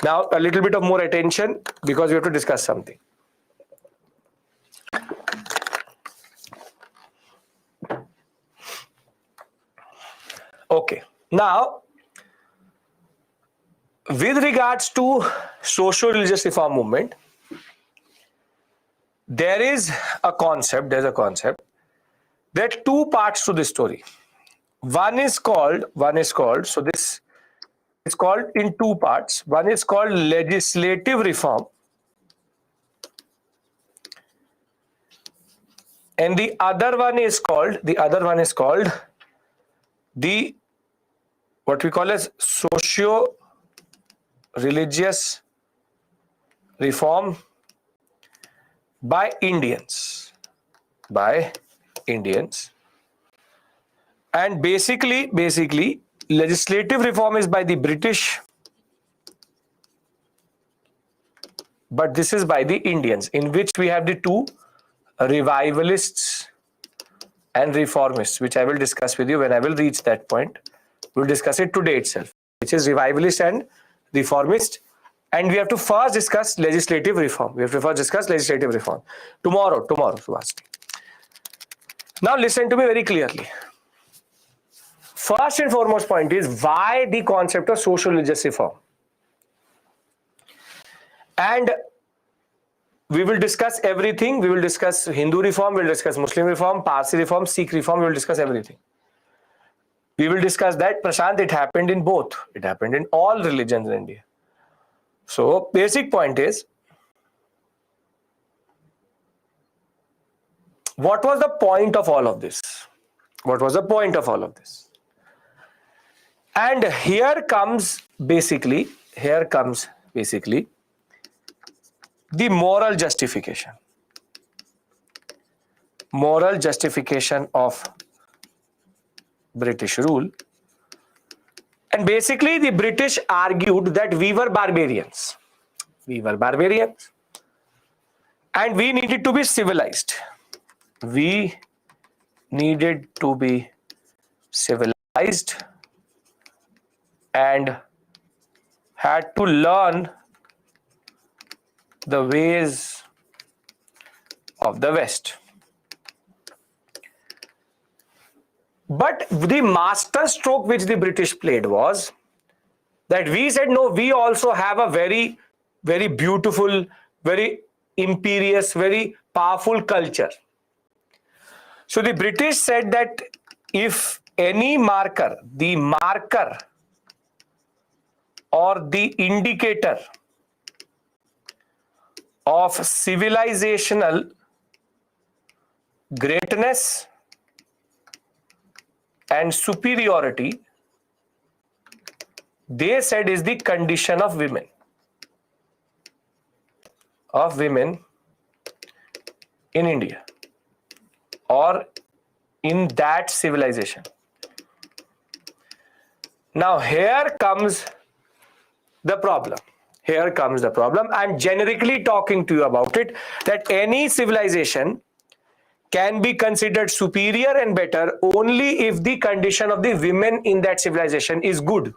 Now, a little bit of more attention because we have to discuss something. Okay. Now, with regards to social religious reform movement, there's a concept, there are two parts to this story. One is called, so this is called in two parts. One is called legislative reform, and the other one is called the what we call as socio-religious reform by Indians. And basically, legislative reform is by the British, but this is by the Indians, in which we have the two revivalists and reformists, which I will discuss with you when I will reach that point. We'll discuss it today itself, which is revivalist and reformist. And we have to first discuss legislative reform. Tomorrow, Subhash. Now listen to me very clearly. First and foremost point is why the concept of social religious reform. And we will discuss everything. We will discuss Hindu reform, we will discuss Muslim reform, Parsi reform, Sikh reform, we will discuss everything. We will discuss that. Prashant, it happened in both. It happened in all religions in India. So, basic point is, what was the point of all of this? What was the point of all of this? And here comes basically the moral justification. Moral justification of British rule. And basically the British argued that we were barbarians. We were barbarians. And we needed to be civilized. We needed to be civilized and had to learn the ways of the West. But the master stroke which the British played was that we said, no, we also have a very, very beautiful, very imperious, very powerful culture. So the British said that if any marker, the marker or the indicator of civilizational greatness and superiority, they said, is the condition of women. In India or in that civilization. Now here comes the problem. I'm generically talking to you about it, that any civilization can be considered superior and better only if the condition of the women in that civilization is good.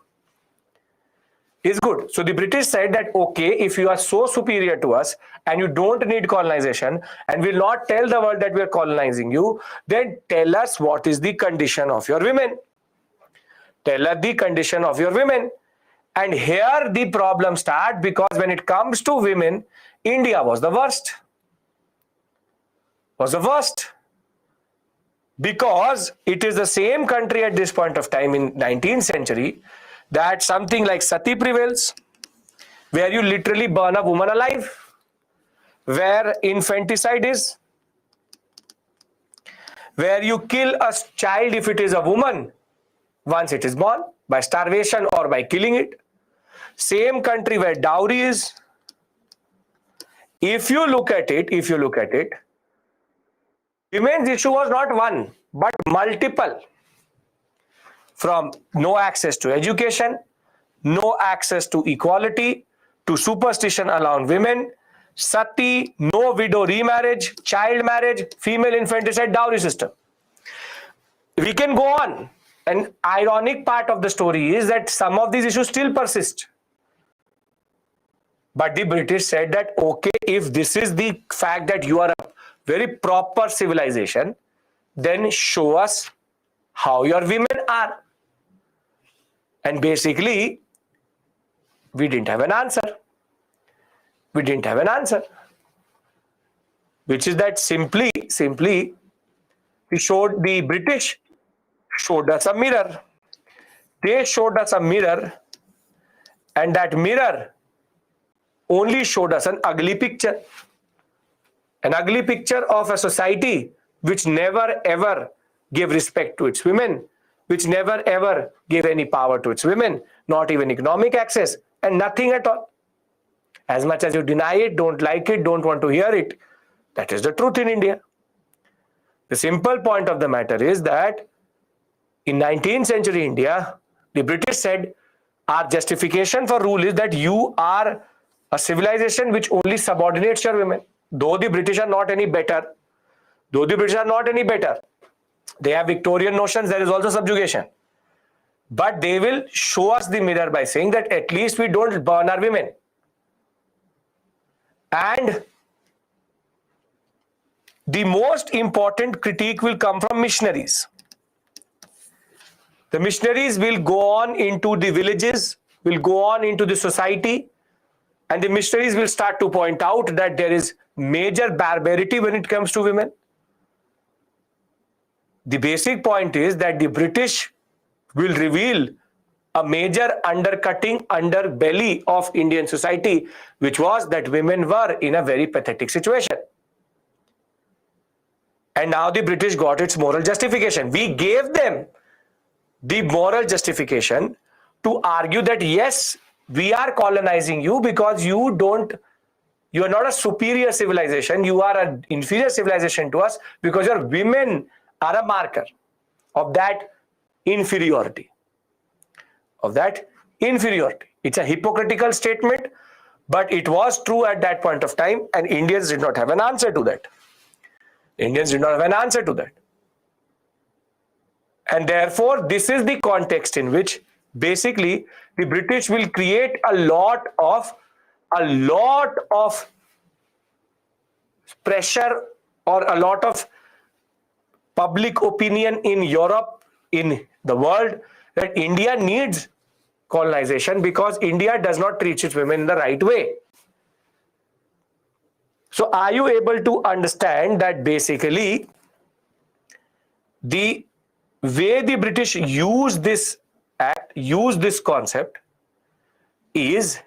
So the British said that, okay, if you are so superior to us and you don't need colonization and will not tell the world that we are colonizing you, then tell us what is the condition of your women. Tell us the condition of your women. And here the problem starts, because when it comes to women, India was the worst. Because it is the same country at this point of time in 19th century that something like sati prevails, where you literally burn a woman alive, where infanticide is, where you kill a child if it is a woman once it is born, by starvation or by killing it. Same country where dowry is. If you look at it, women's issue was not one, but multiple. From no access to education, no access to equality, to superstition around women, sati, no widow remarriage, child marriage, female infanticide, dowry system. We can go on. An ironic part of the story is that some of these issues still persist. But the British said that, okay, if this is the fact that you are a very proper civilization, then show us how your women are. And basically, we didn't have an answer. Which is that simply, the British showed us a mirror. They showed us a mirror, and that mirror only showed us an ugly picture. An ugly picture of a society which never ever gave respect to its women, which never ever gave any power to its women, not even economic access, and nothing at all. As much as you deny it, don't like it, don't want to hear it, that is the truth in India. The simple point of the matter is that in 19th century India, the British said, our justification for rule is that you are a civilization which only subordinates your women. Though the British are not any better, They have Victorian notions, there is also subjugation. But they will show us the mirror by saying that at least we don't burn our women. And the most important critique will come from missionaries. The missionaries will go on into the villages, will go on into the society, and the missionaries will start to point out that there is major barbarity when it comes to women. The basic point is that the British will reveal a major undercutting underbelly of Indian society, which was that women were in a very pathetic situation. And now the British got its moral justification. We gave them the moral justification to argue that yes, we are colonizing you because you are not a superior civilization, you are an inferior civilization to us because your women are a marker of that inferiority. It's a hypocritical statement, but it was true at that point of time, and Indians did not have an answer to that. And therefore, this is the context in which basically the British will create a lot of pressure or a lot of public opinion in Europe, in the world, that India needs colonization because India does not treat its women in the right way. So are you able to understand that basically the way the British use this concept is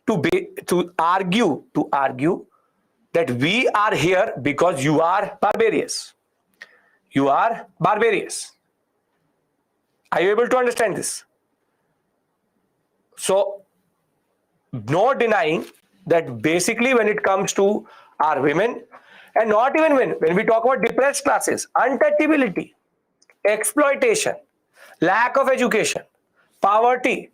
to argue that we are here because you are barbarous. Are you able to understand this? So no denying that basically when it comes to our women, and not even when we talk about depressed classes, untouchability, exploitation, lack of education, poverty,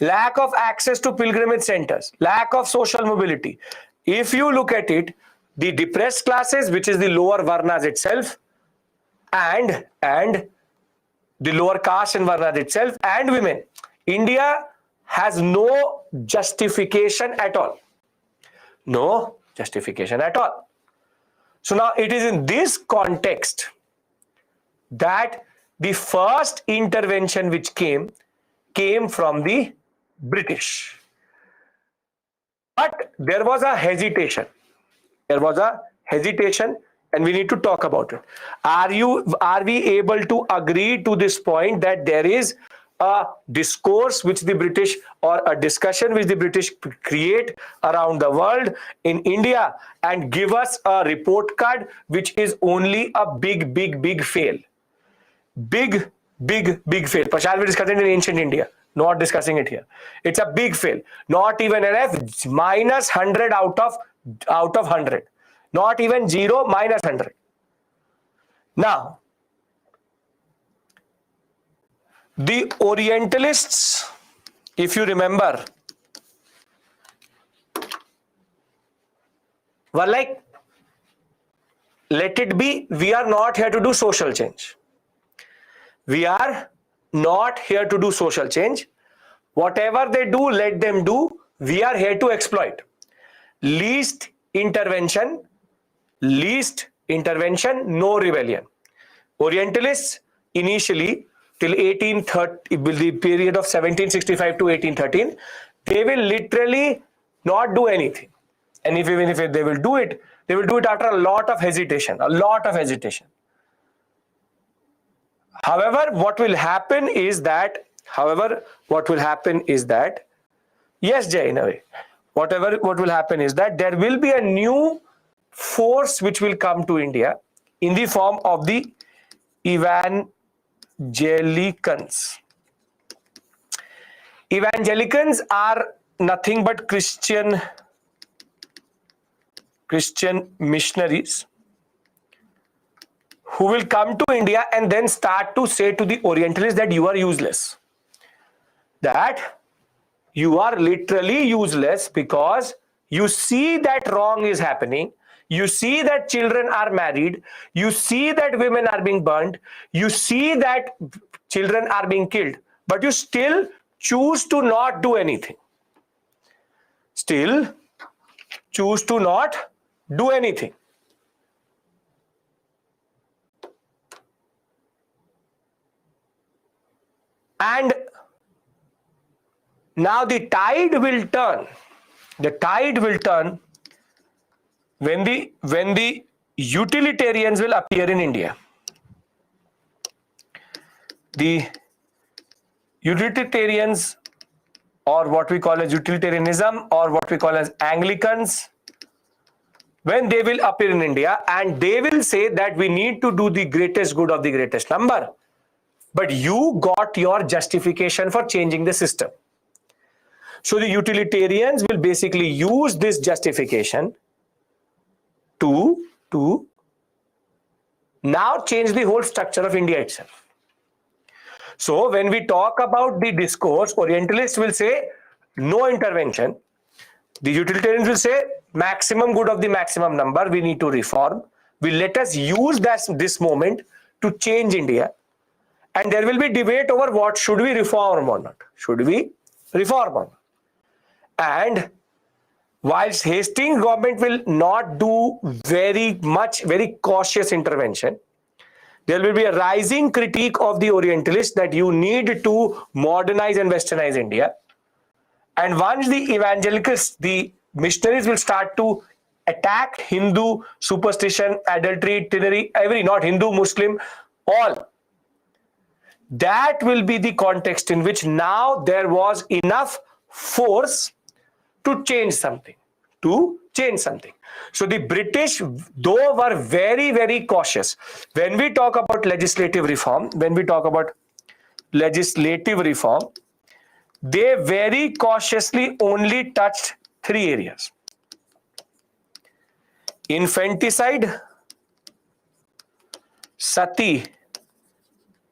lack of access to pilgrimage centers, lack of social mobility. If you look at it, the depressed classes, which is the lower varnas itself, and the lower caste and varnas itself, and women, India has no justification at all. No justification at all. So now it is in this context that the first intervention which came from the British. But there was a hesitation. And we need to talk about it. Are we able to agree to this point that there is a discourse which the British, or a discussion which the British create around the world in India and give us a report card which is only a big fail? Big fail. Prashant will discuss it in ancient India. Not discussing it here. It's a big fail. Not even an F, minus 100 out of 100. Not even 0, minus 100. Now, the Orientalists, if you remember, were like, let it be, we are not here to do social change. We are not here to do social change. Whatever they do, let them do. We are here to exploit. Least intervention, no rebellion. Orientalists initially till 1830, the period of 1765 to 1813, they will literally not do anything. And even if they will do it, they will do it after a lot of hesitation. However, what will happen is that, yes, Jay, in a way, what will happen is that there will be a new force which will come to India in the form of the evangelicans. Evangelicans are nothing but Christian missionaries who will come to India and then start to say to the Orientalists that you are useless. That you are literally useless because you see that wrong is happening. You see that children are married. You see that women are being burnt. You see that children are being killed. But you still choose to not do anything. Still choose to not do anything. And now the tide will turn. The tide will turn when the utilitarians will appear in India. The utilitarians, or what we call as utilitarianism, or what we call as Anglicans, when they will appear in India, and they will say that we need to do the greatest good of the greatest number. But you got your justification for changing the system. So the utilitarians will basically use this justification to now change the whole structure of India itself. So when we talk about the discourse, Orientalists will say no intervention. The utilitarians will say maximum good of the maximum number, we need to reform. Let us use this moment to change India. And there will be debate over what should we reform or not. Should we reform or not? And whilst Hastings government will not do very cautious intervention, there will be a rising critique of the Orientalists that you need to modernize and westernize India. And once the evangelicals, the missionaries will start to attack Hindu superstition, adultery, tyranny, not Hindu, Muslim, all. That will be the context in which now there was enough force to change something. So the British, though, were very, very cautious. When we talk about legislative reform, they very cautiously only touched 3 areas: infanticide, sati,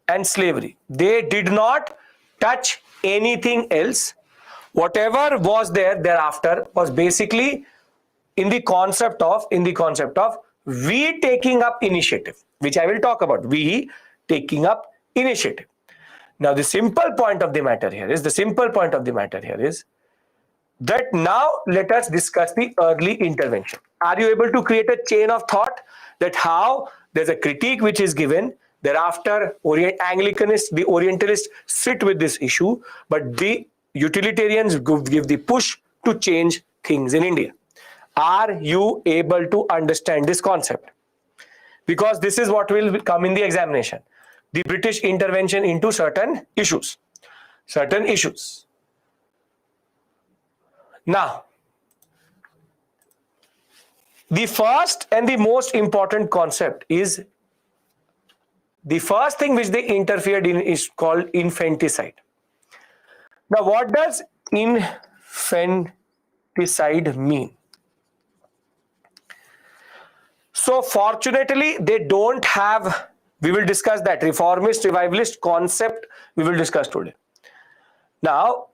and slavery. They did not touch anything else. Whatever was there thereafter was basically in the concept of we taking up initiative, which I will talk about. We taking up initiative. Now the simple point of the matter here is that now let us discuss the early intervention. Are you able to create a chain of thought that how there's a critique which is given, thereafter Anglicanists, the Orientalists sit with this issue, but the utilitarians give the push to change things in India. Are you able to understand this concept? Because this is what will come in the examination. The British intervention into certain issues. Now, the first and the most important concept is, the first thing which they interfered in is called infanticide. Now, what does infanticide mean? So, fortunately, they don't have, we will discuss that reformist, revivalist concept we will discuss today. Now,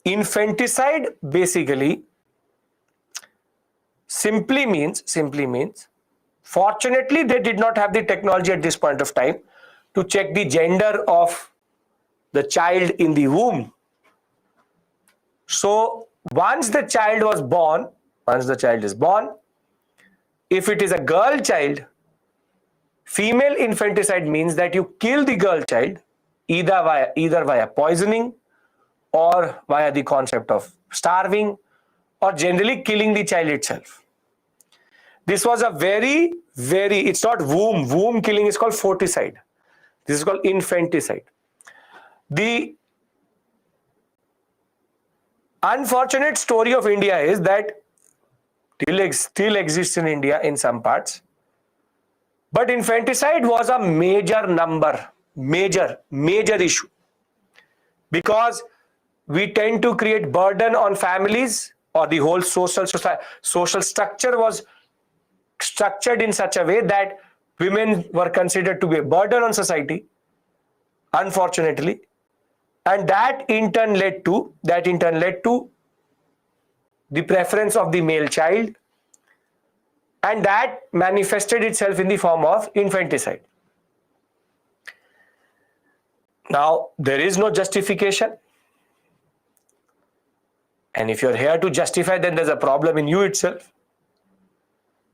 infanticide basically simply means, fortunately, they did not have the technology at this point of time to check the gender of the child in the womb. So once the child is born, if it is a girl child, female infanticide means that you kill the girl child either via poisoning or via the concept of starving or generally killing the child itself. This was a very, it's not womb killing is called foeticide. This is called infanticide. The unfortunate story of India is that still exists in India in some parts. But infanticide was a major issue, because we tend to create burden on families, or the whole social structure was structured in such a way that women were considered to be a burden on society, unfortunately. And that in turn led to the preference of the male child, And that manifested itself in the form of infanticide. Now, there is no justification. And if you're here to justify, then there's a problem in you itself.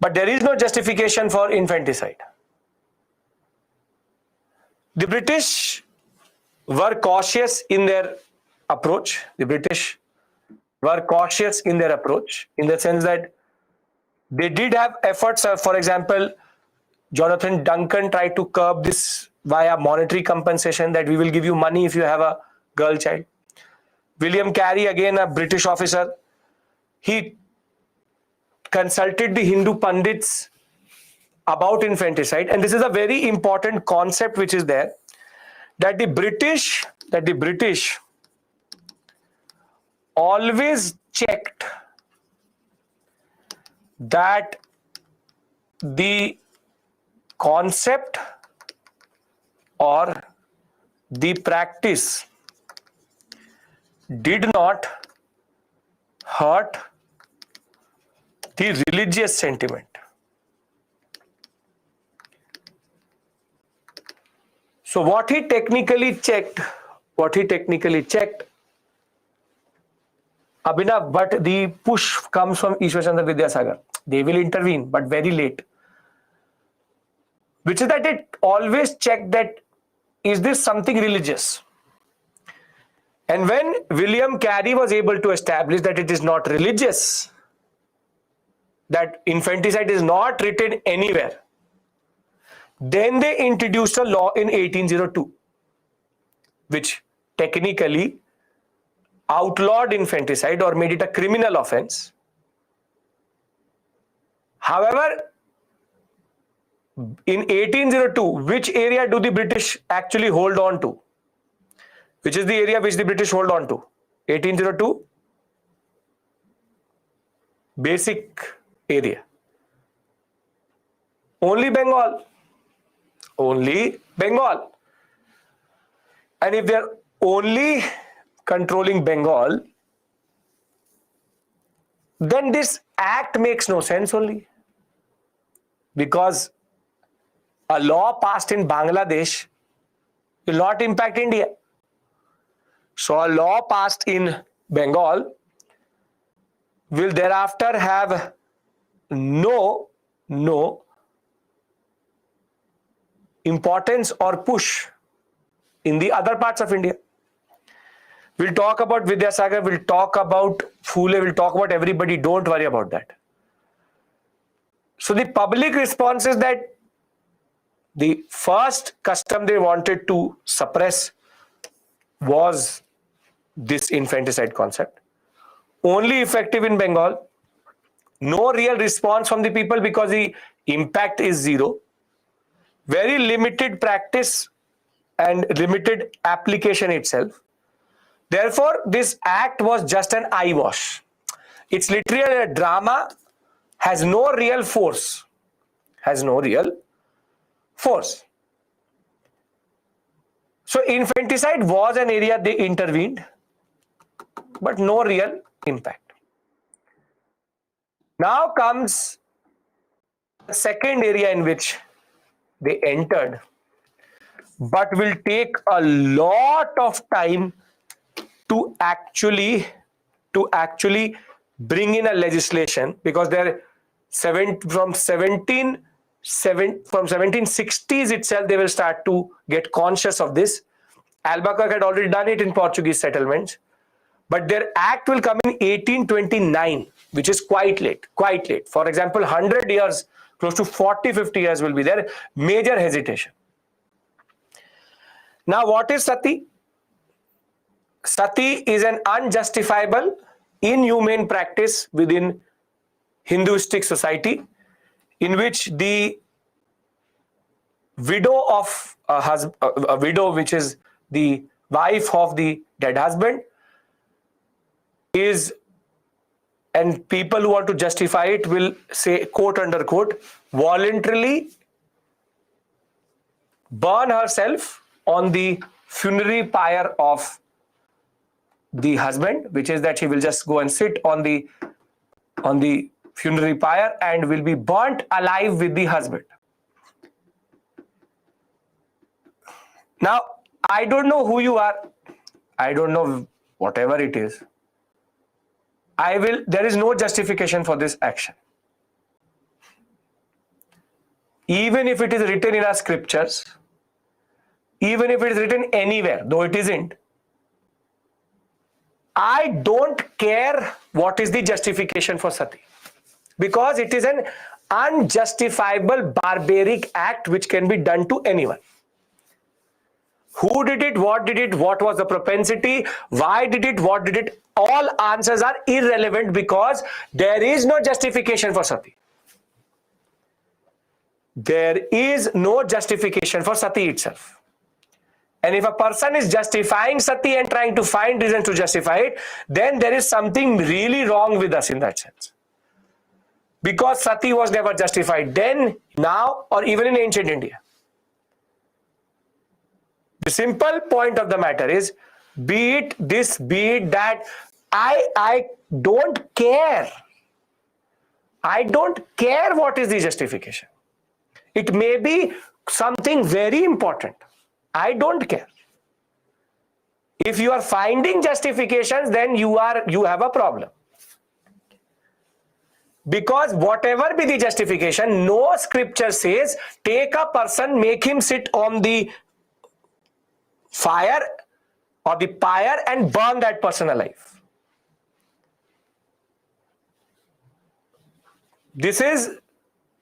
But there is no justification for infanticide. The British were cautious in their approach. The British were cautious in their approach in the sense that they did have efforts. For example, Jonathan Duncan tried to curb this via monetary compensation, that we will give you money if you have a girl child. William Carey, again a British officer, he consulted the Hindu Pandits about infanticide, and this is a very important concept which is there, that the British always checked that the concept or the practice did not hurt the religious sentiment. So what he technically checked, Abhinav, but the push comes from Ishwar Chandra Vidyasagar. They will intervene, but very late. Which is that it always checked that, is this something religious? And when William Carey was able to establish that it is not religious, that infanticide is not written anywhere, then they introduced a law in 1802, which technically outlawed infanticide or made it a criminal offense. However, in 1802, which area do the British actually hold on to? Which is the area which the British hold on to? 1802, basic area. Only Bengal. Only Bengal. And if they are only controlling Bengal, then this act makes no sense only. Because a law passed in Bangladesh will not impact India. So a law passed in Bengal will thereafter have no importance or push in the other parts of India. We'll talk about Vidyasagar, we'll talk about Phule, we'll talk about everybody. Don't worry about that. So the public response is that the first custom they wanted to suppress was this infanticide concept. Only effective in Bengal. No real response from the people because the impact is zero. Very limited practice and limited application itself. Therefore, this act was just an eyewash. It's literally a drama, has no real force. So infanticide was an area they intervened, but no real impact. Now comes the second area in which they entered, but will take a lot of time to actually bring in a legislation, because they're from 1760s itself they will start to get conscious of this. Albuquerque had already done it in Portuguese settlements, but their act will come in 1829, which is quite late. For example, 100 years, close to 40-50 years will be there. Major hesitation. Now, what is sati? Sati is an unjustifiable, inhumane practice within Hinduistic society, in which the widow of a widow, which is the wife of the dead husband, is, and people who want to justify it will say, quote unquote, voluntarily burn herself on the funerary pyre of the husband, which is that she will just go and sit on the funerary pyre and will be burnt alive with the husband. Now, I don't know who you are. I don't know whatever it is. There is no justification for this action. Even if it is written in our scriptures, even if it is written anywhere, though it isn't, I don't care what is the justification for sati, because it is an unjustifiable barbaric act which can be done to anyone. Who did it? What was the propensity? Why did it? What did it? All answers are irrelevant because there is no justification for sati. There is no justification for sati itself. And if a person is justifying sati and trying to find reasons to justify it, then there is something really wrong with us in that sense. Because sati was never justified then, now, or even in ancient India. The simple point of the matter is, be it this, be it that, I don't care. I don't care what is the justification. It may be something very important. I don't care. If you are finding justifications, then you have a problem. Because whatever be the justification, no scripture says, take a person, make him sit on the fire or the pyre and burn that person alive. This is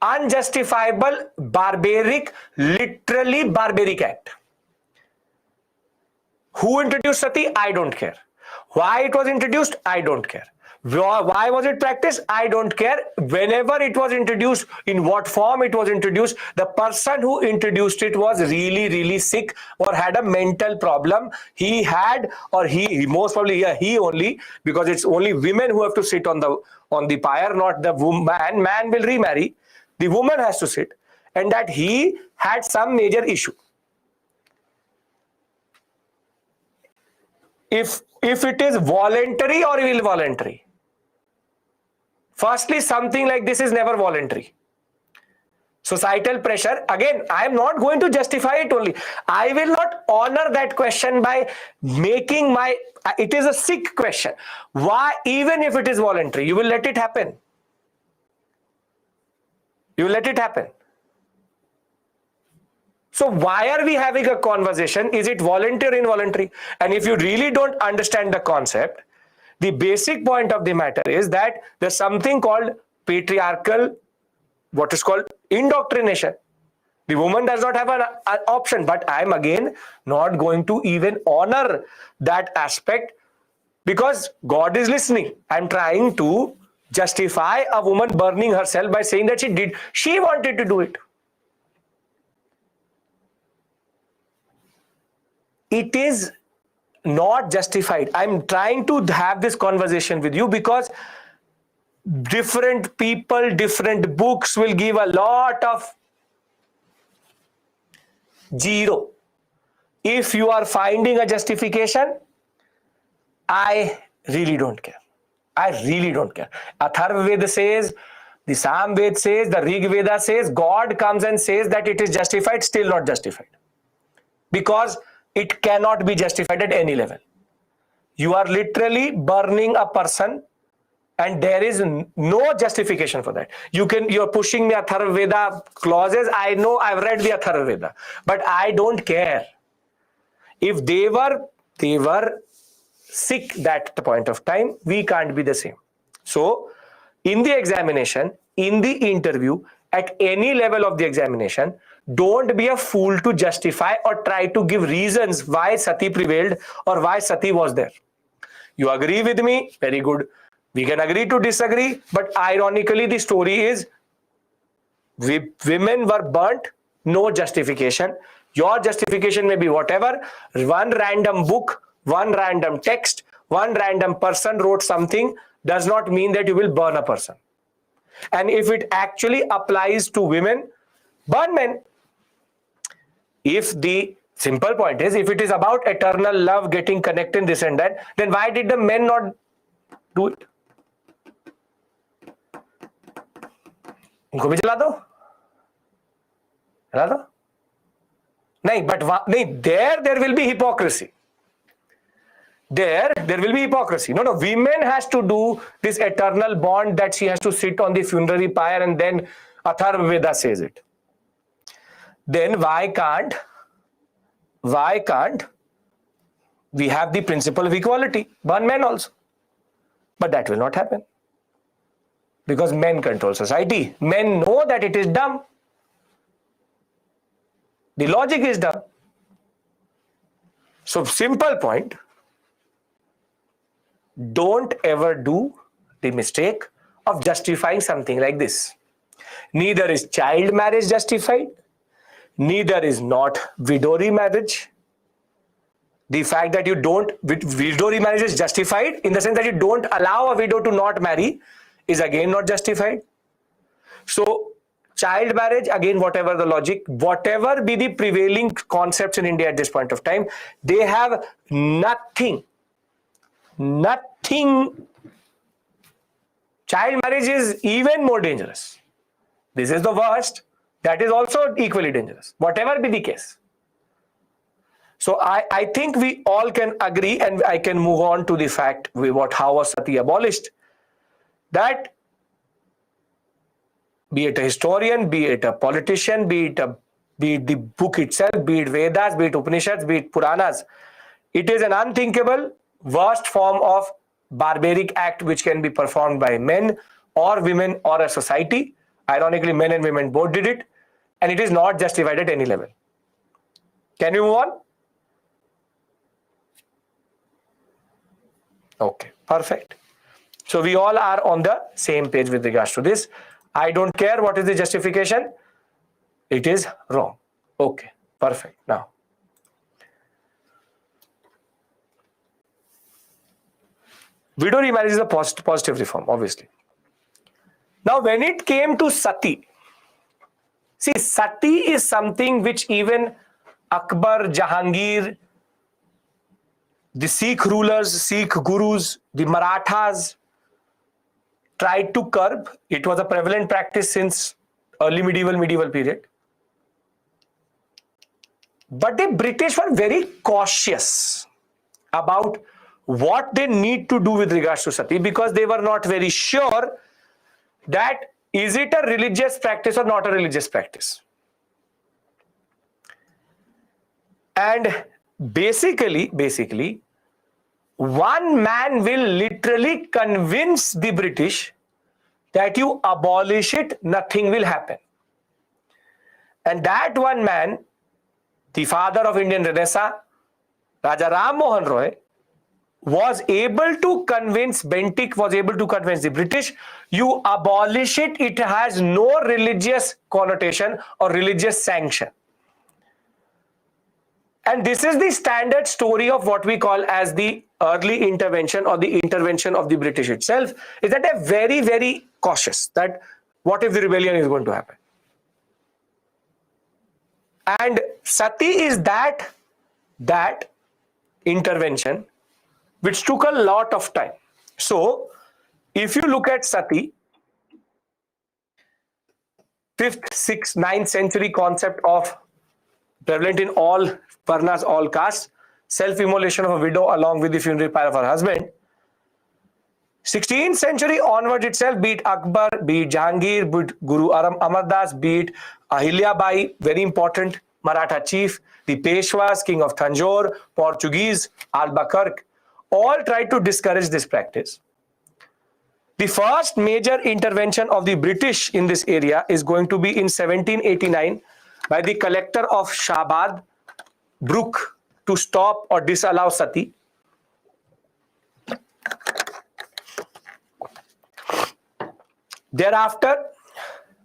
unjustifiable, barbaric, literally barbaric act. Who introduced sati? I don't care. Why it was introduced? I don't care. Why was it practiced? I don't care. Whenever it was introduced, in what form it was introduced, the person who introduced it was really, really sick or had a mental problem. He had, or he most probably, yeah, he only, because it's only women who have to sit on the pyre, not the woman. Man will remarry. The woman has to sit, and that he had some major issue. If it is voluntary or involuntary, firstly, something like this is never voluntary. Societal pressure, again, I am not going to justify it only. I will not honor that question by making it is a sick question. Why, even if it is voluntary, you will let it happen. You will let it happen. So why are we having a conversation? Is it voluntary or involuntary? And if you really don't understand the concept, the basic point of the matter is that there's something called patriarchal, what is called indoctrination. The woman does not have an option, but I'm again not going to even honor that aspect because God is listening. I'm trying to justify a woman burning herself by saying that she wanted to do it. It is not justified. I'm trying to have this conversation with you because different people, different books will give a lot of zero. If you are finding a justification, I really don't care. I really don't care. Atharva Veda says, the Sam Veda says, the Rig Veda says, God comes and says that it is justified, still not justified. Because it cannot be justified at any level. You are literally burning a person and there is no justification for that. You're pushing me Atharva Veda clauses. I know I've read the Atharva Veda, but I don't care. If they were sick at the point of time, we can't be the same. So in the examination, in the interview, at any level of the examination, don't be a fool to justify or try to give reasons why sati prevailed or why sati was there. You agree with me? Very good. We can agree to disagree, but ironically the story is women were burnt, no justification. Your justification may be whatever. One random book, one random text, one random person wrote something does not mean that you will burn a person. And if it actually applies to women, burn men. If the simple point is, if it is about eternal love, getting connected, this and that, then why did the men not do it? उनको भी जला दो, जला दो। नहीं, but नहीं, there will be hypocrisy. There will be hypocrisy. No, women has to do this eternal bond that she has to sit on the funerary pyre, and then Atharva Veda says it. Then why can't we have the principle of equality? Burn men also. But that will not happen. Because men control society. Men know that it is dumb. The logic is dumb. So simple point, don't ever do the mistake of justifying something like this. Neither is child marriage justified, neither is not widow remarriage. The fact that you don't, widow remarriage is justified in the sense that you don't allow a widow to not marry is again not justified. So child marriage, again, whatever the logic, whatever be the prevailing concepts in India at this point of time, they have nothing. Child marriage is even more dangerous. This is the worst. That is also equally dangerous, whatever be the case. So I think we all can agree, and I can move on to the fact how was sati abolished. That be it a historian, be it a politician, be it the book itself, be it Vedas, be it Upanishads, be it Puranas, it is an unthinkable, worst form of barbaric act which can be performed by men or women or a society. Ironically, men and women both did it, and it is not justified at any level. Can you move on? Okay, perfect. So we all are on the same page with regards to this. I don't care what is the justification. It is wrong. Okay, perfect. Now, widow remarriage is a positive reform, obviously. Now, when it came to sati, see, sati is something which even Akbar, Jahangir, the Sikh rulers, Sikh gurus, the Marathas tried to curb. It was a prevalent practice since early medieval period. But the British were very cautious about what they need to do with regards to sati, because they were not very sure that is it a religious practice or not a religious practice. And basically, one man will literally convince the British that you abolish it, nothing will happen. And that one man, the father of Indian Renaissance, Raja Ram Mohan Roy, was able to convince, Bentinck was able to convince the British, you abolish it, it has no religious connotation or religious sanction. And this is the standard story of what we call as the early intervention or the intervention of the British itself, is that they're very, very cautious that what if the rebellion is going to happen. And sati is that intervention which took a lot of time. So if you look at sati, 5th, 6th, 9th century concept of prevalent in all varnas, all castes, self-immolation of a widow along with the funeral pyre of her husband. 16th century onward itself, be it Akbar, be it Jahangir, be it Guru Amar Das, be it Ahilya Bai, very important Maratha chief, the Peshwas, king of Tanjore, Portuguese, Albuquerque, all tried to discourage this practice. The first major intervention of the British in this area is going to be in 1789 by the collector of Shabad, Brook, to stop or disallow sati. Thereafter,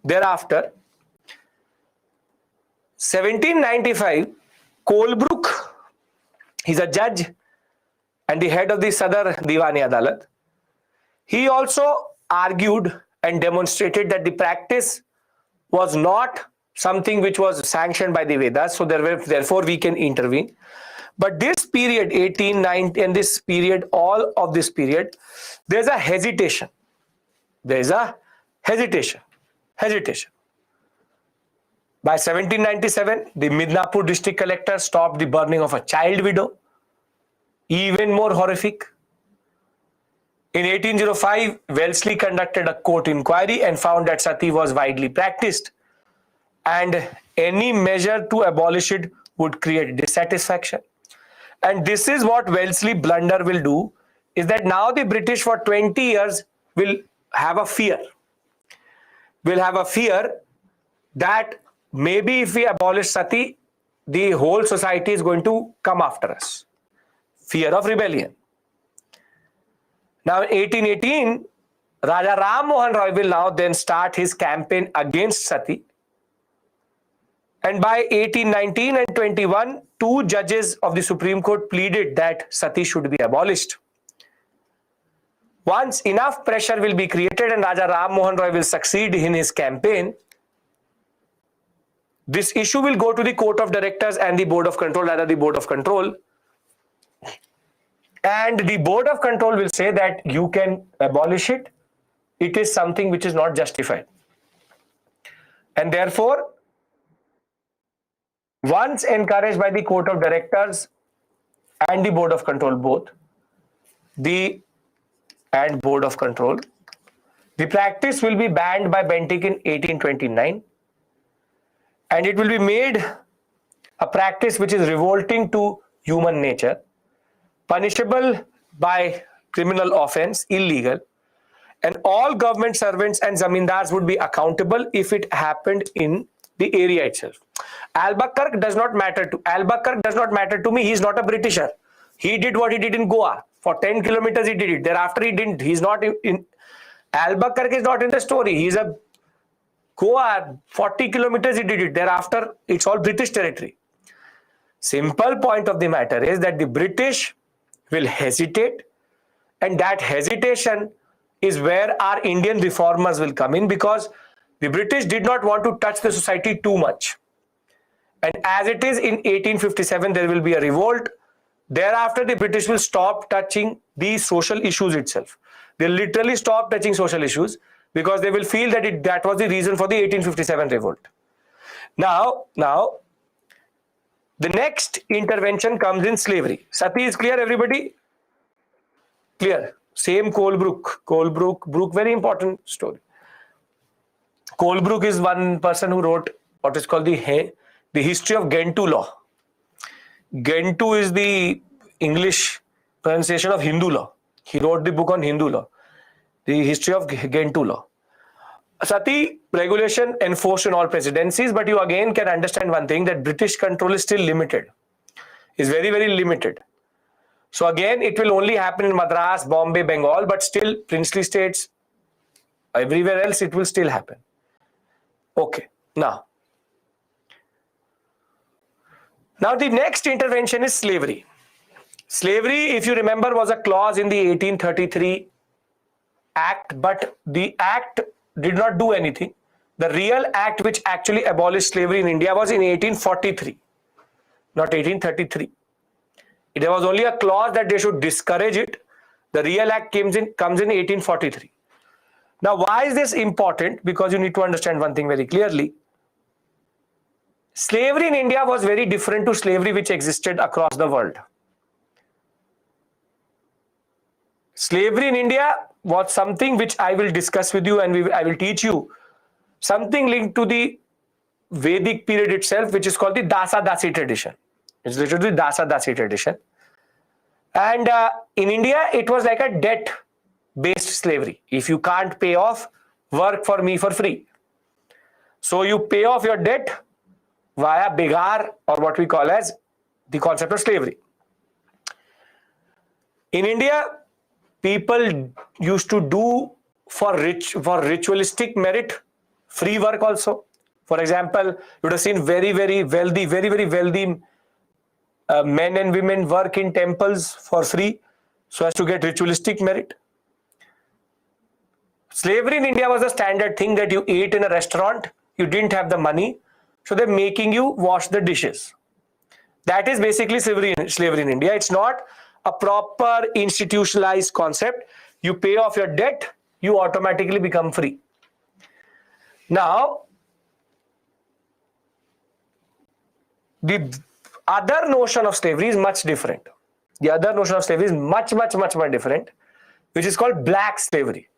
1795, Colebrook, he's a judge and the head of the Sadar Diwani Adalat. He also argued and demonstrated that the practice was not something which was sanctioned by the Vedas, so therefore we can intervene. But this period, 1890, and this period, all of this period, there's a hesitation. hesitation. By 1797, the Midnapur district collector stopped the burning of a child widow. Even more horrific. In 1805, Wellesley conducted a court inquiry and found that sati was widely practiced, and any measure to abolish it would create dissatisfaction. And this is what Wellesley blunder will do, is that now the British for 20 years will have a fear. Will have a fear that maybe if we abolish sati, the whole society is going to come after us. Fear of rebellion. Now in 1818, Raja Ram Mohan Roy will now then start his campaign against sati. And by 1819 and 21, two judges of the Supreme Court pleaded that sati should be abolished. Once enough pressure will be created and Raja Ram Mohan Roy will succeed in his campaign, this issue will go to the Court of Directors and the Board of Control, rather the Board of Control. And the Board of Control will say that you can abolish it. It is something which is not justified. And therefore, once encouraged by the Court of Directors and the Board of Control both, the practice will be banned by Bentinck in 1829, and it will be made a practice which is revolting to human nature, punishable by criminal offense, illegal, and all government servants and zamindars would be accountable if it happened in the area itself. Albuquerque does not matter to me. He is not a Britisher. He did what he did in Goa. For 10 kilometers he did it. Thereafter he didn't. He's not in Albuquerque is not in the story. He's a Goa, 40 kilometers he did it. Thereafter it's all British territory. Simple point of the matter is that the British will hesitate, and that hesitation is where our Indian reformers will come in, because the British did not want to touch the society too much. And as it is, in 1857 there will be a revolt. Thereafter the British will stop touching the social issues itself. They'll literally stop touching social issues because they will feel that that was the reason for the 1857 revolt. Now the next intervention comes in slavery. Sati is clear, everybody? Clear. Same Colebrook, very important story. Colebrook is one person who wrote what is called the history of Gentoo law. Gentoo is the English pronunciation of Hindu law. He wrote the book on Hindu law, the history of Gentoo law. Sati regulation enforced in all presidencies, but you again can understand one thing, that British control is still limited, is very, very limited. So again, it will only happen in Madras, Bombay, Bengal, but still princely states, everywhere else it will still happen. Okay, now the next intervention is slavery. Slavery, if you remember, was a clause in the 1833 Act, but the Act did not do anything. The real act which actually abolished slavery in India was in 1843, not 1833. There was only a clause that they should discourage it. The real act comes in 1843. Now, why is this important? Because you need to understand one thing very clearly. Slavery in India was very different to slavery which existed across the world. Slavery in India was something which I will discuss with you, and I will teach you something linked to the Vedic period itself, which is called the Dasa-Dasi tradition. It's literally Dasa-Dasi tradition. And in India, it was like a debt-based slavery. If you can't pay off, work for me for free. So you pay off your debt via bigar, or what we call as the concept of slavery. In India, people used to do for ritualistic merit free work also. For example, you would have seen very, very wealthy men and women work in temples for free so as to get ritualistic merit. Slavery in India was a standard thing that you ate in a restaurant, you didn't have the money, so they're making you wash the dishes. That is basically slavery in India. It's not a proper institutionalized concept. You pay off your debt, you automatically become free. Now, the other notion of slavery is much different. The other notion of slavery is much more different, which is called black slavery,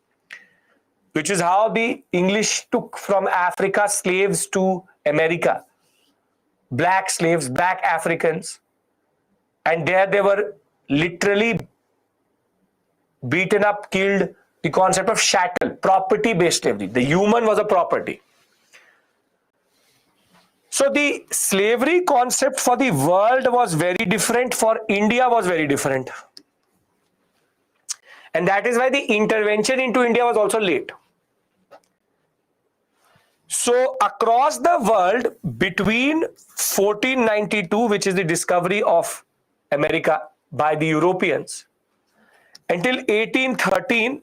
which is how the English took from Africa slaves to America. Black slaves, black Africans, and there they were literally beaten up, killed. The concept of chattel, property-based slavery. The human was a property. So the slavery concept for the world was very different, for India was very different. And that is why the intervention into India was also late. So across the world, between 1492, which is the discovery of America by the Europeans, until 1813,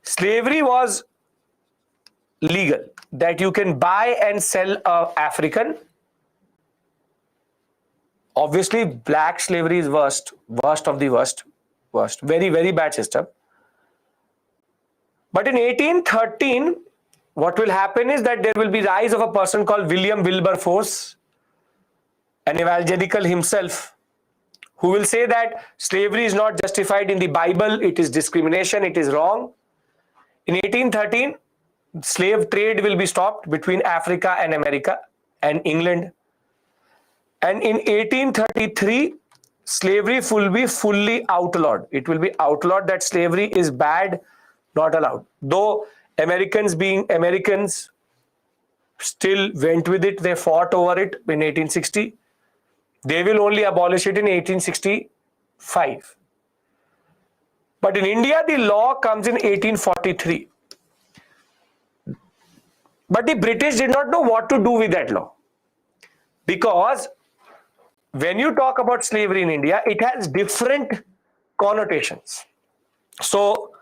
slavery was legal, that you can buy and sell an African. Obviously, black slavery is worst of the worst, very bad system. But in 1813, what will happen is that there will be rise of a person called William Wilberforce, an evangelical himself, who will say that slavery is not justified in the Bible, it is discrimination, it is wrong. In 1813, slave trade will be stopped between Africa and America and England. And in 1833, slavery will be fully outlawed. It will be outlawed that slavery is bad, not allowed. Though Americans, being Americans, still went with it, they fought over it in 1860. They will only abolish it in 1865. But in India, the law comes in 1843. But the British did not know what to do with that law. Because when you talk about slavery in India, it has different connotations. So,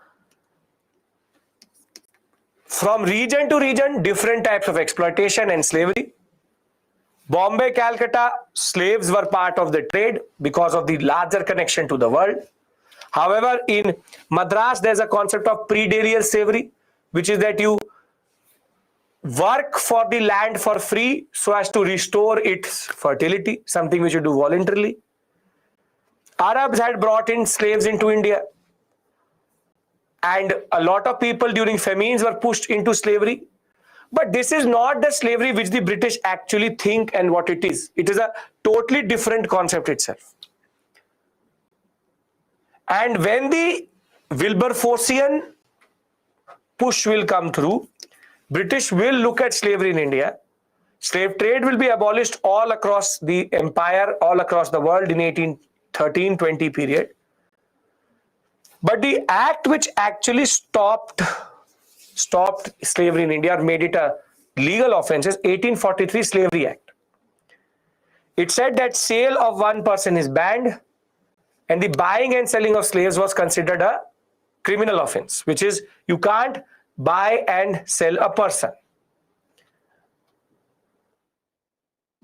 from region to region, different types of exploitation and slavery. Bombay, Calcutta, slaves were part of the trade because of the larger connection to the world. However, in Madras, there's a concept of predarial slavery, which is that you work for the land for free so as to restore its fertility, something which you do voluntarily. Arabs had brought in slaves into India, and a lot of people during famines were pushed into slavery. But this is not the slavery which the British actually think and what it is. It is a totally different concept itself. And when the Wilberforcian push will come through, British will look at slavery in India. Slave trade will be abolished all across the empire, all across the world in 1813-20 period. But the act which actually stopped slavery in India or made it a legal offense is 1843 Slavery Act. It said that sale of one person is banned and the buying and selling of slaves was considered a criminal offense, which is you can't buy and sell a person.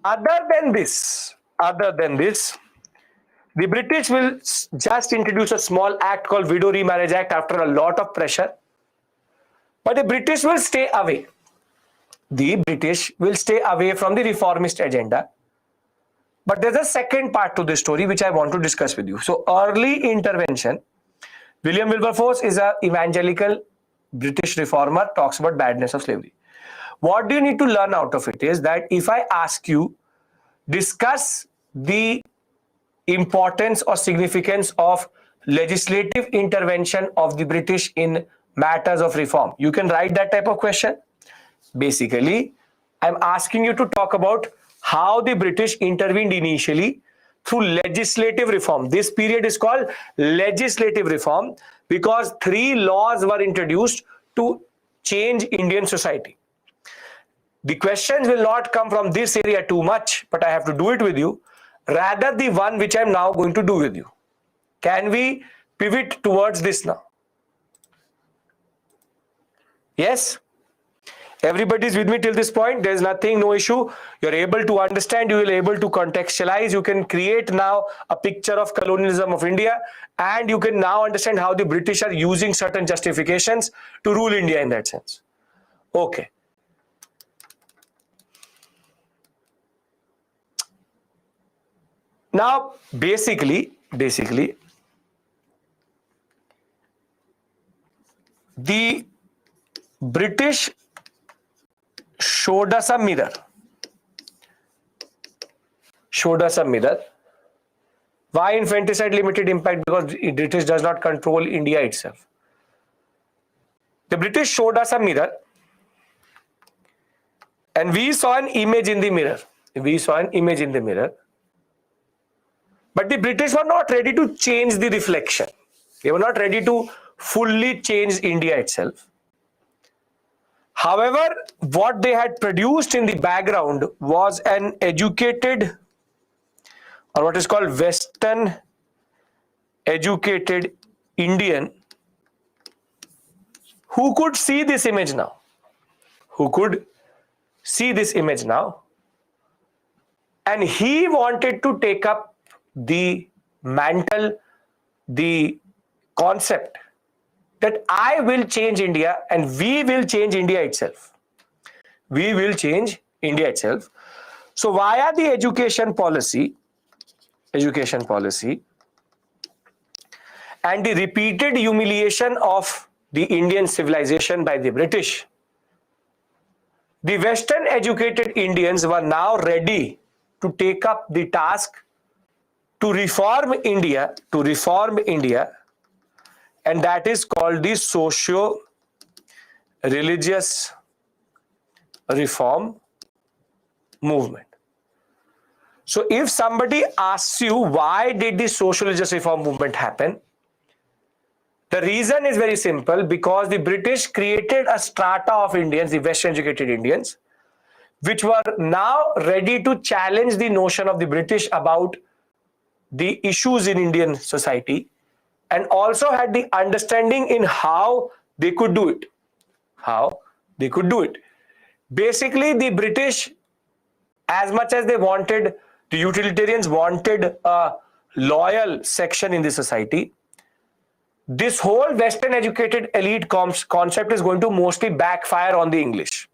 Other than this, the British will just introduce a small act called Widow Remarriage Act after a lot of pressure. But the British will stay away. The British will stay away from the reformist agenda. But there's a second part to this story which I want to discuss with you. So early intervention, William Wilberforce is an evangelical British reformer, talks about badness of slavery. What do you need to learn out of it is that if I ask you, discuss the importance or significance of legislative intervention of the British in matters of reform, you can write that type of question. Basically, I'm asking you to talk about how the British intervened initially through legislative reform. This period is called legislative reform because 3 laws were introduced to change Indian society. The questions will not come from this area too much, but I have to do it with you. Rather, the one which I'm now going to do with you. Can we pivot towards this now? Yes? Everybody's with me till this point. There's nothing, no issue. You're able to understand, you will be able to contextualize. You can create now a picture of colonialism of India, and you can now understand how the British are using certain justifications to rule India in that sense. Okay. Now, basically, the British showed us a mirror. Why infanticide limited impact? Because the British does not control India itself. The British showed us a mirror, and we saw an image in the mirror. But the British were not ready to change the reflection. They were not ready to fully change India itself. However, what they had produced in the background was an educated, or what is called Western educated Indian, who could see this image now. And he wanted to take up the mantle, the concept that I will change India and we will change India itself. So via the education policy and the repeated humiliation of the Indian civilization by the British, the Western educated Indians were now ready to take up the task to reform India, and that is called the socio-religious reform movement. So if somebody asks you why did the socio-religious reform movement happen, the reason is very simple, because the British created a strata of Indians, the Western educated Indians, which were now ready to challenge the notion of the British about the issues in Indian society, and also had the understanding in how they could do it. Basically, the British, as much as they wanted, the utilitarians wanted a loyal section in the society, this whole Western educated elite concept is going to mostly backfire on the English,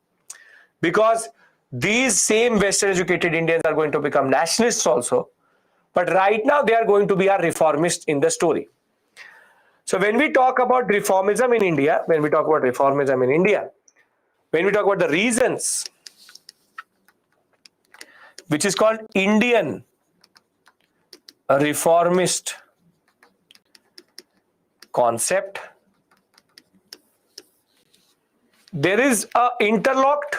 because these same Western educated Indians are going to become nationalists also, but right now they are going to be our reformists in the story. So when we talk about reformism in India, when we talk about the reasons, which is called Indian reformist concept, there is an interlocked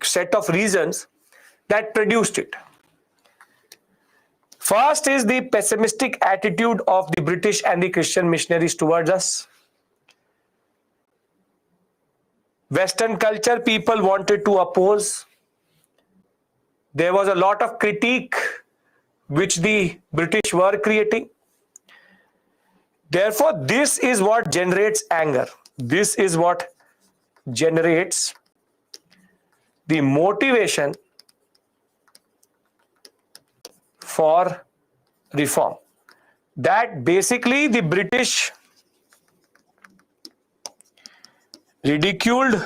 set of reasons that produced it. First is the pessimistic attitude of the British and the Christian missionaries towards us. Western culture people wanted to oppose. There was a lot of critique which the British were creating. Therefore, this is what generates anger. This is what generates the motivation for reform. That basically the British ridiculed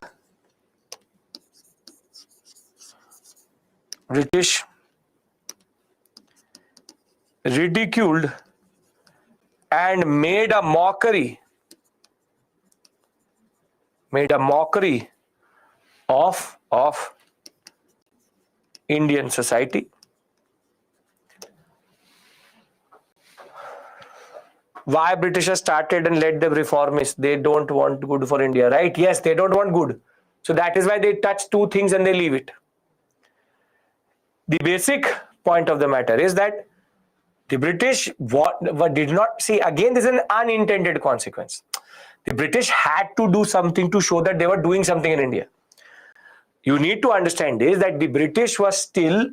and made a mockery of Indian society. Why British started and led the reformists? They don't want good for India, right? Yes, they don't want good. So that is why they touch two things and they leave it. The basic point of the matter is that the British did not see, again, this is an unintended consequence. The British had to do something to show that they were doing something in India. You need to understand is that the British was still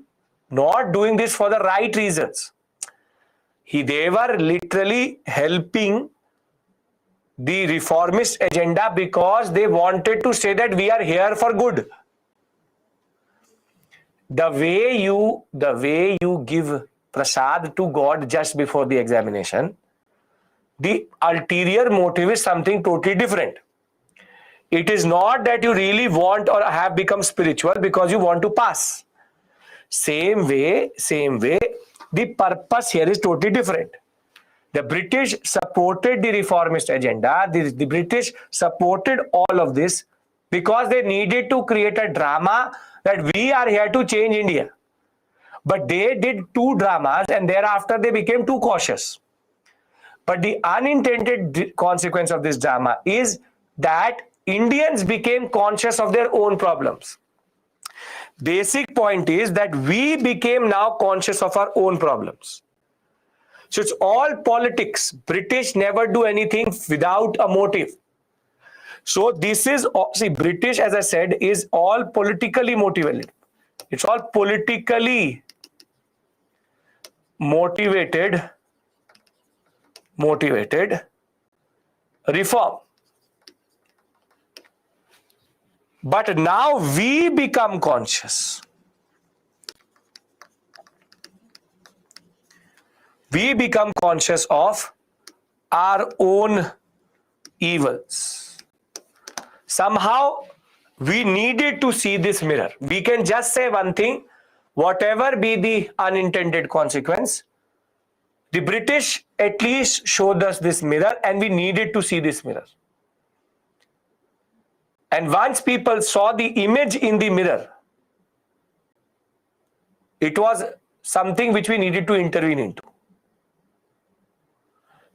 not doing this for the right reasons. They were literally helping the reformist agenda because they wanted to say that we are here for good. The way you give prasad to God just before the examination, the ulterior motive is something totally different. It is not that you really want or have become spiritual because you want to pass. Same way, the purpose here is totally different. The British supported the reformist agenda. The British supported all of this because they needed to create a drama that we are here to change India. But they did two dramas and thereafter they became too cautious. But the unintended consequence of this drama is that Indians became conscious of their own problems. Basic point is that we became now conscious of our own problems. So it's all politics. British never do anything without a motive. So this is, see, British, as I said, is all politically motivated. It's all politically motivated reform. But now we become conscious. We become conscious of our own evils. Somehow we needed to see this mirror. We can just say one thing, whatever be the unintended consequence, the British at least showed us this mirror and we needed to see this mirror. And once people saw the image in the mirror, it was something which we needed to intervene into.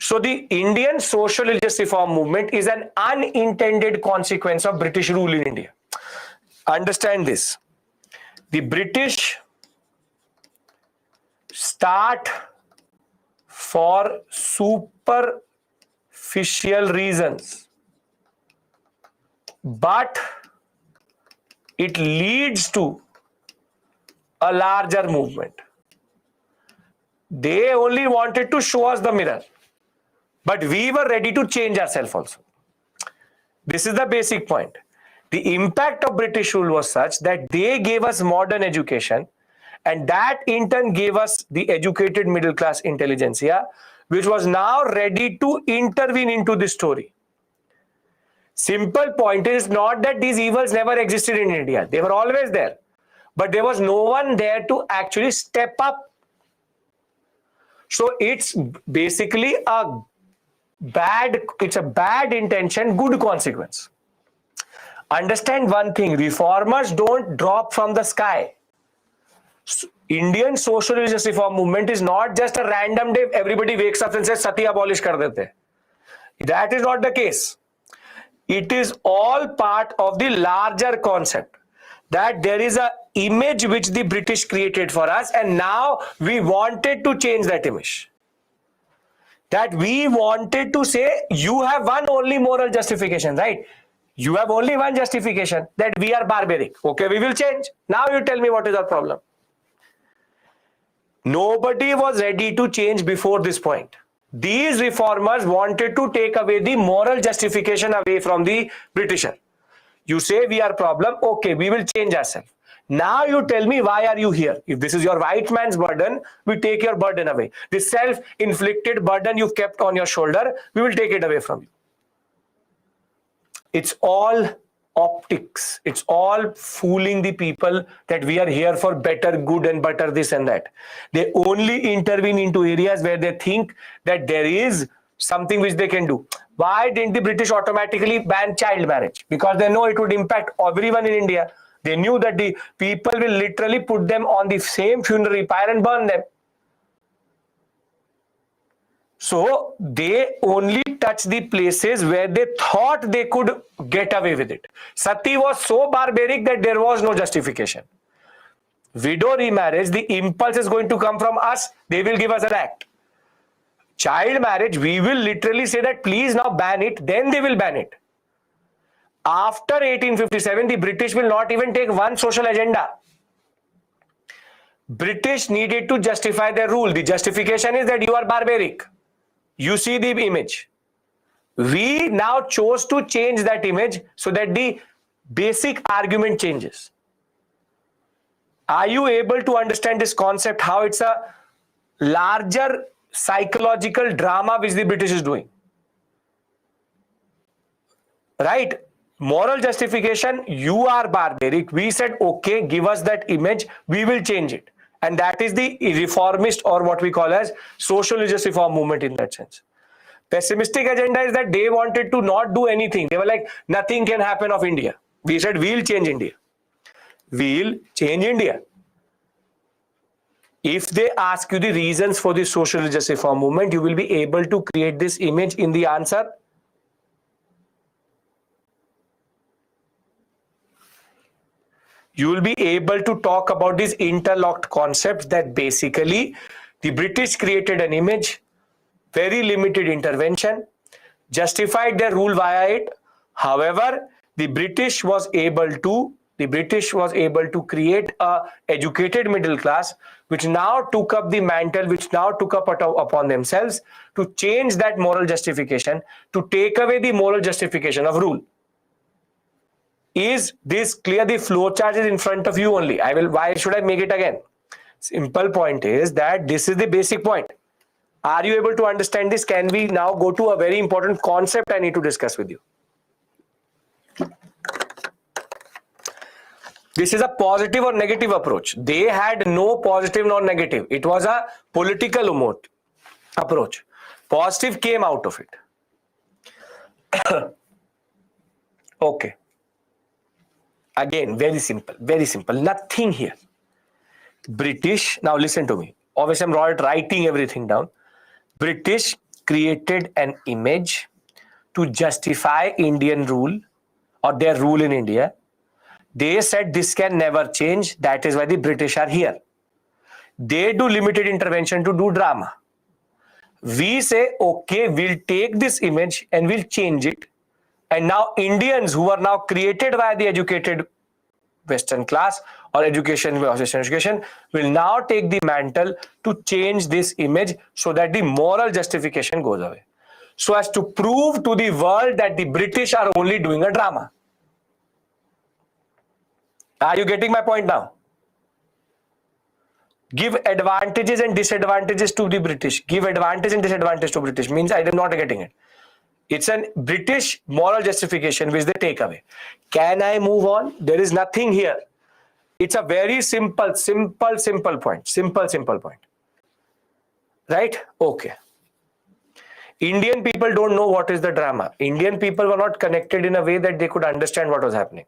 So the Indian social religious reform movement is an unintended consequence of British rule in India. Understand this. The British start for superficial reasons, but it leads to a larger movement. They only wanted to show us the mirror, but we were ready to change ourselves also. This is the basic point. The impact of British rule was such that they gave us modern education, and that in turn gave us the educated middle class intelligentsia, which was now ready to intervene into this story. Simple point is not that these evils never existed in India. They were always there. But there was no one there to actually step up. So it's basically a bad intention, good consequence. Understand one thing, reformers don't drop from the sky. Indian social religious reform movement is not just a random day everybody wakes up and says sati abolish kar dete. That is not the case. It is all part of the larger concept that there is a image which the British created for us, and now we wanted to change that image. That we wanted to say, you have one only moral justification, right? You have only one justification, that we are barbaric. Okay, we will change. Now you tell me what is our problem. Nobody was ready to change before this point. These reformers wanted to take away the moral justification away from the Britisher. You say we are problem, okay, we will change ourselves. Now you tell me, why are you here? If this is your white man's burden, we take your burden away. This self-inflicted burden you've kept on your shoulder, we will take it away from you. It's all optics. It's all fooling the people that we are here for better, good and better this and that. They only intervene into areas where they think that there is something which they can do. Why didn't the British automatically ban child marriage? Because they know it would impact everyone in India. They knew that the people will literally put them on the same funerary pyre and burn them. So they only touch the places where they thought they could get away with it. Sati was so barbaric that there was no justification. Widow remarriage, the impulse is going to come from us. They will give us an act. Child marriage, we will literally say that please now ban it. Then they will ban it. After 1857, the British will not even take one social agenda. British needed to justify their rule. The justification is that you are barbaric. You see the image. We now chose to change that image so that the basic argument changes. Are you able to understand this concept, how it's a larger psychological drama which the British is doing? Right? Moral justification, you are barbaric. We said, okay, give us that image, we will change it. And that is the reformist, or what we call as social religious reform movement in that sense. Pessimistic agenda is that they wanted to not do anything. They were like, nothing can happen of India. We said, we'll change India. We'll change India. If they ask you the reasons for the social religious reform movement, you will be able to create this image in the answer. You will be able to talk about these interlocked concepts that basically the British created an image, very limited intervention, justified their rule via it. However, the British was able to create a educated middle class, which now took up the mantle, which now took up upon themselves to change that moral justification, to take away the moral justification of rule. Is this clear? The flow chart is in front of you only. Why should I make it again? Simple point is that this is the basic point. Are you able to understand this? Can we now go to a very important concept I need to discuss with you? This is a positive or negative approach. They had no positive nor negative. It was a political approach. Positive came out of it. Okay. Again, very simple, nothing here. British, now listen to me. Obviously, I'm writing everything down. British created an image to justify Indian rule or their rule in India. They said this can never change. That is why the British are here. They do limited intervention to do drama. We say, okay, we'll take this image and we'll change it. And now Indians who are now created by the educated Western class or Western education will now take the mantle to change this image so that the moral justification goes away. So as to prove to the world that the British are only doing a drama. Are you getting my point now? Give advantages and disadvantages to the British. Give advantage and disadvantage to British means I am not getting it. It's a British moral justification which they take away. Can I move on? There is nothing here. It's a very simple point. Simple point. Right? Okay. Indian people don't know what is the drama. Indian people were not connected in a way that they could understand what was happening.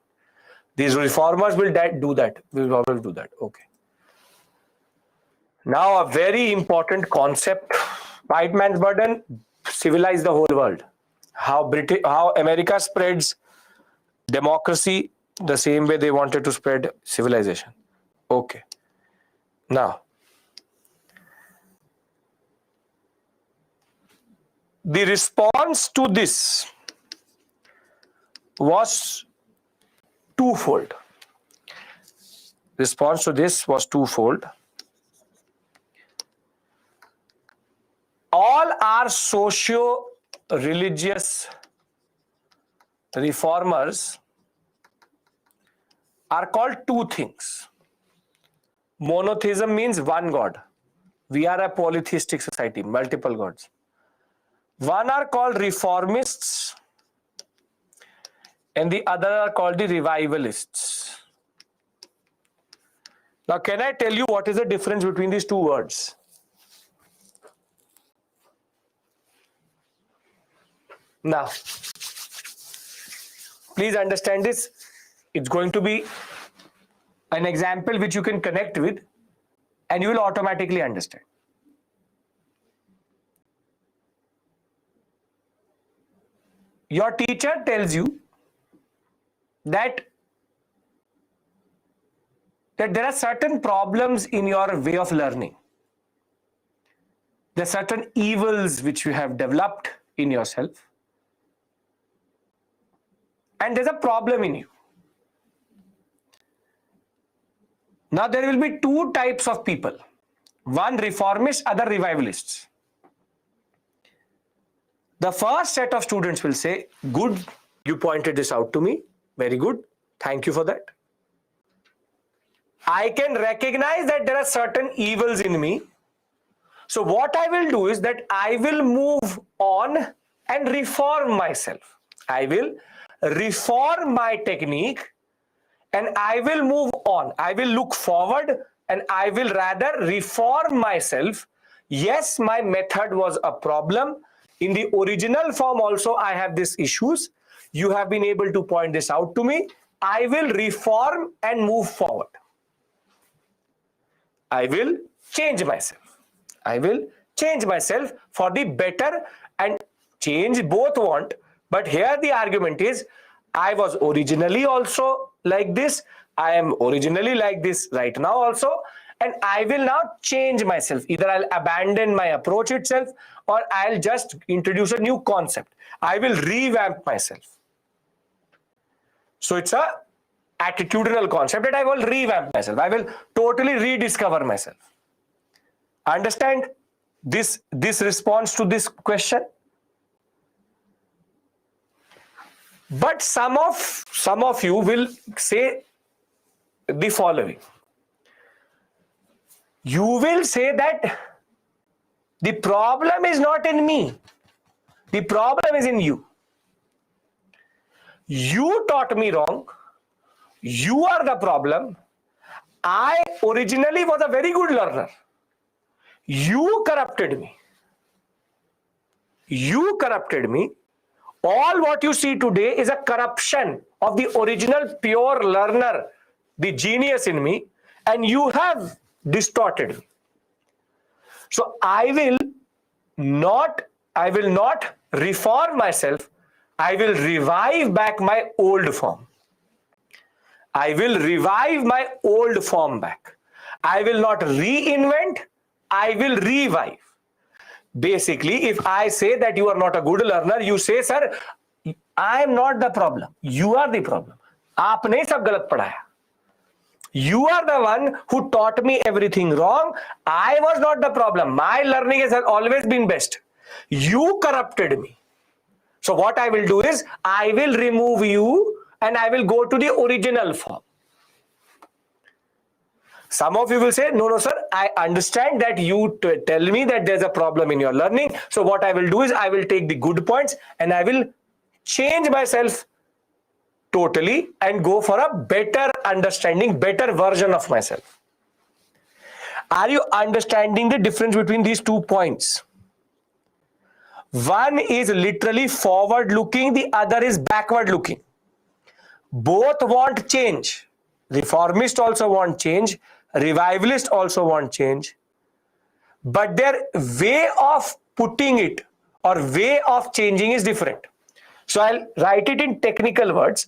These reformers will do that. Will always do that. Okay. Now a very important concept. White man's burden civilized the whole world. How America spreads democracy the same way they wanted to spread civilization. Okay. Now, the response to this was twofold. Response to this was twofold. All our socio-religious reformers are called two things. Monotheism means one God. We are a polytheistic society, multiple gods. One are called reformists and the other are called the revivalists. Now, can I tell you what is the difference between these two words? Now, please understand this. It's going to be an example which you can connect with and you will automatically understand. Your teacher tells you that there are certain problems in your way of learning. There are certain evils which you have developed in yourself. And there's a problem in you. Now there will be two types of people. One reformist, other revivalists. The first set of students will say, good, you pointed this out to me. Very good. Thank you for that. I can recognize that there are certain evils in me. So what I will do is that I will move on and reform myself. I will reform my technique and I will move on. I will look forward and I will rather reform myself. Yes, my method was a problem. In the original form also I have these issues. You have been able to point this out to me. I will reform and move forward. I will change myself. I will change myself for the better, and change both want. But here the argument is, I was originally also like this. I am originally like this right now also. And I will now change myself. Either I'll abandon my approach itself or I'll just introduce a new concept. I will revamp myself. So it's a attitudinal concept that I will revamp myself. I will totally rediscover myself. Understand this response to this question? But some of you will say the following. You will say that the problem is not in me. The problem is in you. You taught me wrong. You are the problem. I originally was a very good learner. You corrupted me. You corrupted me. All what you see today is a corruption of the original pure learner, the genius in me, and you have distorted me. So I will not reform myself. I will revive back my old form. I will revive my old form back. I will not reinvent. I will revive. Basically, if I say that you are not a good learner, you say, sir, I am not the problem. You are the problem. आपने सब गलत पढ़ाया. You are the one who taught me everything wrong. I was not the problem. My learning has always been best. You corrupted me. So what I will do is, I will remove you and I will go to the original form. Some of you will say, no, sir, I understand that you tell me that there's a problem in your learning. So what I will do is, I will take the good points and I will change myself totally and go for a better understanding, better version of myself. Are you understanding the difference between these 2 points? One is literally forward looking, the other is backward looking. Both want change. Reformists also want change. Revivalists also want change. But their way of putting it or way of changing is different. So I'll write it in technical words.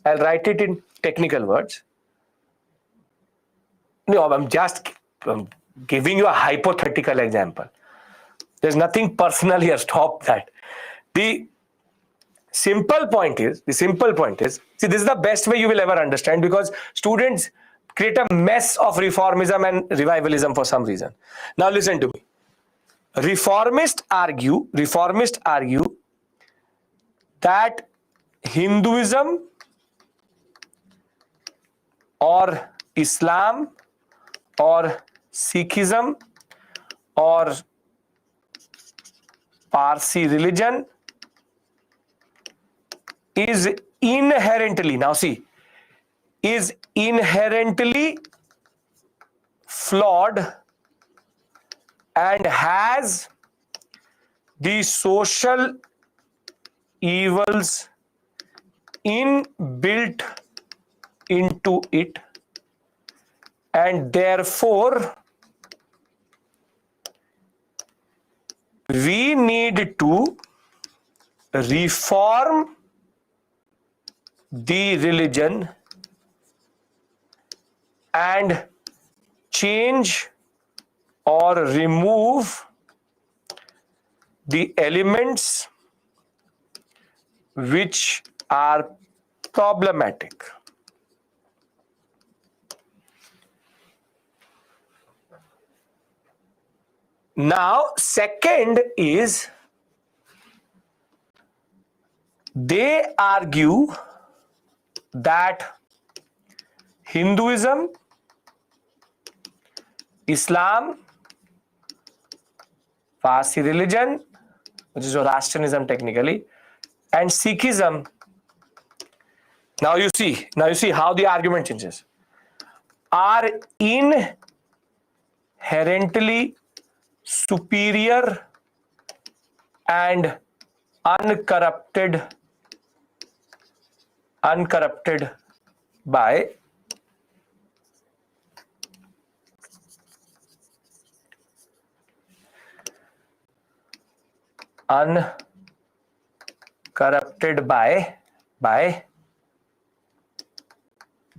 No, I'm giving you a hypothetical example. There's nothing personal here. Stop that. The simple point is, see, this is the best way you will ever understand, because students create a mess of reformism and revivalism for some reason. Now listen to me. Reformists argue that Hinduism or Islam or Sikhism or Parsi religion is inherently flawed and has the social evils inbuilt into it, and therefore we need to reform the religion and change or remove the elements which are problematic. Now, second is, they argue that Hinduism, Islam, Parsi religion, which is Zoroastrianism technically, and Sikhism Now you see how the argument changes. Are inherently superior and uncorrupted by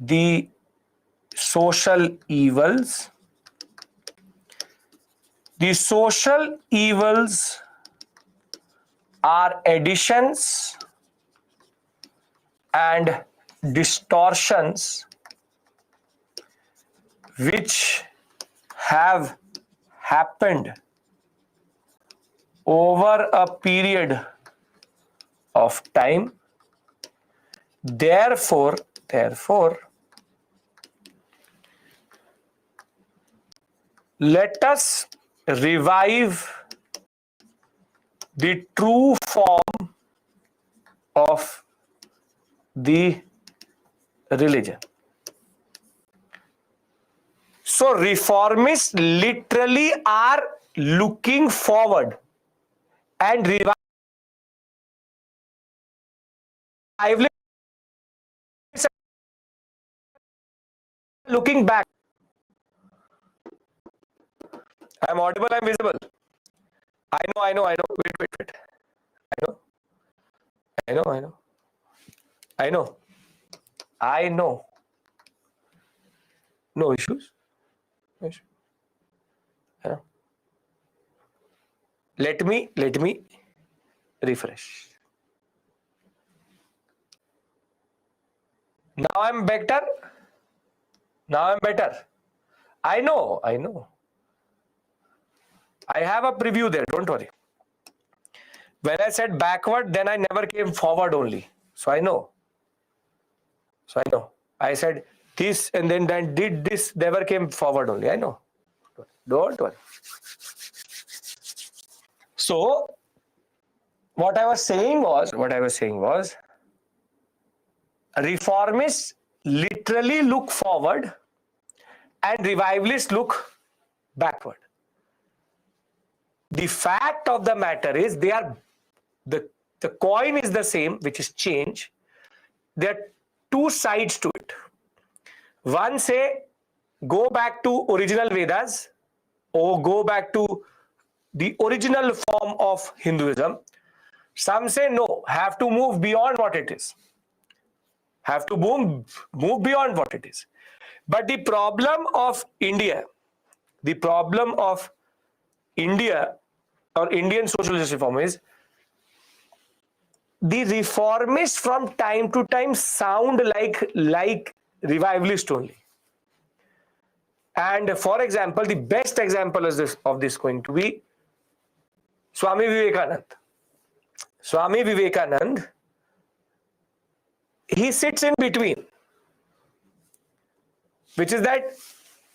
the social evils. The social evils are additions and distortions which have happened over a period of time. Therefore, let us revive the true form of the religion. So reformists literally are looking forward and revivalists looking back. I'm audible, I'm visible. I know. Wait. I know. No issues. Let me refresh. Now I'm better. I know. I have a preview there, don't worry. When I said backward, then I never came forward only. So I know. I said this and then did this, never came forward only. I know. Don't worry. So what I was saying was reformists literally look forward and revivalists look backward. The fact of the matter is they are the coin is the same, which is change. There are two sides to it. One say go back to original Vedas or go back to the original form of Hinduism. Some say no, have to move beyond what it is. Have to move beyond what it is. But the problem of India or Indian social justice reform is the reformists from time to time sound like revivalist only. And for example, the best example of this going to be Swami Vivekanand, he sits in between, which is that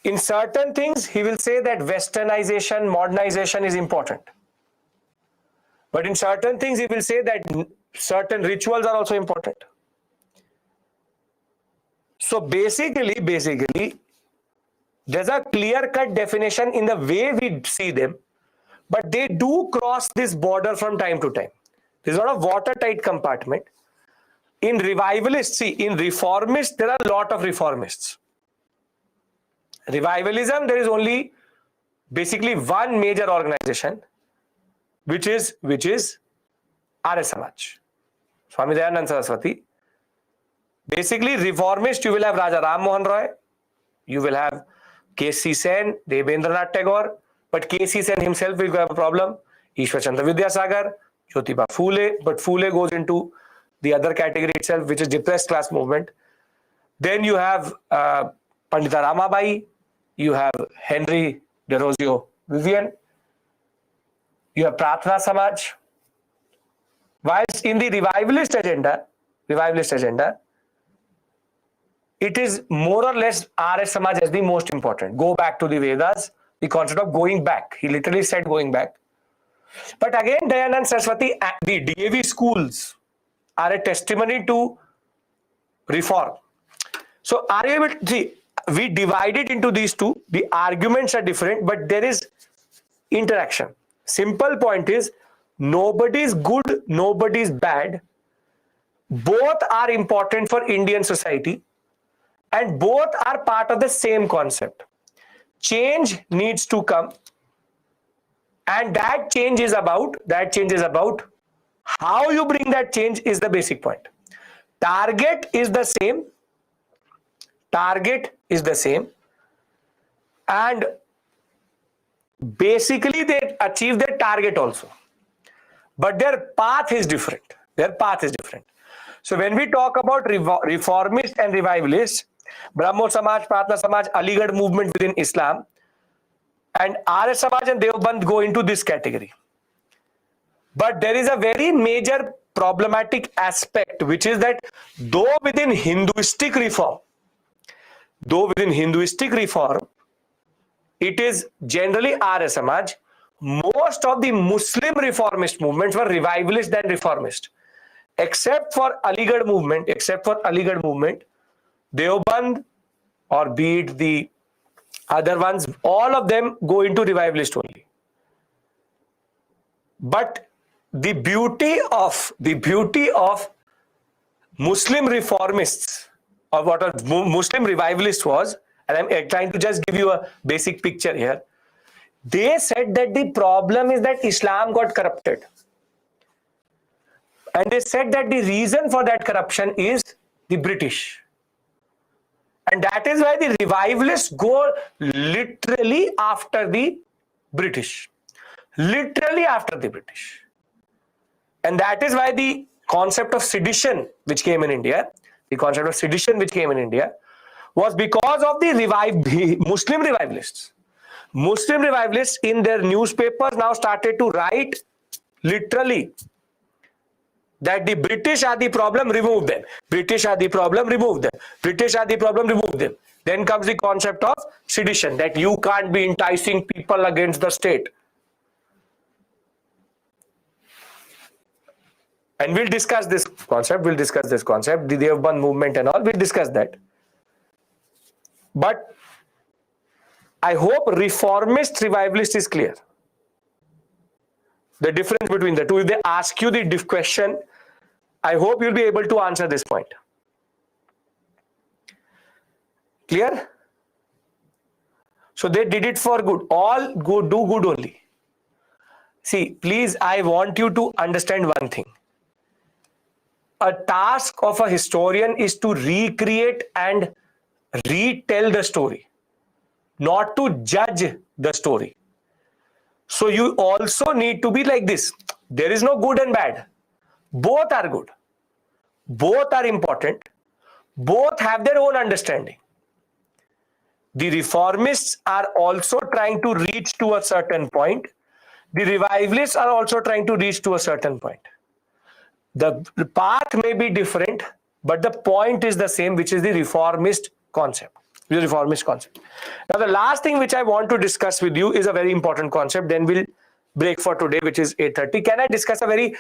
in certain things he will say that westernization, modernization is important. But in certain things he will say that certain rituals are also important. So basically, there's a clear-cut definition in the way we see them, but they do cross this border from time to time. There's not a watertight compartment. In revivalists, in reformists, there are a lot of reformists. Revivalism, there is only basically one major organization, which is Arya Samaj, Swami Dayanand Saraswati. Basically, reformist, you will have Raja Ram Mohan Roy, you will have K.C. Sen, Debendranath Tagore, but K.C. Sen himself will have a problem. Ishwar Chandra Vidyasagar, Jyotiba Phule, but Phule goes into the other category itself, which is depressed class movement. Then you have Pandita Ramabai, you have Henry Derozio Vivian, you have Pratna Samaj. Whilst in the revivalist agenda, it is more or less Arya Samaj as the most important. Go back to the Vedas, the concept of going back. He literally said going back. But again, Dayanand Saraswati, the DAV schools are a testimony to reform. So are you able to see? We divide it into these two. The arguments are different, but there is interaction. Simple point is, nobody is good, nobody is bad. Both are important for Indian society, and both are part of the same concept. Change needs to come, and that change is about how you bring that change is the basic point. Target is the same. And basically they achieve their target also, but their path is different. So when we talk about reformist and revivalists, Brahmo Samaj, Pratna Samaj, Aligarh movement within Islam, and Arya Samaj and Devband go into this category. But there is a very major problematic aspect, which is that though within Hinduistic reform, it is generally Arya Samaj, most of the Muslim reformist movements were revivalist than reformist. Except for Aligarh movement, Deoband, or be it the other ones, all of them go into revivalist only. But the beauty of Muslim reformists, or what a Muslim revivalist was, and I'm trying to just give you a basic picture here. They said that the problem is that Islam got corrupted. And they said that the reason for that corruption is the British. And that is why the revivalists go literally after the British. And that is why the concept of sedition which came in India, was because of the Muslim revivalists. Muslim revivalists in their newspapers now started to write literally that the British are the problem, remove them. Then comes the concept of sedition, that you can't be enticing people against the state. And we'll discuss this concept, the Devband movement and all, we'll discuss that. But I hope reformist, revivalist is clear. The difference between the two. If they ask you the question, I hope you'll be able to answer this point. Clear? So they did it for good. All good, do good only. See, please, I want you to understand one thing. A task of a historian is to recreate and retell the story, not to judge the story. So you also need to be like this. There is no good and bad. Both are good. Both are important. Both have their own understanding. The reformists are also trying to reach to a certain point. The revivalists are also trying to reach to a certain point. The path may be different, but the point is the same, which is the reformist concept. Now, the last thing which I want to discuss with you is a very important concept. Then we'll break for today, which is 8:30. Can I discuss a very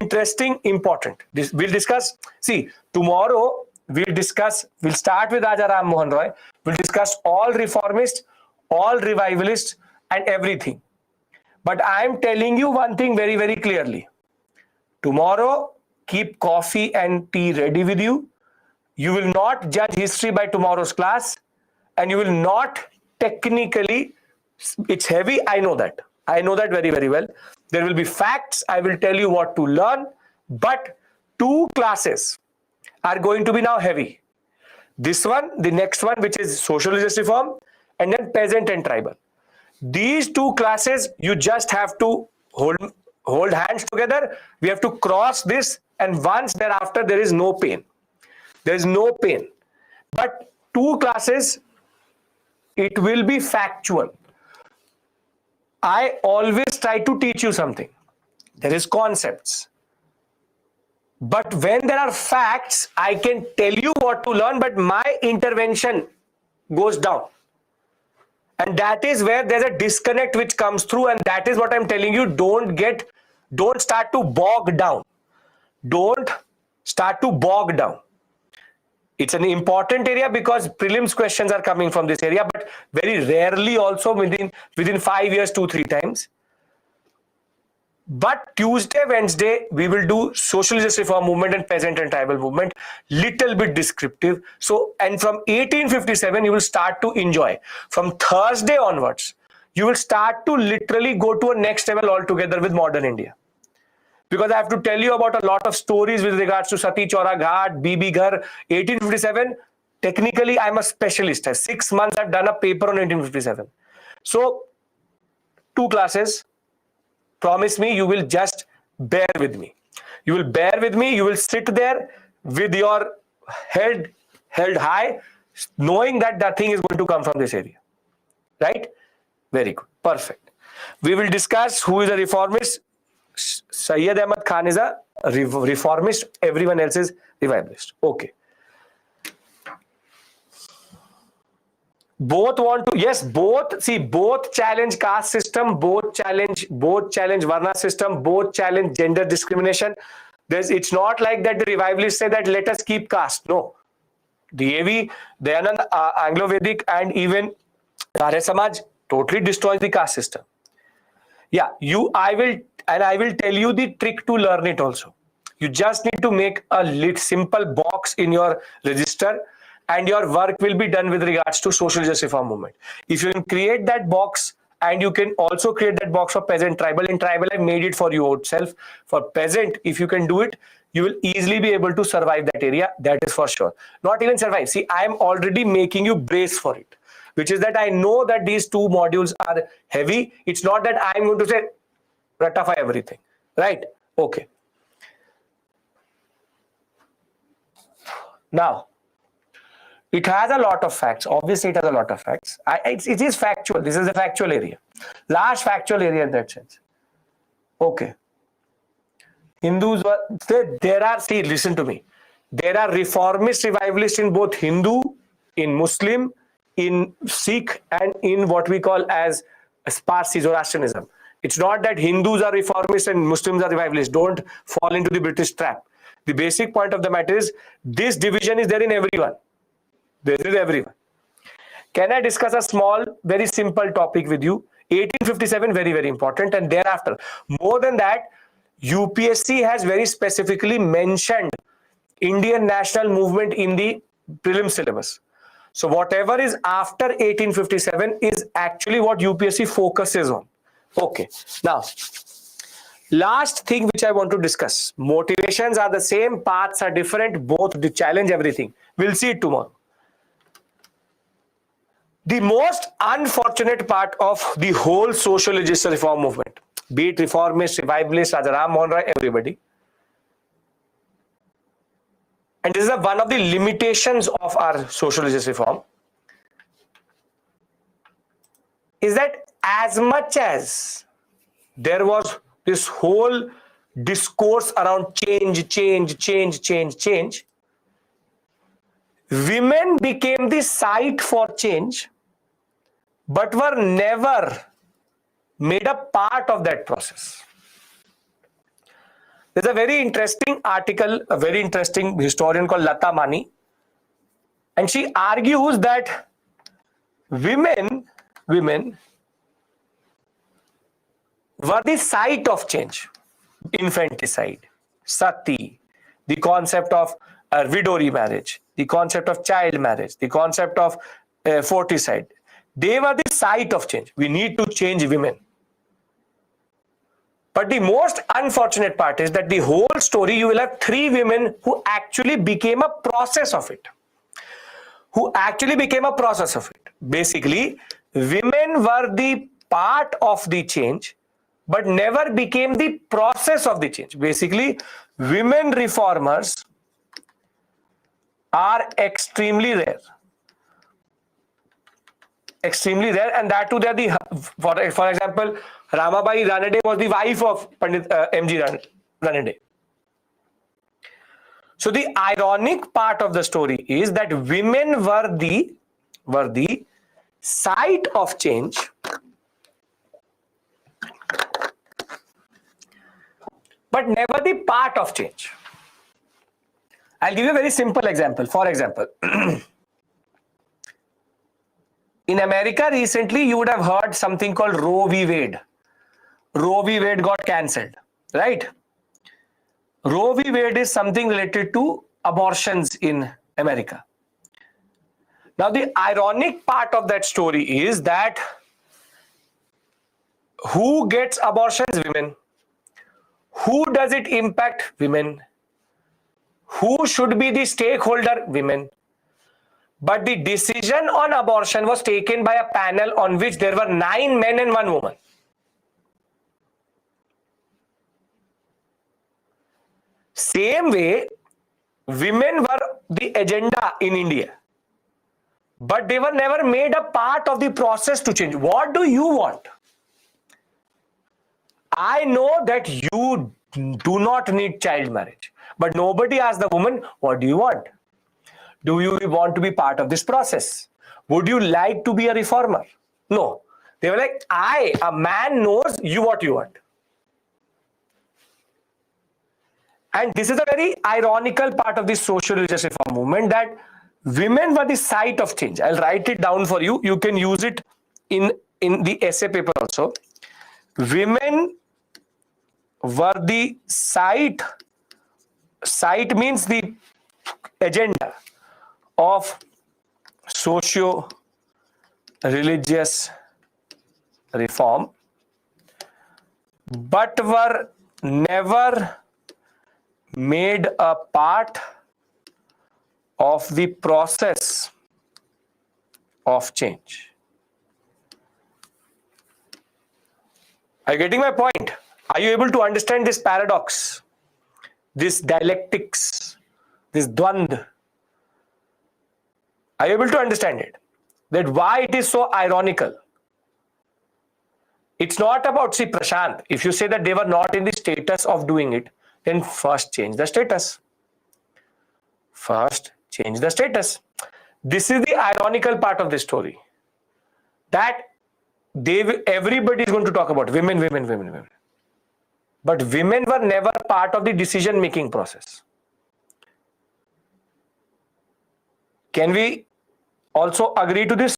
interesting, important? We'll discuss. See, tomorrow we'll start with Raja Ram Mohan Roy. We'll discuss all reformists, all revivalists, and everything. But I'm telling you one thing very, very clearly. Tomorrow, keep coffee and tea ready with you. You will not judge history by tomorrow's class, and you will not technically, it's heavy, I know that very, very well. There will be facts, I will tell you what to learn, but 2 classes are going to be now heavy. This one, the next one, which is social justice reform, and then peasant and tribal. These 2 classes, you just have to hold hands together. We have to cross this, and once thereafter, there is no pain. There is no pain. But 2 classes, it will be factual. I always try to teach you something. There is concepts. But when there are facts, I can tell you what to learn, but my intervention goes down. And that is where there's a disconnect which comes through, and that is what I'm telling you. Don't start to bog down. Don't start to bog down. It's an important area because prelims questions are coming from this area, but very rarely also within 5 years, 2-3 times. But Tuesday, Wednesday, we will do social justice reform movement and peasant and tribal movement, little bit descriptive. So, and from 1857, you will start to enjoy. From Thursday onwards, you will start to literally go to a next level altogether with modern India. Because I have to tell you about a lot of stories with regards to Sati Chaura Ghat, Bibi Ghar, 1857. Technically, I'm a specialist. 6 months I've done a paper on 1857. So, 2 classes. Promise me you will just bear with me. You will bear with me. You will sit there with your head held high, knowing that nothing is going to come from this area. Right? Very good. Perfect. We will discuss who is a reformist. Syed Ahmad Khan is a reformist. Everyone else is revivalist. Okay. Both want to, yes, both challenge caste system, both challenge Varna system, both challenge gender discrimination. It's not like that the revivalists say that let us keep caste. No. The AV, Dayanand, Anglo-Vedic and even Arya Samaj totally destroys the caste system. Yeah, I will tell you the trick to learn it also. You just need to make a simple box in your register and your work will be done with regards to social justice reform movement. If you can create that box, and you can also create that box for peasant tribal. In tribal, I made it for you itself. For peasant, if you can do it, you will easily be able to survive that area. That is for sure. Not even survive. See, I am already making you brace for it, which is that I know that these 2 modules are heavy. It's not that I'm going to say ratify everything, right? Okay. Now, it has a lot of facts. Obviously, it has a lot of facts. It is factual. This is a factual area. Large factual area in that sense. Okay. Hindus were, listen to me. There are reformist revivalists in both Hindu, in Muslim, in Sikh, and in what we call as Parsi Zoroastrianism. It's not that Hindus are reformists and Muslims are revivalists. Don't fall into the British trap. The basic point of the matter is this division is there in everyone. There is everyone. Can I discuss a small, very simple topic with you? 1857, very, very important. And thereafter, more than that, UPSC has very specifically mentioned Indian national movement in the prelim syllabus. So whatever is after 1857 is actually what UPSC focuses on. Okay. Now, last thing which I want to discuss. Motivations are the same, paths are different, both challenge everything. We'll see it tomorrow. The most unfortunate part of the whole social justice reform movement, be it reformists, revivalists, Raja Ram Mohan Roy, everybody. And this is one of the limitations of our social justice reform, is that as much as there was this whole discourse around change, women became the site for change, but were never made a part of that process. There's a very interesting article, a very interesting historian called Lata Mani, and she argues that women were the site of change. Infanticide, sati, the concept of widow remarriage, the concept of child marriage, the concept of forticide. They were the site of change. We need to change women. But the most unfortunate part is that the whole story, you will have 3 women who actually became a process of it. Basically, women were the part of the change, but never became the process of the change. Basically, women reformers are extremely rare. And that too, they're for example, Ramabai Ranade was the wife of Pandit M.G. Ranade. So the ironic part of the story is that women were the site of change, but never the part of change. I'll give you a very simple example. For example, in America recently, you would have heard something called Roe v. Wade. Roe v. Wade got cancelled, right? Roe v. Wade is something related to abortions in America. Now, the ironic part of that story is that who gets abortions? Women. Who does it impact? Women. Who should be the stakeholder? Women. But the decision on abortion was taken by a panel on which there were 9 men and 1 woman. Same way, women were the agenda in India, but they were never made a part of the process to change. What do you want? I know that you do not need child marriage, but nobody asked the woman, what do you want? Do you want to be part of this process? Would you like to be a reformer? No. They were like, a man knows you what you want. And this is a very ironical part of the social religious reform movement, that women were the site of change. I'll write it down for you. You can use it in the essay paper also. Women were the site means the agenda of socio-religious reform, but were never made a part of the process of change. Are you getting my point? Are you able to understand this paradox, this dialectics, this dvand? Are you able to understand it? That why it is so ironical? It's not about, see, Prashant, if you say that they were not in the status of doing it, then first change the status. First change the status. This is the ironical part of the story. That everybody is going to talk about women. But women were never part of the decision-making process. Can we also agree to this?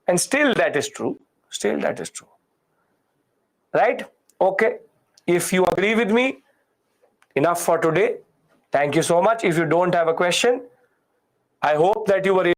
And still that is true. Still that is true. Right? Okay. If you agree with me, enough for today. Thank you so much. If you don't have a question, I hope that you were able